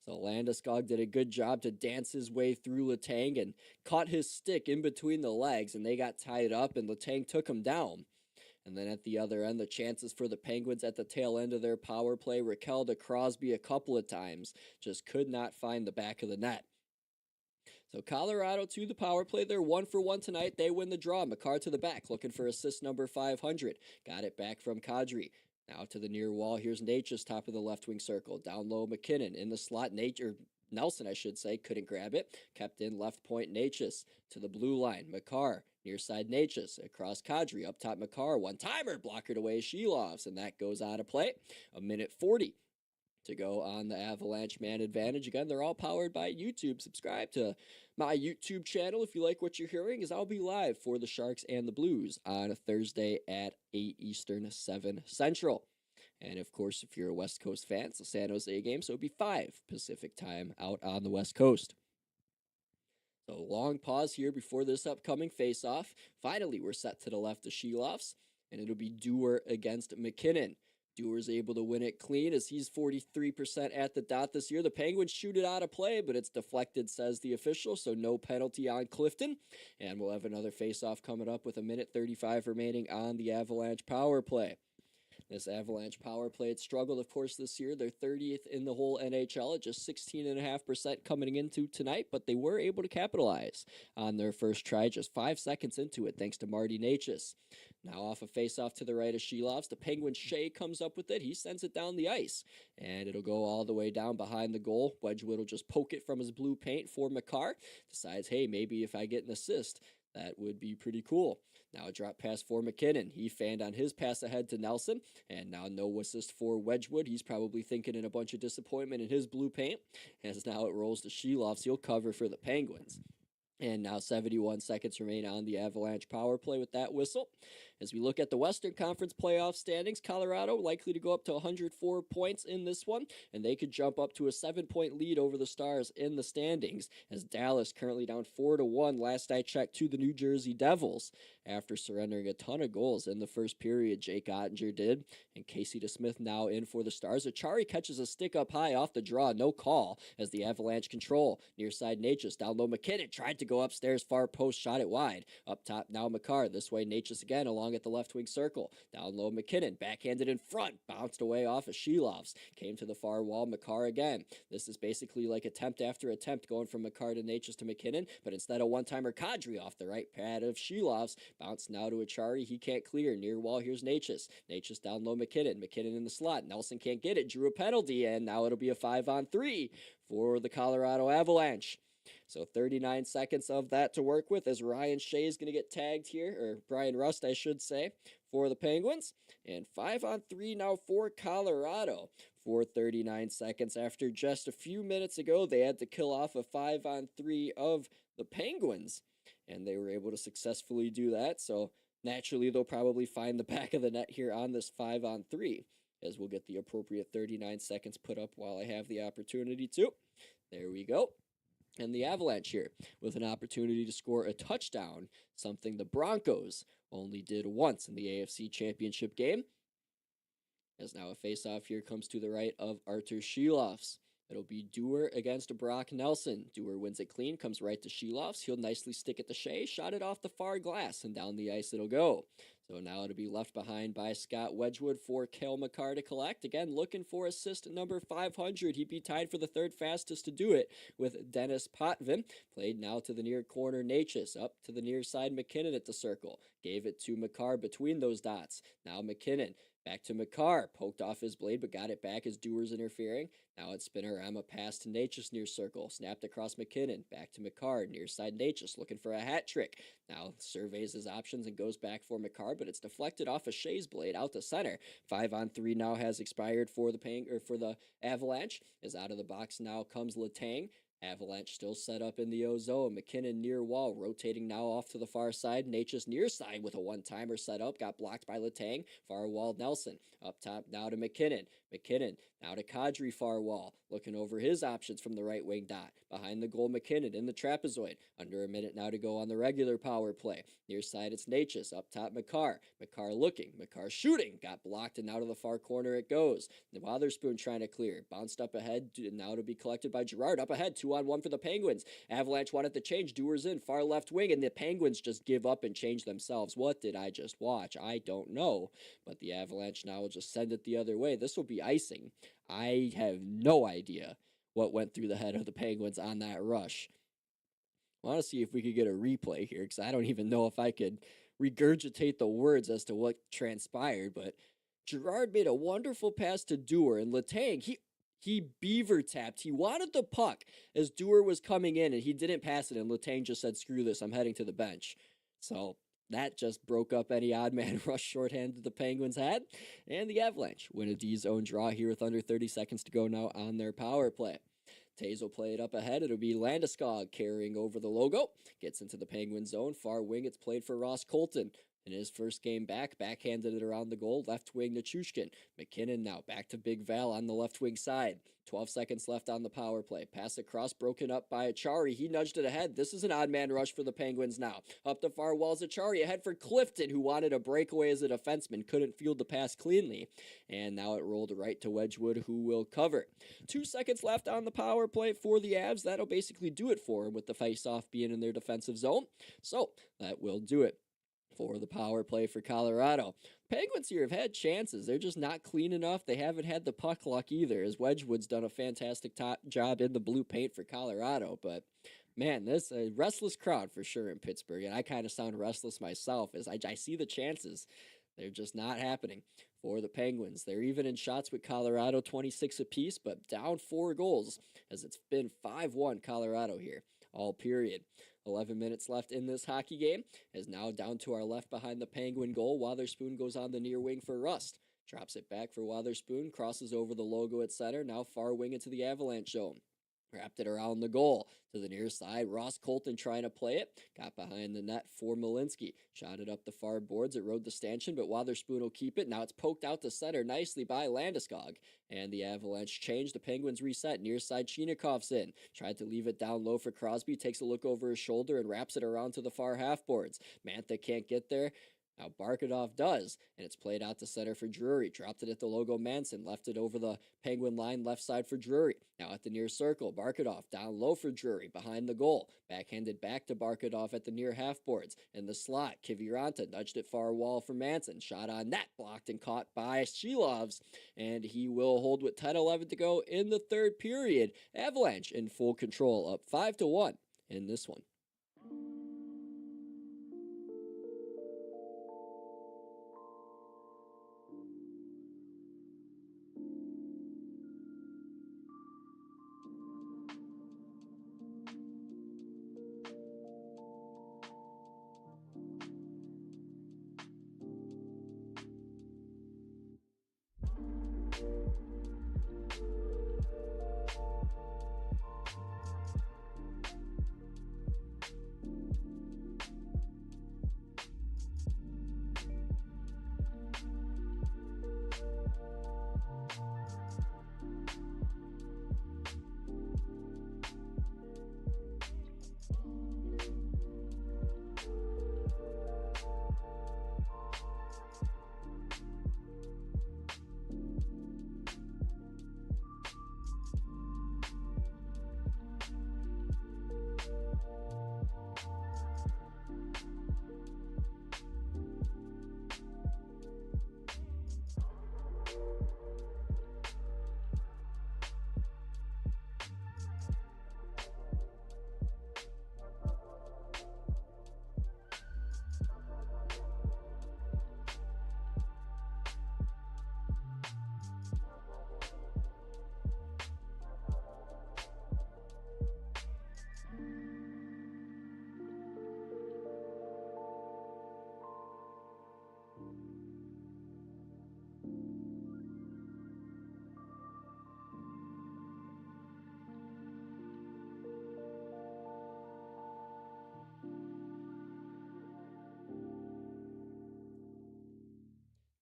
So Landeskog did a good job to dance his way through Letang and caught his stick in between the legs, and they got tied up, and Letang took him down. And then at the other end, the chances for the Penguins at the tail end of their power play. Raquel to Crosby a couple of times, just could not find the back of the net. So Colorado to the power play. They're 1-for-1 tonight. They win the draw. McCarr to the back, looking for assist number 500. Got it back from Kadri. Now to the near wall. Here's Natchez, top of the left wing circle. Down low, McKinnon in the slot. Nelson, I should say, couldn't grab it. Kept in left point, Natchez. To the blue line, McCarr. Near side, Natchez. Across Kadri. Up top, McCarr. One-timer. Blockered away, Shelovs. And that goes out of play. A minute 40 to go on the Avalanche man advantage. Again, they're all powered by YouTube. Subscribe to my YouTube channel if you like what you're hearing, as I'll be live for the Sharks and the Blues on a Thursday at 8 Eastern, 7 Central. And of course, if you're a West Coast fan, it's a San Jose game, so it'll be 5 Pacific time out on the West Coast. So long pause here before this upcoming face-off. Finally, we're set to the left of Shelovs, and it'll be Dewar against McKinnon. Dewar's able to win it clean as he's 43% at the dot this year. The Penguins shoot it out of play, but it's deflected, says the official, so no penalty on Clifton. And we'll have another face-off coming up with 1:35 remaining on the Avalanche power play. This Avalanche power play had struggled, of course, this year. They're 30th in the whole NHL at just 16.5% coming into tonight, but they were able to capitalize on their first try just 5 seconds into it, thanks to Marty Necas. Now off a face-off to the right of Shilovs. The Penguin Shea comes up with it. He sends it down the ice, and it'll go all the way down behind the goal. Wedgwood will just poke it from his blue paint for Makar. Decides, hey, maybe if I get an assist, that would be pretty cool. Now a drop pass for McKinnon. He fanned on his pass ahead to Nelson. And now no assist for Wedgwood. He's probably thinking in a bunch of disappointment in his blue paint. As now it rolls to Shilovs. He'll cover for the Penguins. And now 71 seconds remain on the Avalanche power play with that whistle. As we look at the Western Conference playoff standings, Colorado likely to go up to 104 points in this one, and they could jump up to a 7-point lead over the Stars in the standings, as Dallas currently down 4-1 last I checked to the New Jersey Devils after surrendering a ton of goals in the first period. Jake Ottinger did, and Casey DeSmith now in for the Stars. Achari catches a stick up high off the draw, no call, as the Avalanche control. Near side Necas, down low McKinnon, tried to go upstairs, far post, shot it wide. Up top now Makar, this way Necas again along at the left wing circle. Down low McKinnon, backhanded in front, bounced away off of Shilovs. Came to the far wall, Makar again. This is basically like attempt after attempt going from Makar to Necas to McKinnon, but instead of one-timer Kadri off the right pad of Shilovs. Bounce now to Achari, he can't clear. Near wall, here's Necas. Necas down low McKinnon. McKinnon in the slot. Nelson can't get it, drew a penalty, and now it'll be a 5-on-3 for the Colorado Avlanche. So 39 seconds of that to work with as Ryan Shea is going to get tagged here, or Brian Rust, I should say, for the Penguins. And 5-on-3 now for Colorado for 39 seconds. After just a few minutes ago, they had to kill off a 5-on-3 of the Penguins, and they were able to successfully do that. So naturally, they'll probably find the back of the net here on this 5-on-3, as we'll get the appropriate 39 seconds put up while I have the opportunity to. There we go. And the Avalanche here with an opportunity to score a touchdown, something the Broncos only did once in the AFC Championship game. As now a face-off here comes to the right of Artur Shilovs. It'll be Dewar against Brock Nelson. Dewar wins it clean, comes right to Shilovs. He'll nicely stick it to Shea, shot it off the far glass, and down the ice it'll go. So now it'll be left behind by Scott Wedgwood for Cale Makar to collect. Again, looking for assist number 500. He'd be tied for the third fastest to do it with Dennis Potvin. Played now to the near corner, Necas. Up to the near side, McKinnon at the circle. Gave it to Makar between those dots. Now McKinnon. Back to Makar, poked off his blade, but got it back as Dewar's interfering. Now it's Spinorama pass to Necas near circle, snapped across McKinnon, back to Makar, near side Necas, looking for a hat trick. Now surveys his options and goes back for Makar, but it's deflected off of Shea's blade out to center. 5-on-3 now has expired for the Avalanche. As out of the box now comes Letang. Avalanche still set up in the O-zone. McKinnon near wall, rotating now off to the far side. Necas near side with a one-timer set up. Got blocked by Letang. Far wall Nelson. Up top now to McKinnon. McKinnon now to Kadri far wall. Looking over his options from the right wing dot. Behind the goal McKinnon in the trapezoid. Under a minute now to go on the regular power play. Near side it's Necas. Up top Makar. Makar looking. Makar shooting. Got blocked and out of the far corner it goes. The Wotherspoon trying to clear. Bounced up ahead. Now to be collected by Girard. Up ahead. 2-on-1 for the Penguins. Avalanche wanted to change. Dewar's in far left wing, and the Penguins just give up and change themselves. What did I just watch? I don't know, but the Avalanche now will just send it the other way. This will be icing. I have no idea what went through the head of the Penguins on that rush. I want to see if we could get a replay here, because I don't even know if I could regurgitate the words as to what transpired, but Girard made a wonderful pass to Dewar, and Letang, he beaver tapped. He wanted the puck as Dewar was coming in, and he didn't pass it, and Letang just said, screw this, I'm heading to the bench. So that just broke up any odd man rush shorthand that the Penguins had, and the Avalanche win a D-zone draw here with under 30 seconds to go now on their power play. Tays will play it up ahead. It'll be Landeskog carrying over the logo. Gets into the Penguin zone. Far wing, it's played for Ross Colton. In his first game back, backhanded it around the goal, left wing to Chushkin. McKinnon now back to Big Val on the left wing side. 12 seconds left on the power play. Pass across, broken up by Achari. He nudged it ahead. This is an odd man rush for the Penguins now. Up the far walls, Achari ahead for Clifton, who wanted a breakaway as a defenseman. Couldn't field the pass cleanly. And now it rolled right to Wedgwood, who will cover. 2 seconds left on the power play for the Avs. That'll basically do it for them with the face-off being in their defensive zone. So that will do it for the power play for Colorado. Penguins here have had chances. They're just not clean enough. They haven't had the puck luck either, as Wedgwood's done a fantastic job in the blue paint for Colorado. But, man, this is a restless crowd for sure in Pittsburgh, and I kind of sound restless myself as I see the chances. They're just not happening for the Penguins. They're even in shots with Colorado, 26 apiece, but down 4 goals, as it's been 5-1 Colorado here, all period. 11 minutes left in this hockey game, as now down to our left behind the Penguin goal. Wotherspoon goes on the near wing for Rust. Drops it back for Wotherspoon, crosses over the logo at center, now far wing into the Avalanche zone. Wrapped it around the goal to the near side. Ross Colton trying to play it. Got behind the net for Malinsky. Shot it up the far boards. It rode the stanchion, but Wotherspoon will keep it. Now it's poked out to center nicely by Landeskog. And the Avalanche change. The Penguins reset. Near side, Chinakov's in. Tried to leave it down low for Crosby. Takes a look over his shoulder and wraps it around to the far half boards. Mantha can't get there. Now Barkadov does, and it's played out to center for Drury. Dropped it at the logo Manson, left it over the Penguin line, left side for Drury. Now at the near circle, Barkadov down low for Drury, behind the goal. Backhanded back to Barkadov at the near half boards. In the slot, Kiviranta nudged it far wall for Manson. Shot on net, blocked and caught by Shilovs, and he will hold with 10-11 to go in the third period. Avalanche in full control, up 5-1 in this one.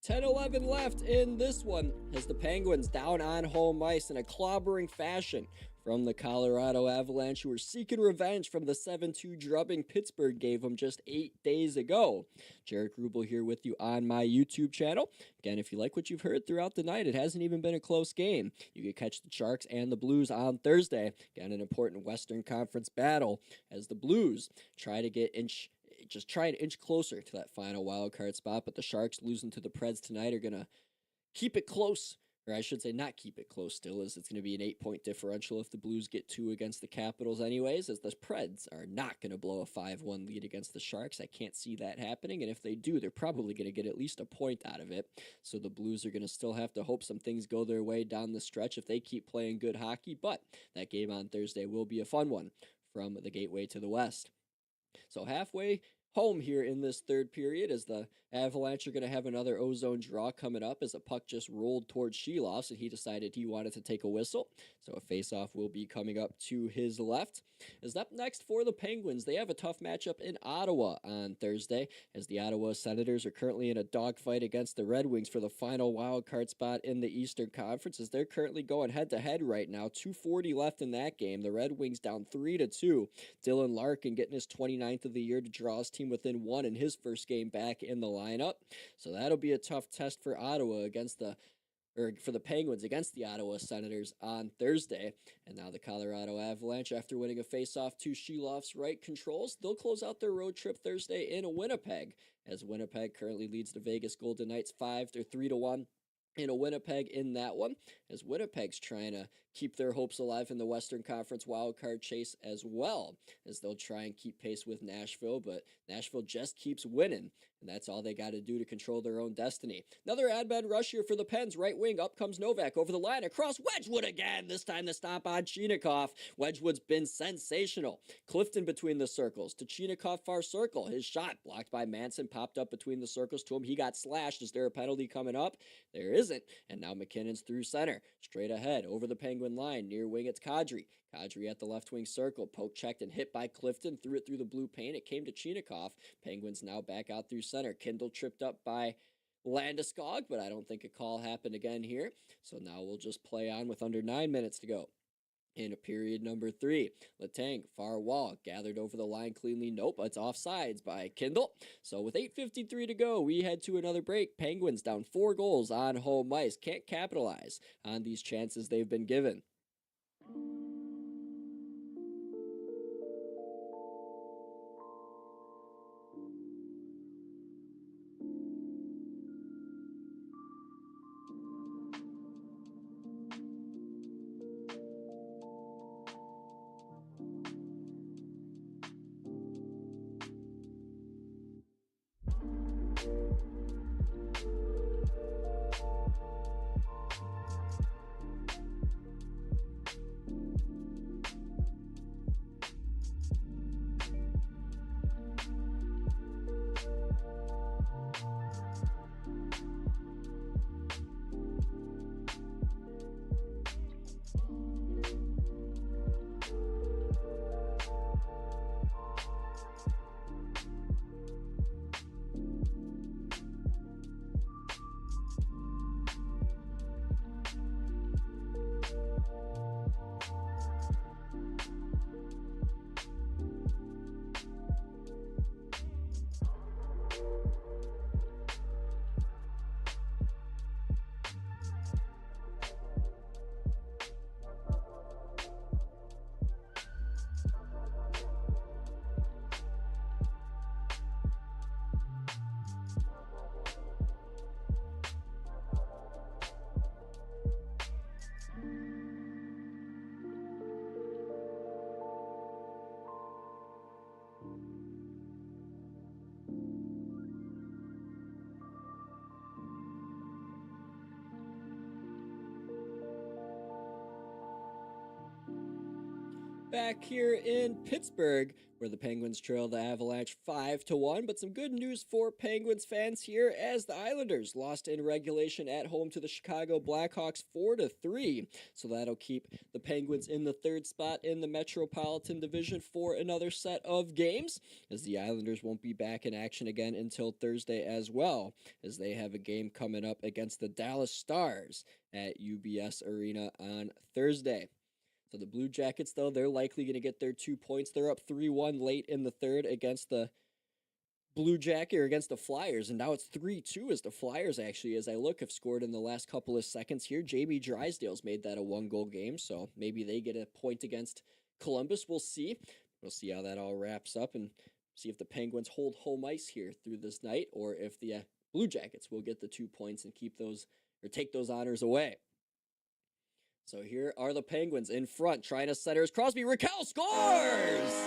$10-11 left in this one as the Penguins down on home ice in a clobbering fashion from the Colorado Avlanche, who are seeking revenge from the 7-2 drubbing Pittsburgh gave them just 8 days ago. Jaric Rubel here with you on my YouTube channel. Again, if you like what you've heard throughout the night, it hasn't even been a close game. You can catch the Sharks and the Blues on Thursday. Again, an important Western Conference battle as the Blues try to try an inch closer to that final wild card spot, but the Sharks losing to the Preds tonight are going to keep it close, or I should say not keep it close still, as it's going to be an 8-point differential if the Blues get 2 against the Capitals anyways, as the Preds are not going to blow a 5-1 lead against the Sharks. I can't see that happening, and if they do, they're probably going to get at least a point out of it, so the Blues are going to still have to hope some things go their way down the stretch if they keep playing good hockey, but that game on Thursday will be a fun one from the Gateway to the West. So halfway home here in this third period as the Avalanche are going to have another ozone draw coming up as a puck just rolled towards Sheloffs, and he decided he wanted to take a whistle. So a faceoff will be coming up to his left. As up next for the Penguins, they have a tough matchup in Ottawa on Thursday, as the Ottawa Senators are currently in a dogfight against the Red Wings for the final wild card spot in the Eastern Conference, as they're currently going head-to-head right now. 2:40 left in that game. The Red Wings down 3-2. Dylan Larkin getting his 29th of the year to draw his team within one in his first game back in the lineup. So that'll be a tough test for Ottawa for the Penguins against the Ottawa Senators on Thursday. And now the Colorado Avlanche, after winning a faceoff to Sheloff's right controls, they'll close out their road trip Thursday in Winnipeg, as Winnipeg currently leads the Vegas Golden Knights 3-1. In Winnipeg in that one, as Winnipeg's trying to keep their hopes alive in the Western Conference wildcard chase as well, as they'll try and keep pace with Nashville, but Nashville just keeps winning, and that's all they got to do to control their own destiny. Another ad-man rush here for the Pens. Right wing, up comes Novak over the line, across Wedgwood again, this time the stop on Chinakhov. Wedgwood's been sensational. Clifton between the circles to Chinakhov far circle. His shot blocked by Manson, popped up between the circles to him. He got slashed. Is there a penalty coming up? There isn't. And now McKinnon's through center. Straight ahead over the Penguin line. Near wing, it's Kadri. Kadri at the left wing circle. Poke checked and hit by Clifton. Threw it through the blue paint. It came to Chinakhov. Penguins now back out through center. Kindle tripped up by Landeskog, but I don't think a call happened again here. So now we'll just play on with under 9 minutes to go. In period number 3, Letang, far wall, gathered over the line cleanly. Nope, it's offsides by Kindle. So with 8:53 to go, we head to another break. Penguins down 4 goals on home ice. Can't capitalize on these chances they've been given. Back here in Pittsburgh, where the Penguins trail the Avalache 5-1, but some good news for Penguins fans here, as the Islanders lost in regulation at home to the Chicago Blackhawks 4-3. So that'll keep the Penguins in the 3rd spot in the Metropolitan Division for another set of games, as the Islanders won't be back in action again until Thursday as well, as they have a game coming up against the Dallas Stars at UBS Arena on Thursday. So the Blue Jackets, though, they're likely going to get their 2 points. They're up 3-1 late in the 3rd against the against the Flyers, and now it's 3-2 as the Flyers, actually, as I look, have scored in the last couple of seconds here. Jamie Drysdale's made that a 1-goal game, so maybe they get a point against Columbus. We'll see. We'll see how that all wraps up and see if the Penguins hold home ice here through this night, or if the Blue Jackets will get the 2 points and keep those, or take those honors away. So here are the Penguins in front, trying to center as Crosby. Raquel scores!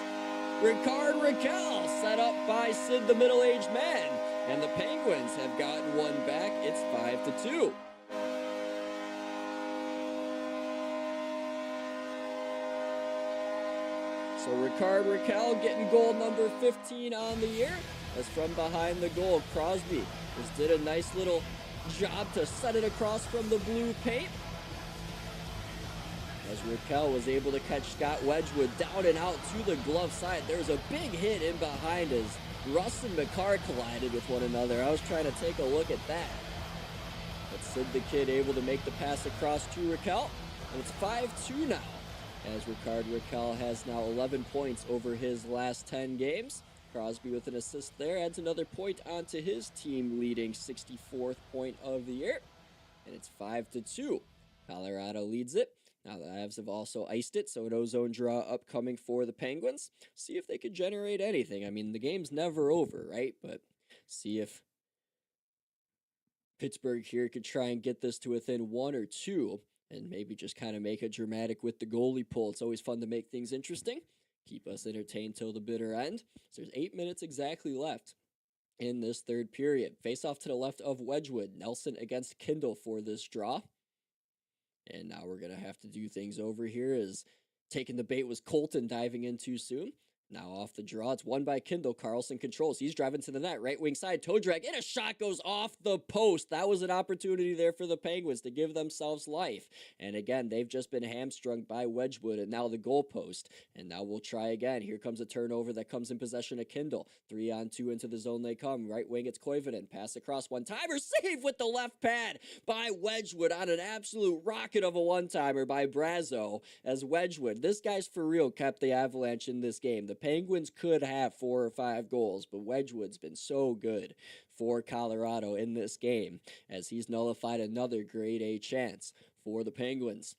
Ricard Raquel, set up by Sid the middle-aged man. And the Penguins have gotten one back. It's 5-2. So So Ricard Raquel getting goal number 15 on the year. As from behind the goal, Crosby just did a nice little job to set it across from the blue paint. As Raquel was able to catch Scott Wedgwood down and out to the glove side. There's a big hit in behind as Russ and McCarr collided with one another. I was trying to take a look at that. But Sid the Kid able to make the pass across to Raquel. And it's 5-2 now. As Ricard Raquel has now 11 points over his last 10 games. Crosby with an assist there adds another point onto his team leading 64th point of the year. And it's 5-2. Colorado leads it. Now the Avs have also iced it, so an ozone draw upcoming for the Penguins. See if they could generate anything. I mean, the game's never over, right? But see if Pittsburgh here could try and get this to within 1 or 2 and maybe just kind of make it dramatic with the goalie pull. It's always fun to make things interesting. Keep us entertained till the bitter end. So there's 8 minutes exactly left in this third period. Face off to the left of Wedgwood. Nelson against Kindle for this draw. And now we're going to have to do things over here as taking the bait was Colton diving in too soon. Now off the draw, it's won by Kindle. Carlson controls. He's driving to the net. Right wing side, toe drag, and a shot goes off the post. That was an opportunity there for the Penguins to give themselves life. And again, they've just been hamstrung by Wedgwood and now the goal post. And now we'll try again. Here comes a turnover that comes in possession of Kindle. 3-on-2 into the zone they come. Right wing, it's Koivunen. Pass across one-timer. Save with the left pad by Wedgwood on an absolute rocket of a one-timer by Brazo as Wedgwood. This guy's for real kept the Avalanche in this game. The Penguins could have 4 or 5 goals, but Wedgwood's been so good for Colorado in this game as he's nullified another grade A chance for the Penguins.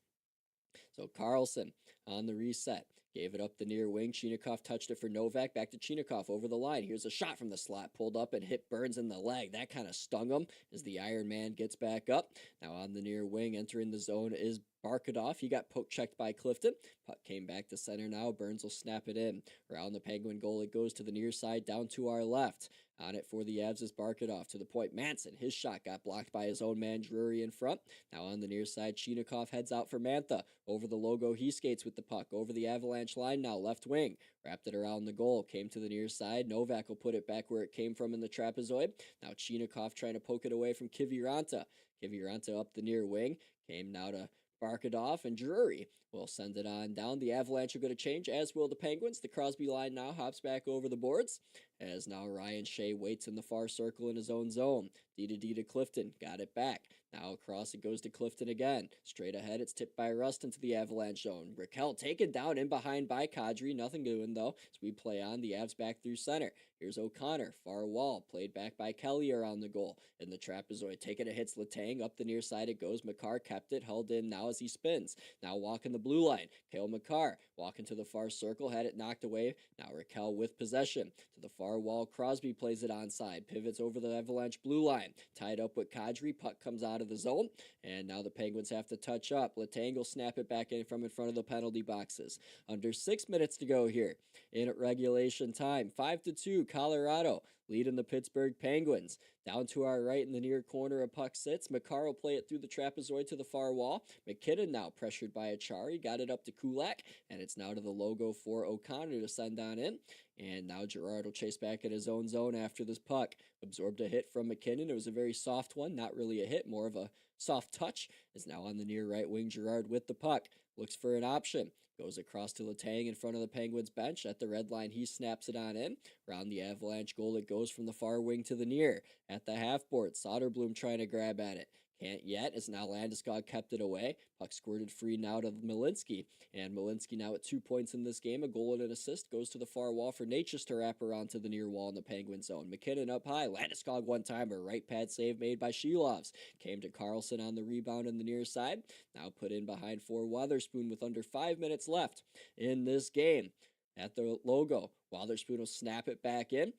So Carlson on the reset. Gave it up the near wing. Chinakhov touched it for Novak. Back to Chinakhov over the line. Here's a shot from the slot. Pulled up and hit Burns in the leg. That kind of stung him as the Iron Man gets back up. Now on the near wing, entering the zone is Barkadov. He got poke checked by Clifton. Puck came back to center now. Burns will snap it in. Around the Penguin goal, it goes to the near side down to our left. On it for the Avs is Barkadov to the point. Manson, his shot got blocked by his own man Drury in front. Now on the near side, Chinakhov heads out for Mantha. Over the logo, he skates with the puck. Over the Avalanche line now, left wing. Wrapped it around the goal. Came to the near side. Novak will put it back where it came from in the trapezoid. Now Chinakhov trying to poke it away from Kiviranta. Kiviranta up the near wing. Came now to Barkadov and Drury will send it on down. The Avalanche are going to change, as will the Penguins. The Crosby line now hops back over the boards, as now Ryan Shea waits in the far circle in his own zone. D to Clifton, got it back. Now across it goes to Clifton again. Straight ahead, it's tipped by Rust into the Avalanche zone. Raquel taken down in behind by Kadri. Nothing doing though, as we play on. The Avs back through center. Here's O'Connor, far wall, played back by Kelly around the goal. In the trapezoid, taking it, hits Letang. Up the near side it goes. McCarr kept it, held in now as he spins. Now walking the blue line. Cale McCarr walking to the far circle, had it knocked away. Now Raquel with possession. To the far wall, Crosby plays it onside. Pivots over the Avalanche blue line. Tied up with Kadri. Puck comes out of the zone. And now the Penguins have to touch up. Letang will snap it back in from in front of the penalty boxes. Under 6 minutes to go here in regulation time. 5-2, Colorado leading the Pittsburgh Penguins. Down to our right in the near corner of puck sits. McCarr will play it through the trapezoid to the far wall. McKinnon now pressured by Achari. Got it up to Kulak. And it's now to the logo for O'Connor to send on in. And now Girard will chase back at his own zone after this puck. Absorbed a hit from McKinnon. It was a very soft one. Not really a hit, more of a soft touch. Is now on the near right wing. Girard with the puck. Looks for an option. Goes across to Letang in front of the Penguins bench. At the red line, he snaps it on in. Around the Avalanche goal, it goes from the far wing to the near. At the half board, Soderblom trying to grab at it. Can't yet, as now Landeskog kept it away. Puck squirted free now to Malinsky. And Malinsky now at 2 points in this game. A goal and an assist. Goes to the far wall for Natchez to wrap around to the near wall in the Penguin zone. McKinnon up high. Landeskog one-timer. Right pad save made by Shilovs. Came to Carlson on the rebound on the near side. Now put in behind for Wotherspoon with under 5 minutes left in this game. At the logo, Wotherspoon will snap it back in.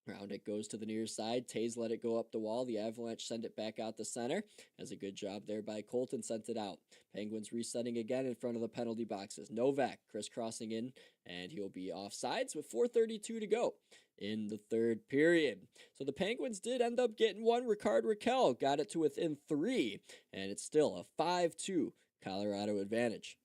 Round it goes to the near side. Tays let it go up the wall. The Avalanche send it back out the center. Has a good job there by Colton. Sent it out. Penguins resetting again in front of the penalty boxes. Novak crisscrossing in, and he'll be offsides with 4:32 to go in the third period. So the Penguins did end up getting one. Ricard Raquel got it to within 3, and it's still a 5-2 Colorado advantage.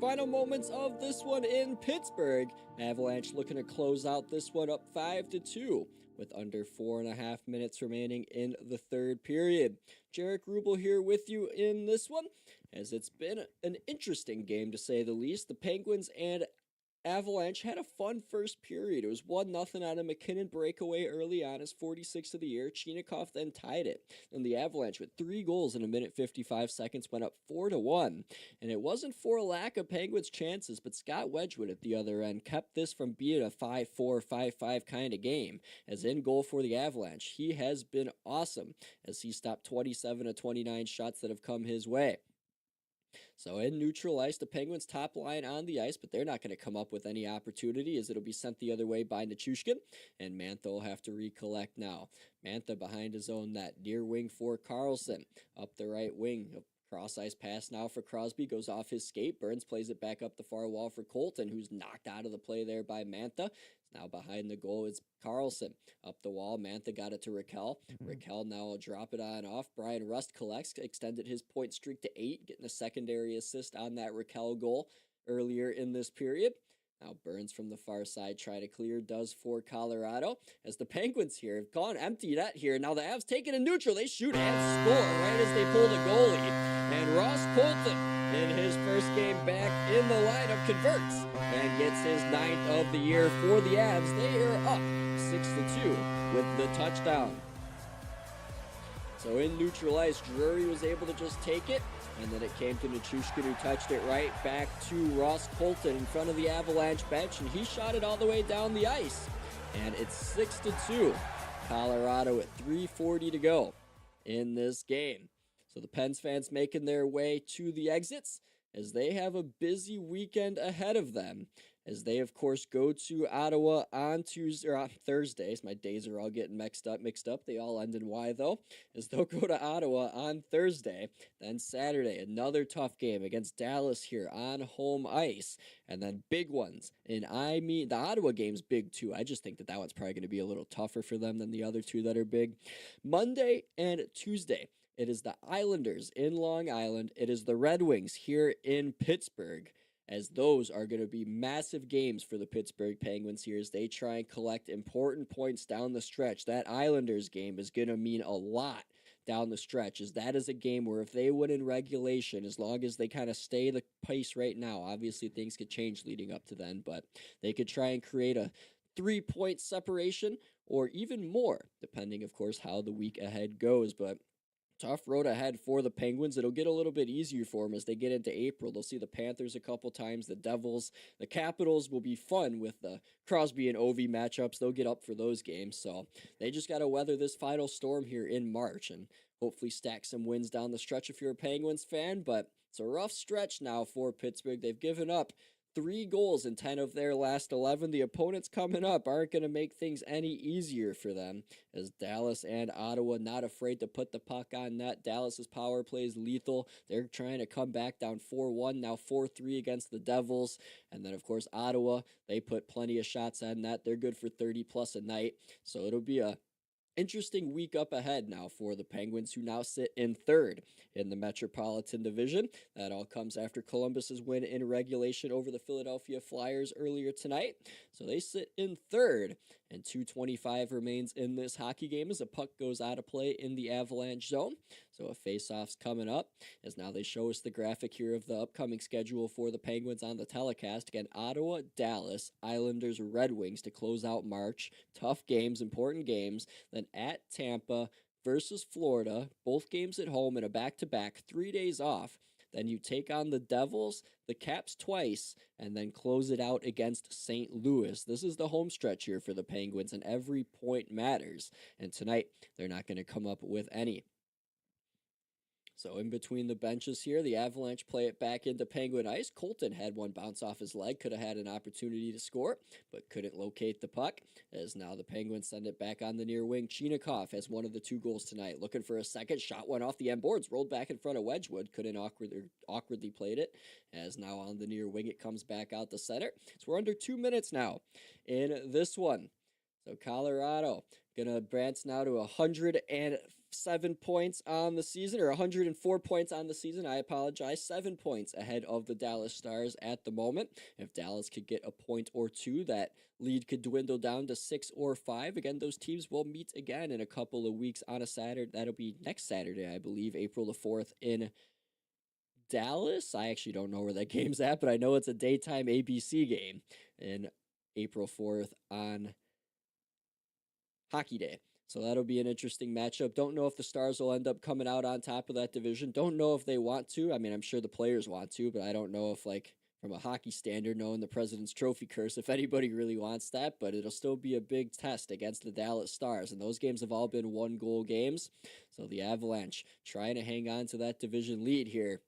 Final moments of this one in Pittsburgh. Avalanche looking to close out this one up 5-2 with under 4.5 minutes remaining in the third period. Jaric Rubel here with you in this one, as it's been an interesting game to say the least. The Penguins and Avalanche had a fun first period. It was 1-0 on a McKinnon breakaway early on, his 46th of the year. Chinakhov then tied it. And the Avalanche, with 3 goals in a minute 55 seconds, went up 4-1. And it wasn't for a lack of Penguins' chances, but Scott Wedgwood at the other end kept this from being a 5-4, 5-5 kind of game. As in goal for the Avalanche, he has been awesome, as he stopped 27 of 29 shots that have come his way. So in neutral ice, the Penguins' top line on the ice, but they're not going to come up with any opportunity, as it'll be sent the other way by Nichushkin, and Mantha will have to recollect now. Mantha behind his own net, near wing for Carlson, up the right wing. Cross ice pass now for Crosby, goes off his skate. Burns plays it back up the far wall for Colton, who's knocked out of the play there by Mantha. Now behind the goal is Carlson. Up the wall, Mantha got it to Raquel. Raquel now will drop it on off. Brian Rust collects, extended his point streak to 8, getting a secondary assist on that Raquel goal earlier in this period. Now Burns from the far side try to clear, does for Colorado, as the Penguins here have gone empty net here. Now the Avs take it in neutral. They shoot and score right as they pull the goalie. And Ross Colton, in his first game back in the lineup, converts and gets his 9th of the year for the Avs. They are up 6-2 with the touchdown. So in neutral ice, Drury was able to just take it, and then it came to Nichushkin, who touched it right back to Ross Colton in front of the Avalanche bench, and he shot it all the way down the ice. And it's 6-2. Colorado at 3:40 to go in this game. So the Pens fans making their way to the exits, as they have a busy weekend ahead of them, as they, of course, go to Ottawa on Tuesday or on Thursdays. My days are all getting mixed up. They all end in Y, though, as they'll go to Ottawa on Thursday. Then Saturday, another tough game against Dallas here on home ice. And then big ones. And the Ottawa game's big, too. I just think that one's probably going to be a little tougher for them than the other two that are big. Monday and Tuesday, it is the Islanders in Long Island. It is the Red Wings here in Pittsburgh, as those are going to be massive games for the Pittsburgh Penguins here as they try and collect important points down the stretch. That Islanders game is going to mean a lot down the stretch, as that is a game where if they win in regulation, as long as they kind of stay the pace right now, obviously things could change leading up to then, but they could try and create a 3-point separation or even more, depending, of course, how the week ahead goes. But tough road ahead for the Penguins. It'll get a little bit easier for them as they get into April. They'll see the Panthers a couple times, the Devils. The Capitals will be fun with the Crosby and Ovi matchups. They'll get up for those games. So they just got to weather this final storm here in March and hopefully stack some wins down the stretch if you're a Penguins fan. But it's a rough stretch now for Pittsburgh. They've given up 3 goals in 10 of their last 11. The opponents coming up aren't going to make things any easier for them, as Dallas and Ottawa not afraid to put the puck on net. Dallas's power play is lethal. They're trying to come back down 4-1, now 4-3 against the Devils. And then, of course, Ottawa, they put plenty of shots on net. They're good for 30-plus a night. So it'll be a interesting week up ahead now for the Penguins, who now sit in 3rd in the Metropolitan Division. That all comes after Columbus's win in regulation over the Philadelphia Flyers earlier tonight. So they sit in 3rd, and 2:25 remains in this hockey game as a puck goes out of play in the Avalanche zone. So a face-off's coming up, as now they show us the graphic here of the upcoming schedule for the Penguins on the telecast. Again, Ottawa, Dallas, Islanders, Red Wings to close out March. Tough games, important games. Then at Tampa versus Florida, both games at home and a back-to-back, 3 days off. Then you take on the Devils, the Caps twice, and then close it out against St. Louis. This is the home stretch here for the Penguins, and every point matters. And tonight, they're not going to come up with any. So in between the benches here, the Avalanche play it back into Penguin ice. Colton had one bounce off his leg, could have had an opportunity to score, but couldn't locate the puck, as now the Penguins send it back on the near wing. Chinakhov has one of the 2 goals tonight. Looking for a second shot, went off the end boards, rolled back in front of Wedgwood, couldn't awkwardly played it, as now on the near wing it comes back out the center. So we're under 2 minutes now in this one. So Colorado gonna advance now to 100 and 107 points on the season, or 104 points on the season. I apologize. 7 points ahead of the Dallas Stars at the moment. If Dallas could get a point or two, that lead could dwindle down to 6 or 5. Again, those teams will meet again in a couple of weeks on a Saturday. That'll be next Saturday, I believe, April the 4th in Dallas. I actually don't know where that game's at, but I know it's a daytime ABC game in April 4th on Hockey Day. So that'll be an interesting matchup. Don't know if the Stars will end up coming out on top of that division. Don't know if they want to. I mean, I'm sure the players want to, but I don't know if, like, from a hockey standard, knowing the President's Trophy curse, if anybody really wants that. But it'll still be a big test against the Dallas Stars. And those games have all been 1-goal games. So the Avalanche trying to hang on to that division lead here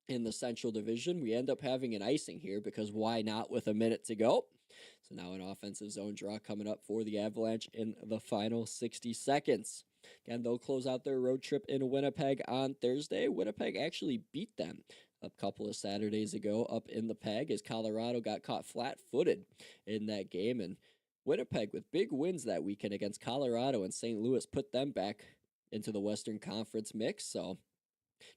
in the Central Division. We end up having an icing here because why not with a minute to go? So now an offensive zone draw coming up for the Avalanche in the final 60 seconds. Again, they'll close out their road trip in Winnipeg on Thursday. Winnipeg actually beat them a couple of Saturdays ago up in the Peg as Colorado got caught flat-footed in that game. And Winnipeg, with big wins that weekend against Colorado and St. Louis, put them back into the Western Conference mix. So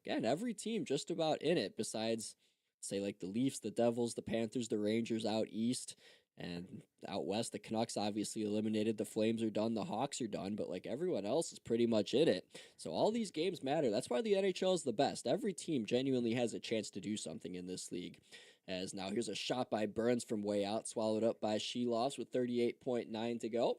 again, every team just about in it besides, say, like the Leafs, the Devils, the Panthers, the Rangers out east. And out west, the Canucks obviously eliminated. The Flames are done. The Hawks are done. But, like, everyone else is pretty much in it. So all these games matter. That's why the NHL is the best. Every team genuinely has a chance to do something in this league. As now here's a shot by Burns from way out, swallowed up by Shelovs with 38.9 to go.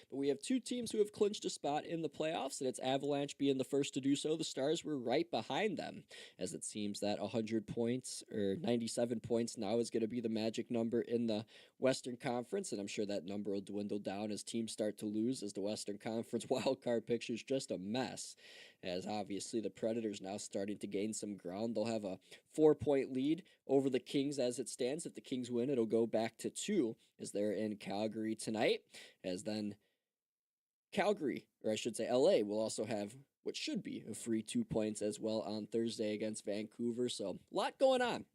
But we have two teams who have clinched a spot in the playoffs, and it's Avalanche being the first to do so. The Stars were right behind them, as it seems that 100 points, or 97 points now is going to be the magic number in the Western Conference, and I'm sure that number will dwindle down as teams start to lose, as the Western Conference wildcard picture is just a mess, as obviously the Predators now starting to gain some ground. They'll have a 4-point lead over the Kings as it stands. If the Kings win, it'll go back to 2, as they're in Calgary tonight, as then Calgary, or I should say LA, will also have what should be a free 2 points as well on Thursday against Vancouver. So a lot going on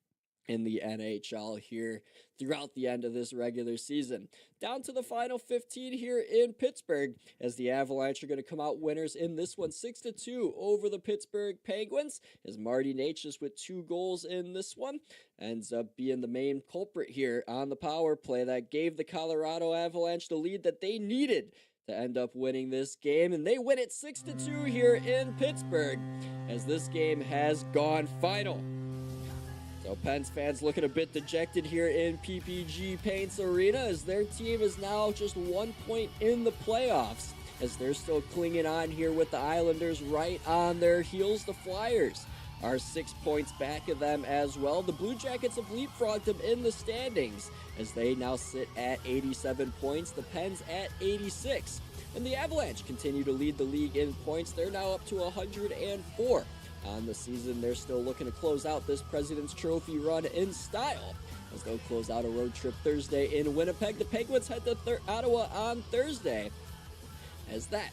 in the NHL here throughout the end of this regular season. Down to the final 15 here in Pittsburgh, as the Avalanche are going to come out winners in this one, 6-2 over the Pittsburgh Penguins, as Marty Necas with 2 goals in this one ends up being the main culprit here on the power play that gave the Colorado Avalanche the lead that they needed to end up winning this game, and they win it 6-2 here in Pittsburgh, as this game has gone final. So Pens fans looking a bit dejected here in PPG Paints Arena, as their team is now just 1 point in the playoffs, as they're still clinging on here with the Islanders right on their heels. The Flyers are 6 points back of them as well. The Blue Jackets have leapfrogged them in the standings, as they now sit at 87 points, the Pens at 86. And the Avalanche continue to lead the league in points. They're now up to 104 on the season. They're still looking to close out this President's Trophy run in style, as they'll close out a road trip Thursday in Winnipeg. The Penguins head to Ottawa on Thursday, as that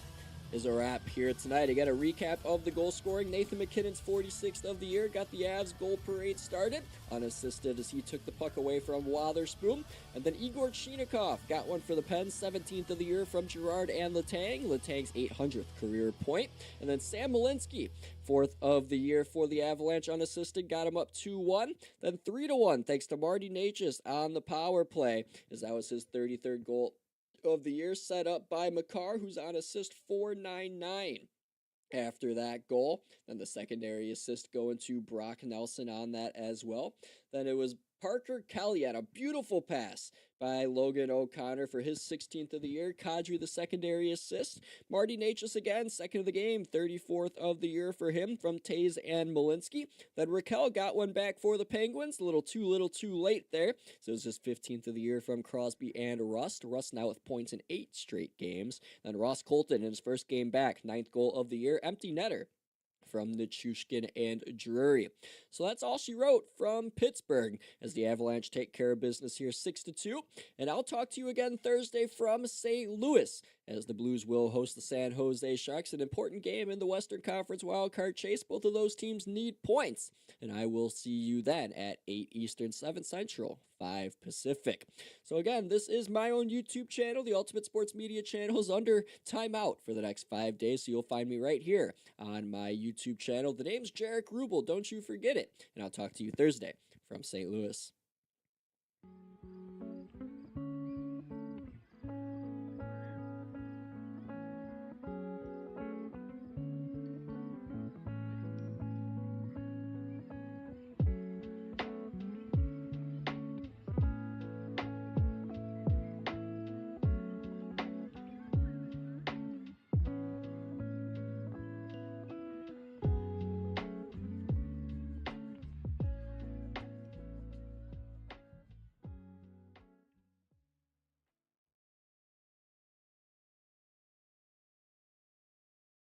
is a wrap here tonight. Again, a recap of the goal scoring. Nathan McKinnon's 46th of the year got the Avs goal parade started, unassisted as he took the puck away from Wotherspoon. And then Igor Chinakhov got one for the Pens, 17th of the year from Girard and Letang. Letang's 800th career point. And then Sam Malinsky, 4th of the year for the Avalanche, unassisted, got him up 2-1. Then 3-1 thanks to Marty Necas on the power play, as that was his 33rd goal of the year, set up by Makar, who's on assist 499 after that goal. Then the secondary assist going to Brock Nelson on that as well. Then it was Parker Kelly had a beautiful pass by Logan O'Connor for his 16th of the year. Kadri, the secondary assist. Marty Necas again, second of the game, 34th of the year for him from Taze and Malinsky. Then Raquel got one back for the Penguins. A little too late there. So it was his 15th of the year from Crosby and Rust. Rust now with points in 8 straight games. Then Ross Colton in his first game back, 9th goal of the year. Empty netter from Nichushkin and Drury. So that's all she wrote from Pittsburgh, as the Avalanche take care of business here 6-2. And I'll talk to you again Thursday from St. Louis, as the Blues will host the San Jose Sharks, an important game in the Western Conference wildcard chase. Both of those teams need points, and I will see you then at 8 Eastern, 7 Central, 5 Pacific. So again, this is my own YouTube channel. The Ultimate Sports Media channel is under timeout for the next 5 days, so you'll find me right here on my YouTube channel. The name's Jaric Rubel. Don't you forget it. And I'll talk to you Thursday from St. Louis.